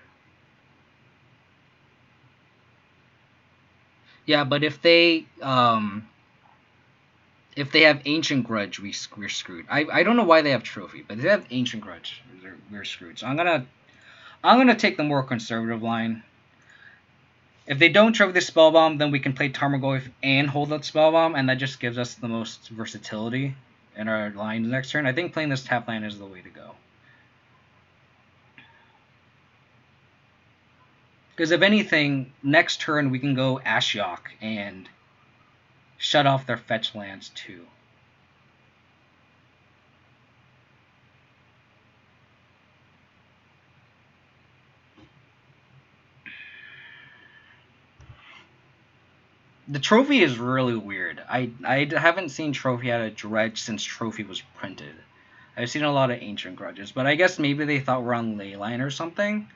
Yeah, but if they have Ancient Grudge, we're screwed. I don't know why they have Trophy, but if they have Ancient Grudge, we're screwed. So I'm gonna take the more conservative line. If they don't trophy the Spellbomb, then we can play Tarmogoyf and hold that Spellbomb, and that just gives us the most versatility in our line next turn. I think playing this tap line is the way to go. Because if anything, next turn we can go Ashiok and shut off their fetch lands too. The Trophy is really weird. I haven't seen Trophy at a dredge since Trophy was printed. I've seen a lot of Ancient Grudges, but I guess maybe they thought we're on Leyline or something.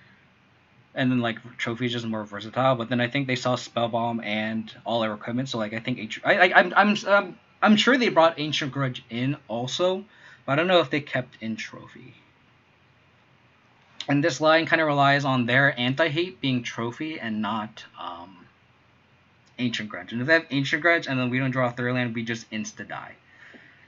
And then like Trophy is just more versatile. But then I think they saw Spellbomb and all our equipment, so like I think I'm sure they brought Ancient Grudge in also, but I don't know if they kept in Trophy. And this line kind of relies on their anti-hate being Trophy and not Ancient Grudge. And if they have Ancient Grudge and then we don't draw a third land, we just insta-die.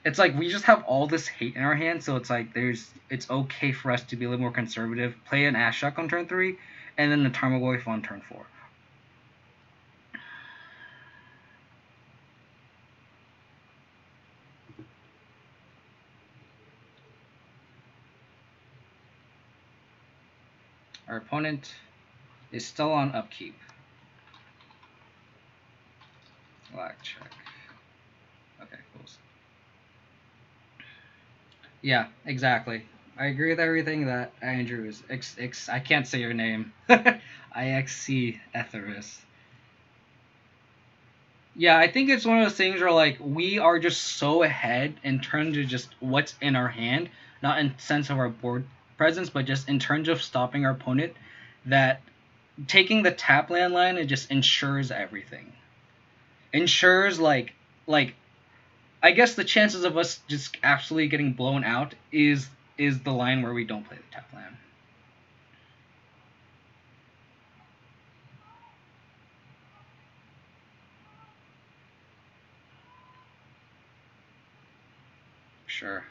It's like we just have all this hate in our hands, so it's like it's okay for us to be a little more conservative, play an Ashiok on turn 3, and then the Tarmogoyf on turn 4. Our opponent is still on upkeep. Black check. Okay, cool. Yeah, exactly. I agree with everything that Andrew is. I can't say your name. IXC Etheris. Yeah, I think it's one of those things where like we are just so ahead in terms of just what's in our hand, not in sense of our board presence, but just in terms of stopping our opponent, that taking the tap land line, it just ensures everything. Ensures like I guess the chances of us just absolutely getting blown out is the line where we don't play the tap land. Sure.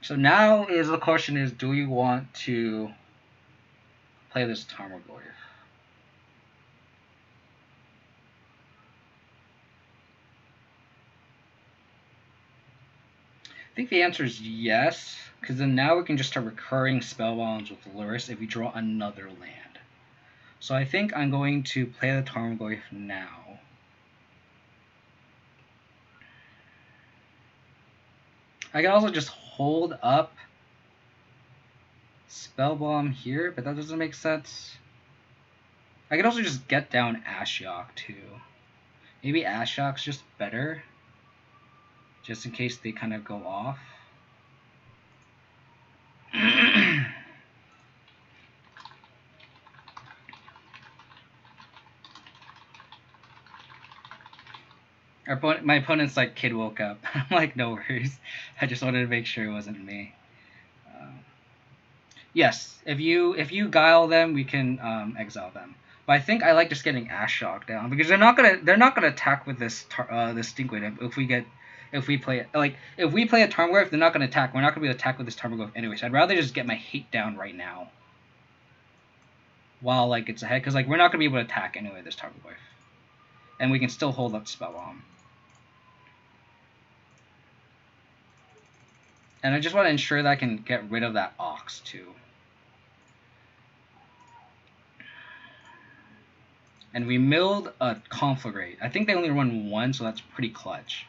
So now is the question is, do we want to play this Tarmogoyf? I think the answer is yes, because then now we can just start recurring spell bombs with Lurrus if we draw another land. So I think I'm going to play the Tarmogoyf now. I can also just hold up Spellbomb here, but that doesn't make sense. I could also just get down Ashiok too. Maybe Ashiok's just better, just in case they kind of go off. My opponent's like, kid woke up. I'm like, no worries. I just wanted to make sure it wasn't me. Yes, if you guile them, we can exile them. But I think I like just getting Ashiok down because they're not gonna attack with this Stinkweed if we play a Tarmogoyf, they're not gonna attack. We're not gonna be able to attack with this Tarmogoyf anyway. So I'd rather just get my hate down right now while like it's ahead, because like we're not gonna be able to attack anyway this Tarmogoyf, and we can still hold up Spellbomb. And I just want to ensure that I can get rid of that Ox too. And we milled a Conflagrate. I think they only run one, so that's pretty clutch.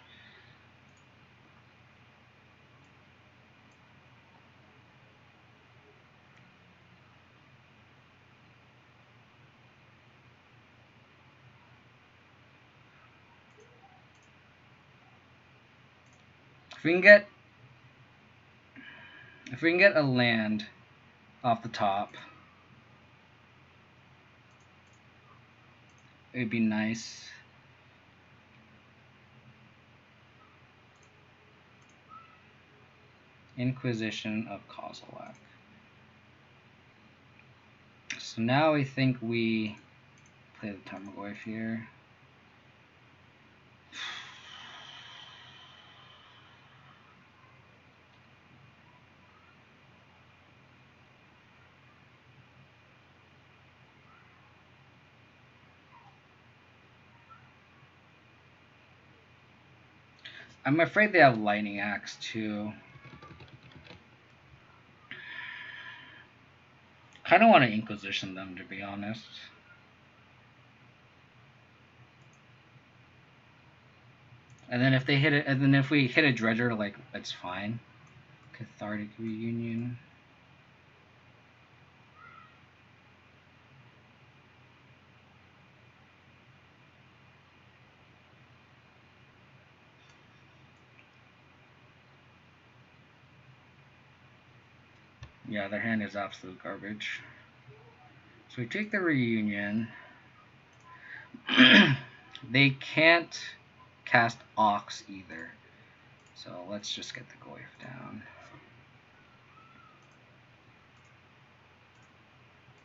If we can get a land off the top, it'd be nice. Inquisition of Kozilek. So now I think we play the Tarmogoyf here. I'm afraid they have Lightning Axe too. Kind of want to Inquisition them, to be honest. And then if they hit it, and then if we hit a Dredger, like, it's fine. Cathartic Reunion. Yeah, their hand is absolute garbage. So we take the Reunion. They can't cast Ox either. So let's just get the Goyf down.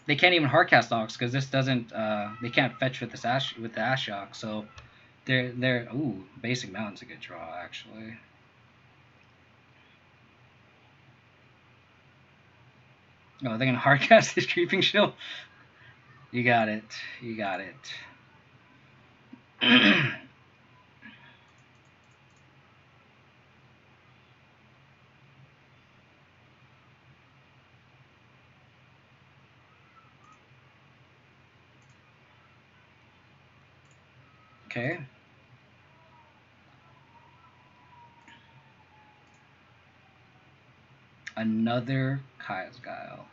They can't even hardcast Ox because this doesn't. They can't fetch with this with the Ashiok. So they're ooh, basic mountain's a good draw actually. Oh, they're gonna hardcast this Creeping Shield. You got it. You got it. Okay. Another Kaya's Guile.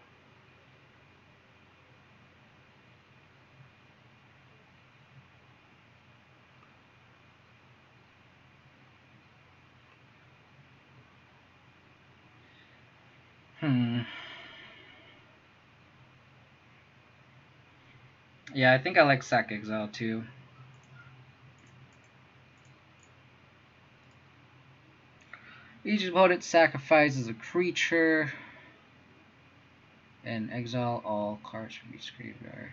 Yeah, I think I like Sack Exile too. Each opponent sacrifices a creature and exile all cards from each graveyard.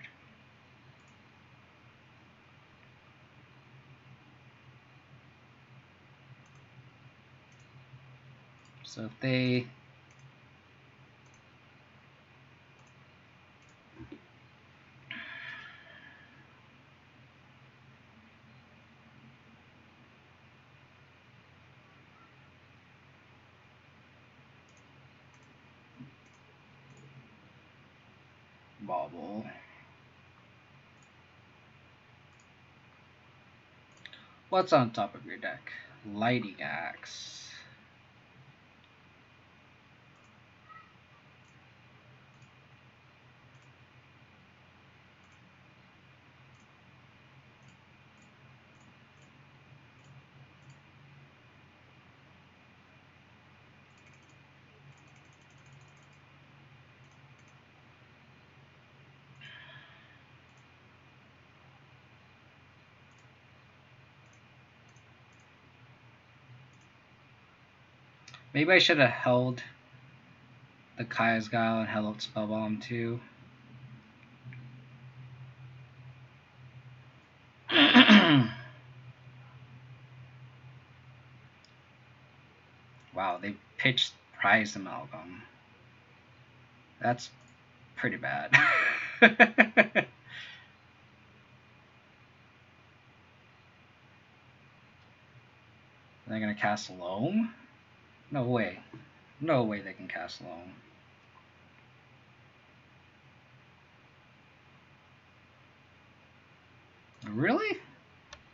So if they bobble. What's on top of your deck? Lightning Axe. Maybe I should have held the Kaya's Guile and held out Spellbomb too. Wow, they pitched Prize Amalgam. That's pretty bad. They're gonna cast Loam? No way. No way they can cast Loam. Really?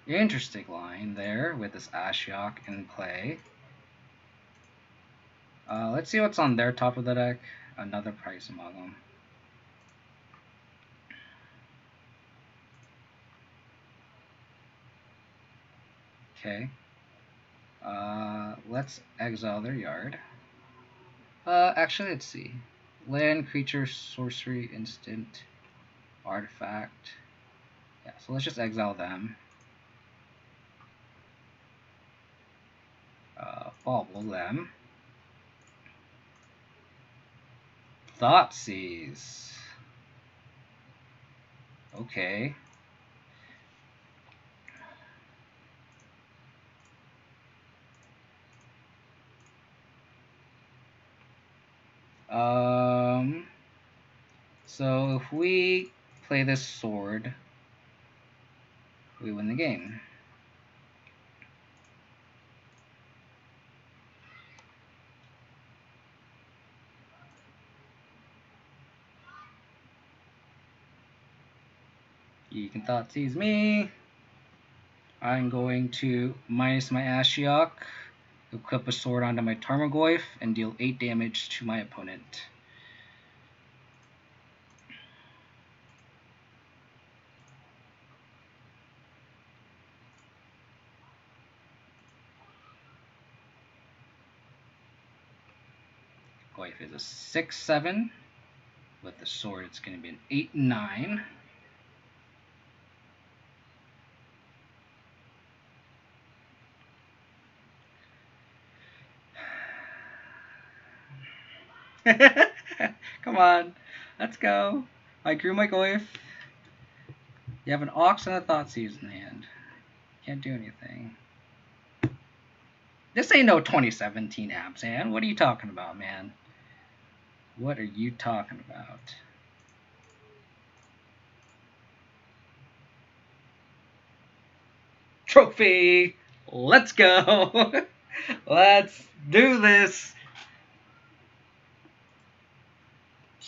Interesting line there with this Ashiok in play. Let's see what's on their top of the deck. Another Price Amalgam. Okay. let's exile their yard. Actually, let's see. Land, creature, sorcery, instant, artifact. Yeah, so let's just exile them. Bauble them. Thoughtseize. Okay. So if we play this sword, we win the game. You can Thoughtseize me. I'm going to minus my Ashiok, equip a sword onto my Tarmogoyf, and deal 8 damage to my opponent. Goyf is a 6/7. With the sword, it's going to be an 8/9. Come on, let's go. I grew my Goyf. You have an Ox and a Thoughtseize in hand. Can't do anything. This ain't no 2017 Abzan. What are you talking about, man? What are you talking about? Trophy! Let's go! Let's do this!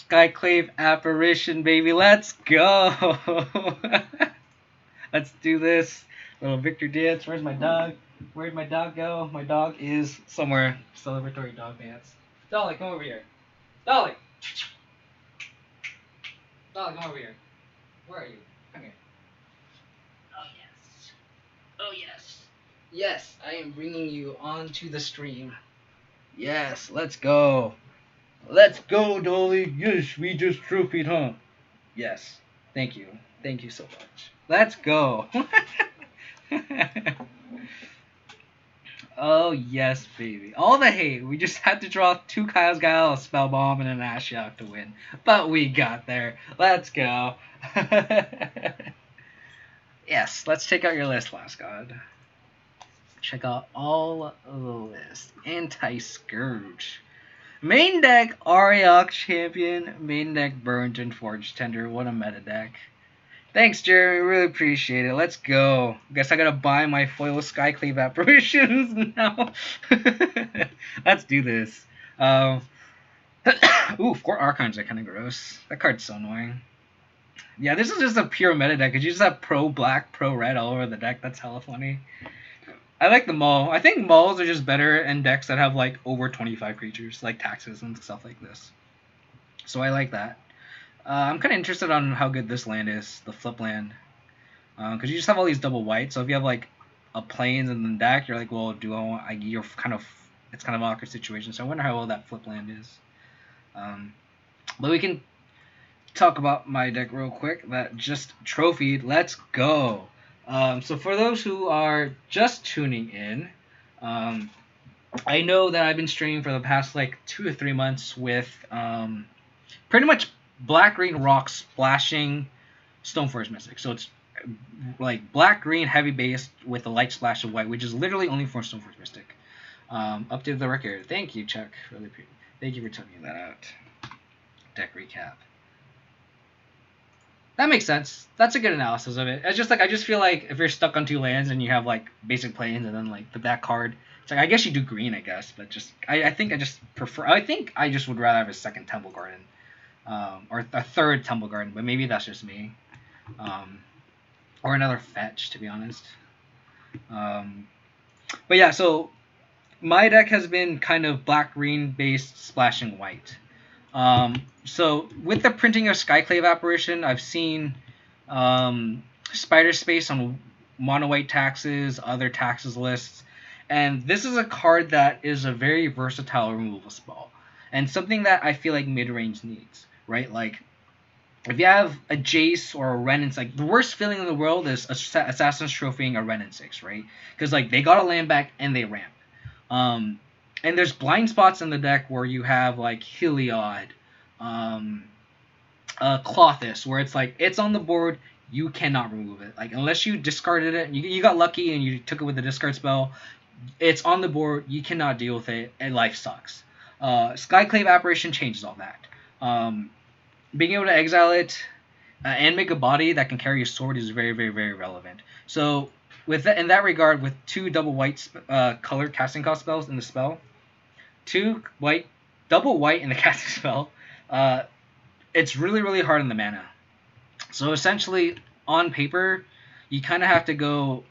Skyclave Apparition, baby, let's go! Let's do this. Little victory dance. Where's my dog? Where'd my dog go? My dog is somewhere. Celebratory dog dance. Dolly, come over here. Dolly! Dolly, come over here. Where are you? Come here. Oh, yes. Oh, yes. Yes, I am bringing you onto the stream. Yes, let's go. Let's go, Dolly. Yes, we just trophied, huh? Yes. Thank you. Thank you so much. Let's go. Oh, yes, baby. All the hate. We just had to draw 2 Kyle's Guile, a Spellbomb, and an Ashiok to win. But we got there. Let's go. Yes, let's check out your list, Last God. Check out all of the list. Anti-Scourge. Main deck, Ariok Champion. Main deck, Burnt and Forge Tender. What a meta deck. Thanks, Jeremy. Really appreciate it. Let's go. Guess I gotta buy my foil Skyclave Apparitions now. Let's do this. Ooh, 4 Archons are kind of gross. That card's so annoying. Yeah, this is just a pure meta deck. Because you just have pro black, pro red all over the deck. That's hella funny. I like the Maul. I think Mauls are just better in decks that have like over 25 creatures, like taxes and stuff like this. So I like that. I'm kind of interested on how good this land is, the flip land. Because you just have all these double white. So if you have like a plains in the deck, you're like, well, do I want... You're kind of... It's kind of an awkward situation. So I wonder how well that flip land is. But we can talk about my deck real quick. That just trophied. Let's go. So for those who are just tuning in, I know that I've been streaming for the past like 2 or 3 months with pretty much black-green rock splashing Stoneforge Mystic. So it's like black-green heavy base with a light splash of white, which is literally only for Stoneforge Mystic. Updated the record. Thank you, Chuck. Really appreciate it. Thank you for checking that out. Deck recap. That makes sense. That's a good analysis of it. It's just like, I just feel like if you're stuck on 2 lands and you have like basic plains and then like the back card, it's like, I guess you do green, I guess, but just I think I just prefer. I think I just would rather have a second Temple Garden, or a third Temple Garden, but maybe that's just me, or another fetch, to be honest. But yeah, so my deck has been kind of black-green based, splashing white. So with the printing of Skyclave Apparition, I've seen Spider Space on mono white taxes, other taxes lists, And this is a card that is a very versatile removal spell, and something that I feel like mid range needs. Right, like if you have a Jace or a Ren, it's like the worst feeling in the world is Assassin's Trophying a Ren in 6, right? Because like they got a land back and they ramp. Um, and there's blind spots in the deck where you have like Heliod, um, Clothis, where it's like it's on the board, you cannot remove it. Like unless you discarded it, you got lucky and you took it with the discard spell, it's on the board, you cannot deal with it, and life sucks. Skyclave Apparition changes all that. Being able to exile it and make a body that can carry a sword is very, very, very relevant. So with that, in that regard, with two double white color casting cost spells in the spell, two white, double white in the casting spell, it's really, really hard on the mana. So essentially, on paper, you kind of have to go,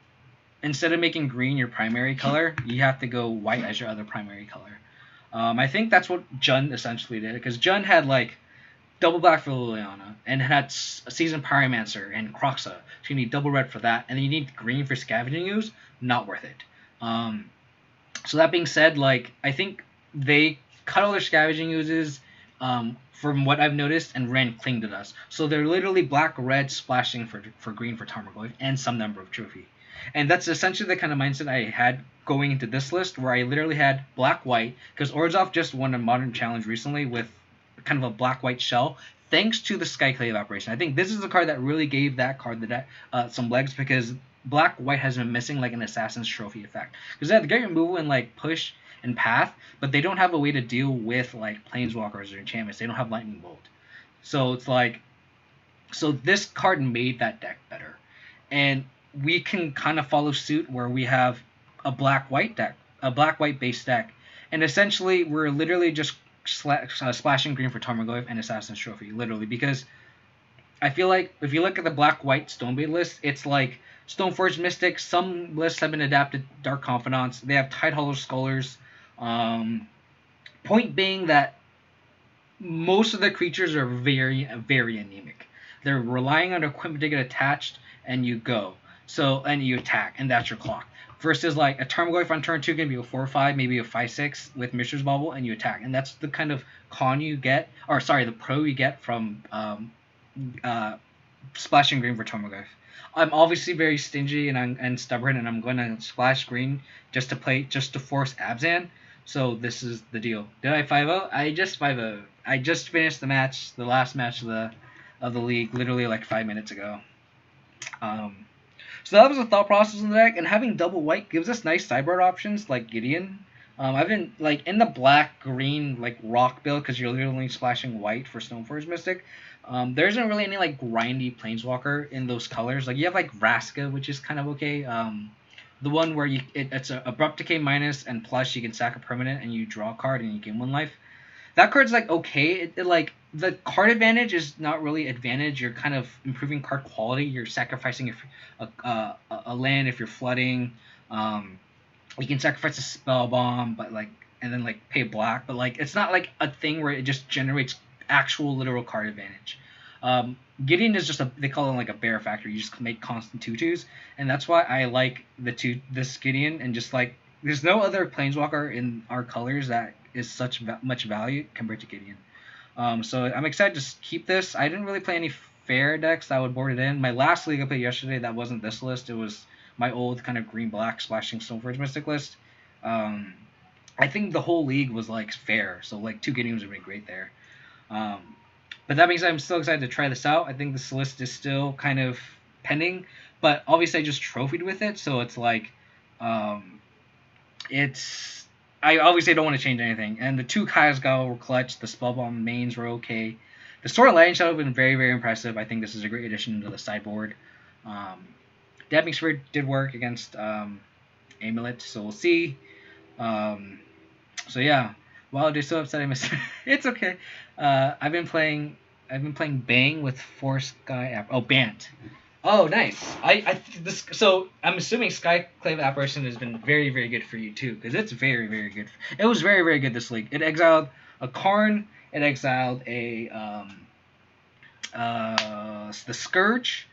instead of making green your primary color, you have to go white as your other primary color. I think that's what Jund essentially did, because Jund had like double black for Liliana, and had Seasoned Pyromancer and Croxa. So you need double red for that, and then you need green for Scavenging Ooze. Not worth it. So that being said, like I think they cut all their Scavenging Oozes, from what I've noticed, and ran Cling to Dust. So they're literally black red splashing for green for Tarmogoyf and some number of trophy. And that's essentially the kind of mindset I had going into this list, where I literally had black white, because Orzhov just won a modern challenge recently with kind of a black-white shell, thanks to the Skyclave Apparition. I think this is the card that really gave that card some legs, because black-white has been missing like an Assassin's Trophy effect. Because they have great removal and like push and path, but they don't have a way to deal with like Planeswalkers or enchantments. They don't have Lightning Bolt. So it's like, so this card made that deck better. And we can kind of follow suit where we have a black-white deck, a black-white base deck. And essentially, we're literally just splashing green for Tarmogoyf and Assassin's Trophy, literally, because I feel like if you look at the black-white Stoneblade list, it's like Stoneforge Mystic. Some lists have been adapted Dark Confidants. They have Tidehollow Scholars. Point being that most of the creatures are very, very anemic. They're relying on equipment to get attached, and you go. So, and you attack, and that's your clock. Versus like a Tarmogoyf on turn 2 can be a 4/5, maybe a 5/6 with Mishra's Bauble, and you attack. And that's the kind of the pro you get from splashing green for Tarmogoyf. I'm obviously very stingy and stubborn, and I'm going to splash green just to force Abzan. So this is the deal. Did I 5-0? I just 5-0. I just finished the last match of the league, literally like 5 minutes ago. So that was the thought process in the deck, and having double white gives us nice sideboard options like Gideon. I've been like in the black green like rock build, because you're literally splashing white for Stoneforge Mystic. There isn't really any like grindy Planeswalker in those colors. Like you have like Vraska, which is kind of okay. The one where it's a abrupt decay minus, and plus you can sack a permanent and you draw a card and you gain 1 life. That card's like okay. It like the card advantage is not really advantage. You're kind of improving card quality. You're sacrificing a land if you're flooding. You can sacrifice a Spellbomb, but like, and then like pay black. But like it's not like a thing where it just generates actual literal card advantage. Gideon is just they call it like a bear factor. You just make constant 2/2s, and that's why I like this Gideon, and just like there's no other Planeswalker in our colors that is such much value compared to Gideon. So I'm excited to keep this. I didn't really play any fair decks that would board it in. My last league I played yesterday, that wasn't this list. It was my old kind of green-black splashing Stoneforge Mystic list. I think the whole league was like fair, so like 2 Gideons would be great there. But that being said, I'm still excited to try this out. I think this list is still kind of pending, but obviously I just trophied with it, so it's like, I obviously don't want to change anything. And the 2 Kai'Sgao were clutch. The Spellbomb mains were okay. The Sword of Lightning Shadow have been very, very impressive. I think this is a great addition to the sideboard. Dabbing Spirit did work against Amulet, so we'll see. So yeah, while they're so upset I missed it's okay. I've been playing Bang with 4 Sky Bant. Oh, nice. So I'm assuming Skyclave Apparition has been very, very good for you too, because it's very, very good. It was very, very good this league. It exiled a Karn. It exiled a the Scourge,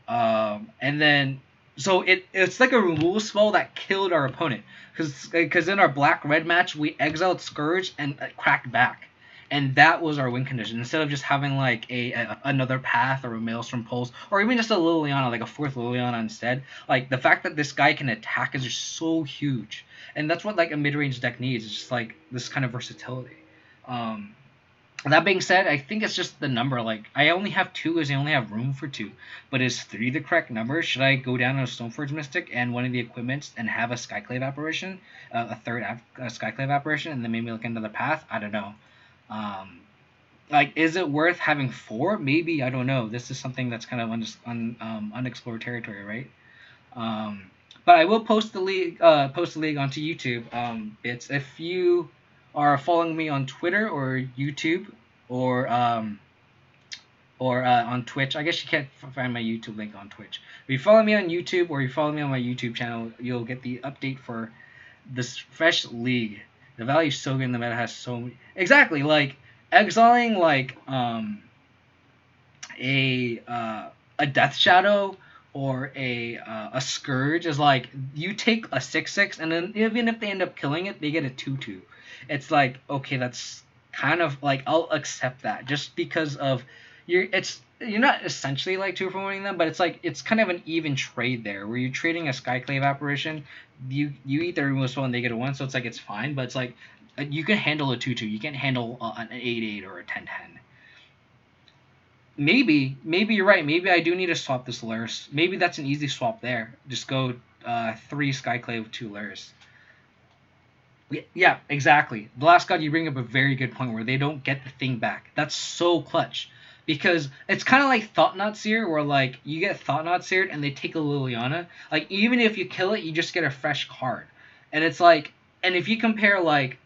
and then So it's like a removal spell that killed our opponent. Because in our black-red match, we exiled Scourge and cracked back. And that was our win condition. Instead of just having like another Path or a Maelstrom Pulse, or even just a Liliana, like a fourth Liliana instead. Like, the fact that this guy can attack is just so huge. And that's what like a mid-range deck needs. It's just like this kind of versatility. That being said, I think it's just the number. Like, I only have 2 because I only have room for 2. But is 3 the correct number? Should I go down to a Stoneforge Mystic and one of the equipments and have a Skyclave Apparition, a third Skyclave Apparition, and then maybe look another path? I don't know. Like, is it worth having 4? Maybe, I don't know. This is something that's kind of unexplored territory, right? But I will post the league onto YouTube. It's if you are following me on Twitter or YouTube or on Twitch. I guess you can't find my YouTube link on Twitch. If you follow me on YouTube or you follow me on my YouTube channel, you'll get the update for this fresh league. The value is so good, and the meta has so many. Exactly, like exiling like a Death Shadow or a Scourge is like, you take a 6/6 and then even if they end up killing it, they get a 2/2. It's like, okay, that's kind of like, I'll accept that just because of you're not essentially like 2 for winning them, but it's like it's kind of an even trade there where you're trading a Skyclave Apparition, you eat their removal spell and they get a 1, so it's like it's fine, but it's like you can handle a 2/2, you can't handle an 8/8 or a 10/10. Maybe you're right. Maybe I do need to swap this Lurrus. Maybe that's an easy swap there. Just go 3 Skyclave, 2 Lurrus. Yeah, exactly. The last god, you bring up a very good point where they don't get the thing back. That's so clutch. Because it's kind of like Thought-Knot Seer, where like you get Thought-Knot Seared and they take a Liliana. Like, even if you kill it, you just get a fresh card. And it's like, and if you compare like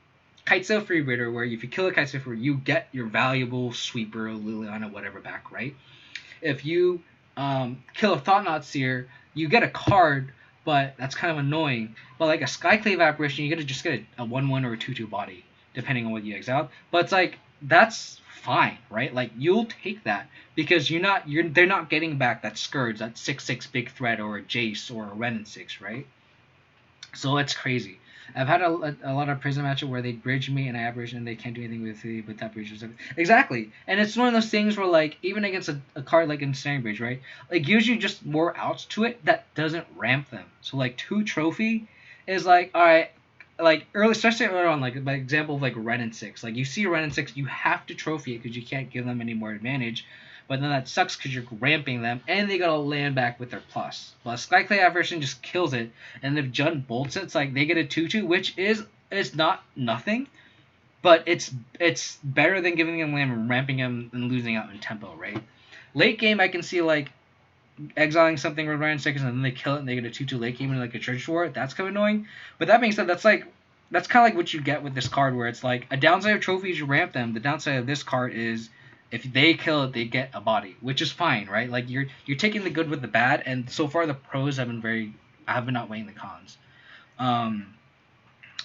Kitesail Freebirder, where if you kill a Kitesail Freebirder, you get your valuable Sweeper, Liliana, whatever back, right? If you kill a Thought-Knot Seer, you get a card, but that's kind of annoying. But like a Skyclave Apparition, you just get a 1/1 or a 2/2 body, depending on what you exile. But it's like, that's fine, right? Like, you'll take that because they're not getting back that Scourge, that 6/6 big threat, or a Jace or a Ren 6, right? So it's crazy. I've had a lot of prison matches where they bridge me and I apparition and they can't do anything with me, but that bridge is exactly. And it's one of those things where like even against a card like Ensnaring Bridge, right? Like, gives you just more outs to it that doesn't ramp them. So like 2 trophy is like, all right, like early, especially early on, like by example of like Ren and 6. Like, you see Ren and 6, you have to trophy it because you can't give them any more advantage. But then that sucks because you're ramping them, and they gotta land back with their plus. But Skyclave Apparition just kills it, and if Jund bolts it, it's like they get a 2/2, which is not nothing, but it's better than giving them land and ramping them and losing out in tempo, right? Late game, I can see like exiling something with Ryan seconds and then they kill it and they get a 2/2 late game and like a Church War. That's kind of annoying. But that being said, that's kind of like what you get with this card, where it's like a downside of trophies, you ramp them. The downside of this card is if they kill it, they get a body, which is fine, right? Like, you're taking the good with the bad, and so far the pros have been outweighing the cons.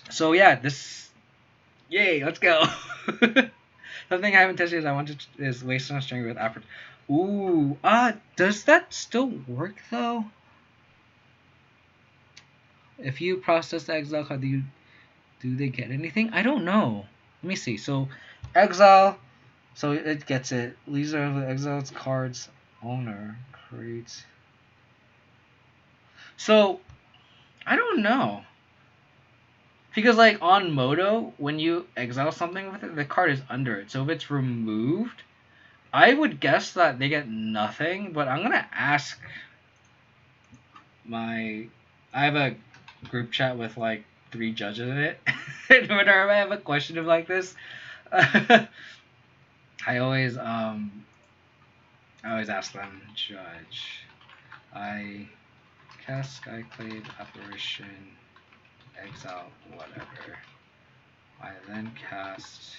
So yeah, yay, let's go. Something I haven't touched is Waste on String with Apparition. Ooh, does that still work though? If you process the exile card, do they get anything? I don't know. Let me see. So, exile. So it gets it. These are the exiled cards. Owner creates. So, I don't know. Because like on Moto, when you exile something with it, the card is under it. So if it's removed, I would guess that they get nothing. But I'm gonna ask I have a group chat with like 3 judges in it. And whenever I have a question of like this, I always ask them, Judge, I cast Skyclave Apparition, exile whatever. I then cast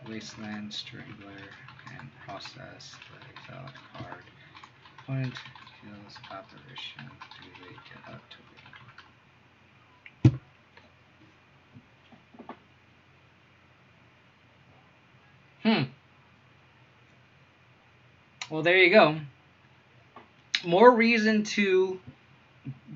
Wasteland Strangler and process the exiled card. Opponent kills Apparition. Do they get up to me? Well, there you go. more reason to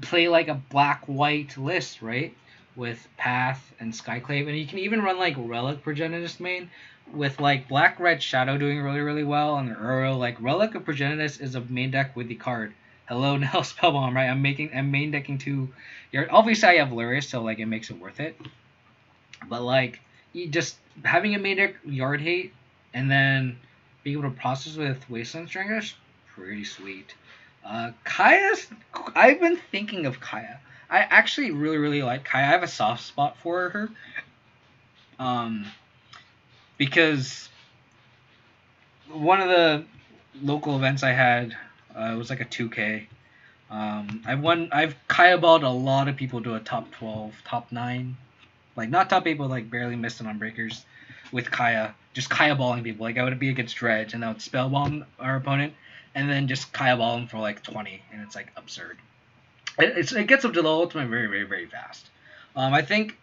play like a black-white list, right? With Path and Skyclave, and you can even run like Relic Progenitus main with like Black-Red Shadow doing really really well on the Uro. Like Relic of Progenitus is a main deck with the card. Hello, Nihil Spellbomb, right? I'm main decking two. Obviously I have Lurrus, so like it makes it worth it. But like you just having a main deck Yard Hate and then being able to process with Wasteland Strangers, pretty sweet. Kaya's. I've been thinking of Kaya. I actually really really like Kaya. I have a soft spot for her. Um, because one of the local events I had was like a 2K. I've Kaya balled a lot of people to a top 12, top 9. Like not top 8, but like barely missed it on breakers with Kaya. Just Kaya balling people. Like I would be against Dredge and I would spellbomb our opponent and then just Kaya ball him for like 20, and it's like absurd. It gets up to the ultimate very very very fast. I think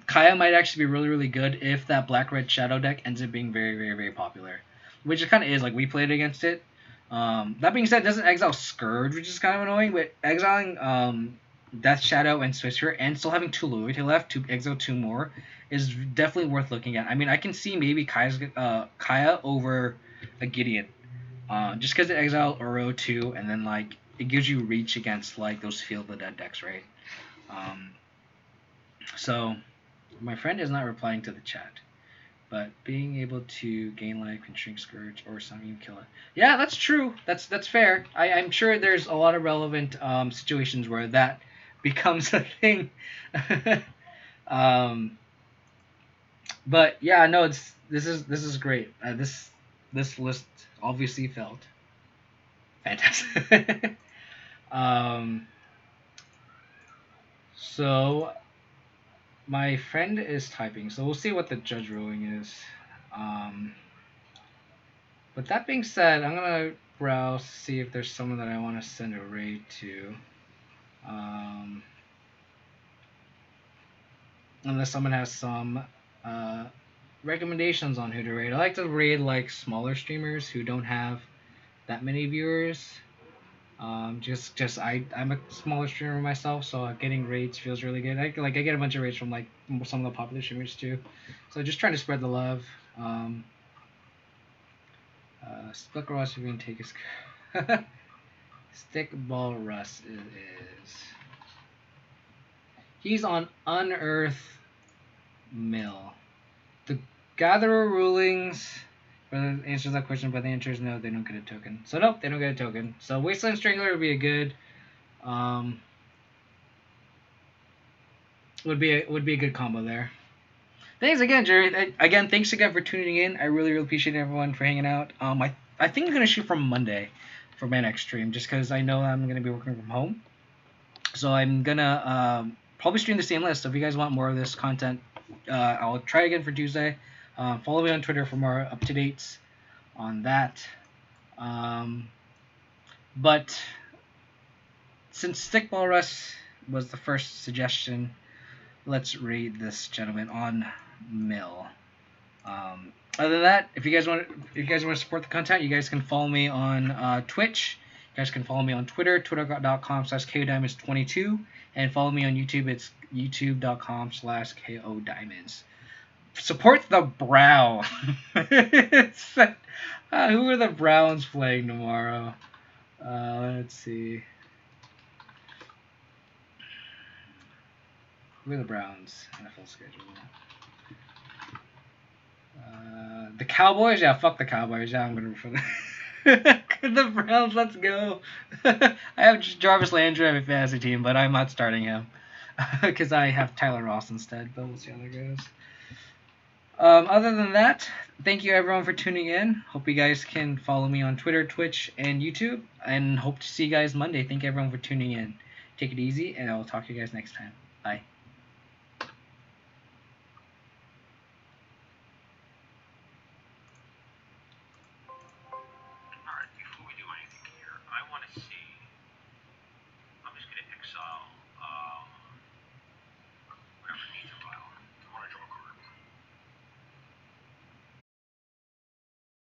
Kaya might actually be really really good if that black red shadow deck ends up being very very very popular, which it kind of is. Like we played against it. That being said, it doesn't exile Scourge, which is kind of annoying. But exiling Death Shadow and Swiftspear and still having 2 loyalty left to exile 2 more is definitely worth looking at. I mean, I can see maybe Kaya over a Gideon, just because it exile Uro 2 and then like it gives you reach against like those Field of the Dead decks, right? So my friend is not replying to the chat, but being able to gain life can shrink Scourge or some even kill it. Yeah, that's true. That's fair. I'm sure there's a lot of relevant situations where that becomes a thing. But yeah, no, this is great. This list obviously felt fantastic. So my friend is typing, so we'll see what the judge ruling is. But that being said, I'm gonna browse see if there's someone that I want to send a raid to. Unless someone has some recommendations on who to raid. I like to raid like smaller streamers who don't have that many viewers. I'm a smaller streamer myself, so getting raids feels really good. I get a bunch of raids from like some of the popular streamers too. So just trying to spread the love. Stickball Russ, if we can take his Stickball Russ is he's on Unearth Mill. The Gatherer rulings for the answer to that question, but the answer is no, they don't get a token. So nope, they don't get a token. So Wasteland Strangler would be a good would be a good combo there. Thanks again, Jerry. Again, thanks again for tuning in. I really really appreciate everyone for hanging out. I think I'm gonna shoot from Monday for my next stream, just because I know I'm gonna be working from home. So I'm gonna probably stream the same list. So if you guys want more of this content, I'll try again for Tuesday. Follow me on Twitter for more up-to-dates on that. But since Stickball Russ was the first suggestion, let's raid this gentleman on Mill. Other than that, if you guys want to support the content, you guys can follow me on Twitch. You guys can follow me on Twitter, twitter.com/KODiamonds22, and follow me on YouTube. It's youtube.com/KODiamonds. Support the Brown. Who are the Browns playing tomorrow? Let's see. Who are the Browns? NFL schedule. The Cowboys? Yeah, fuck the Cowboys. Yeah, I'm going to root for them. The Browns, let's go. I have Jarvis Landry on my fantasy team, but I'm not starting him. Because I have Tyler Ross instead, but we'll see how that goes. Other than that, thank you everyone for tuning in. Hope you guys can follow me on Twitter, Twitch, and YouTube. And hope to see you guys Monday. Thank you everyone for tuning in. Take it easy, and I will talk to you guys next time. Bye. Alright, before we do anything here, I want to see... I'm just going to exile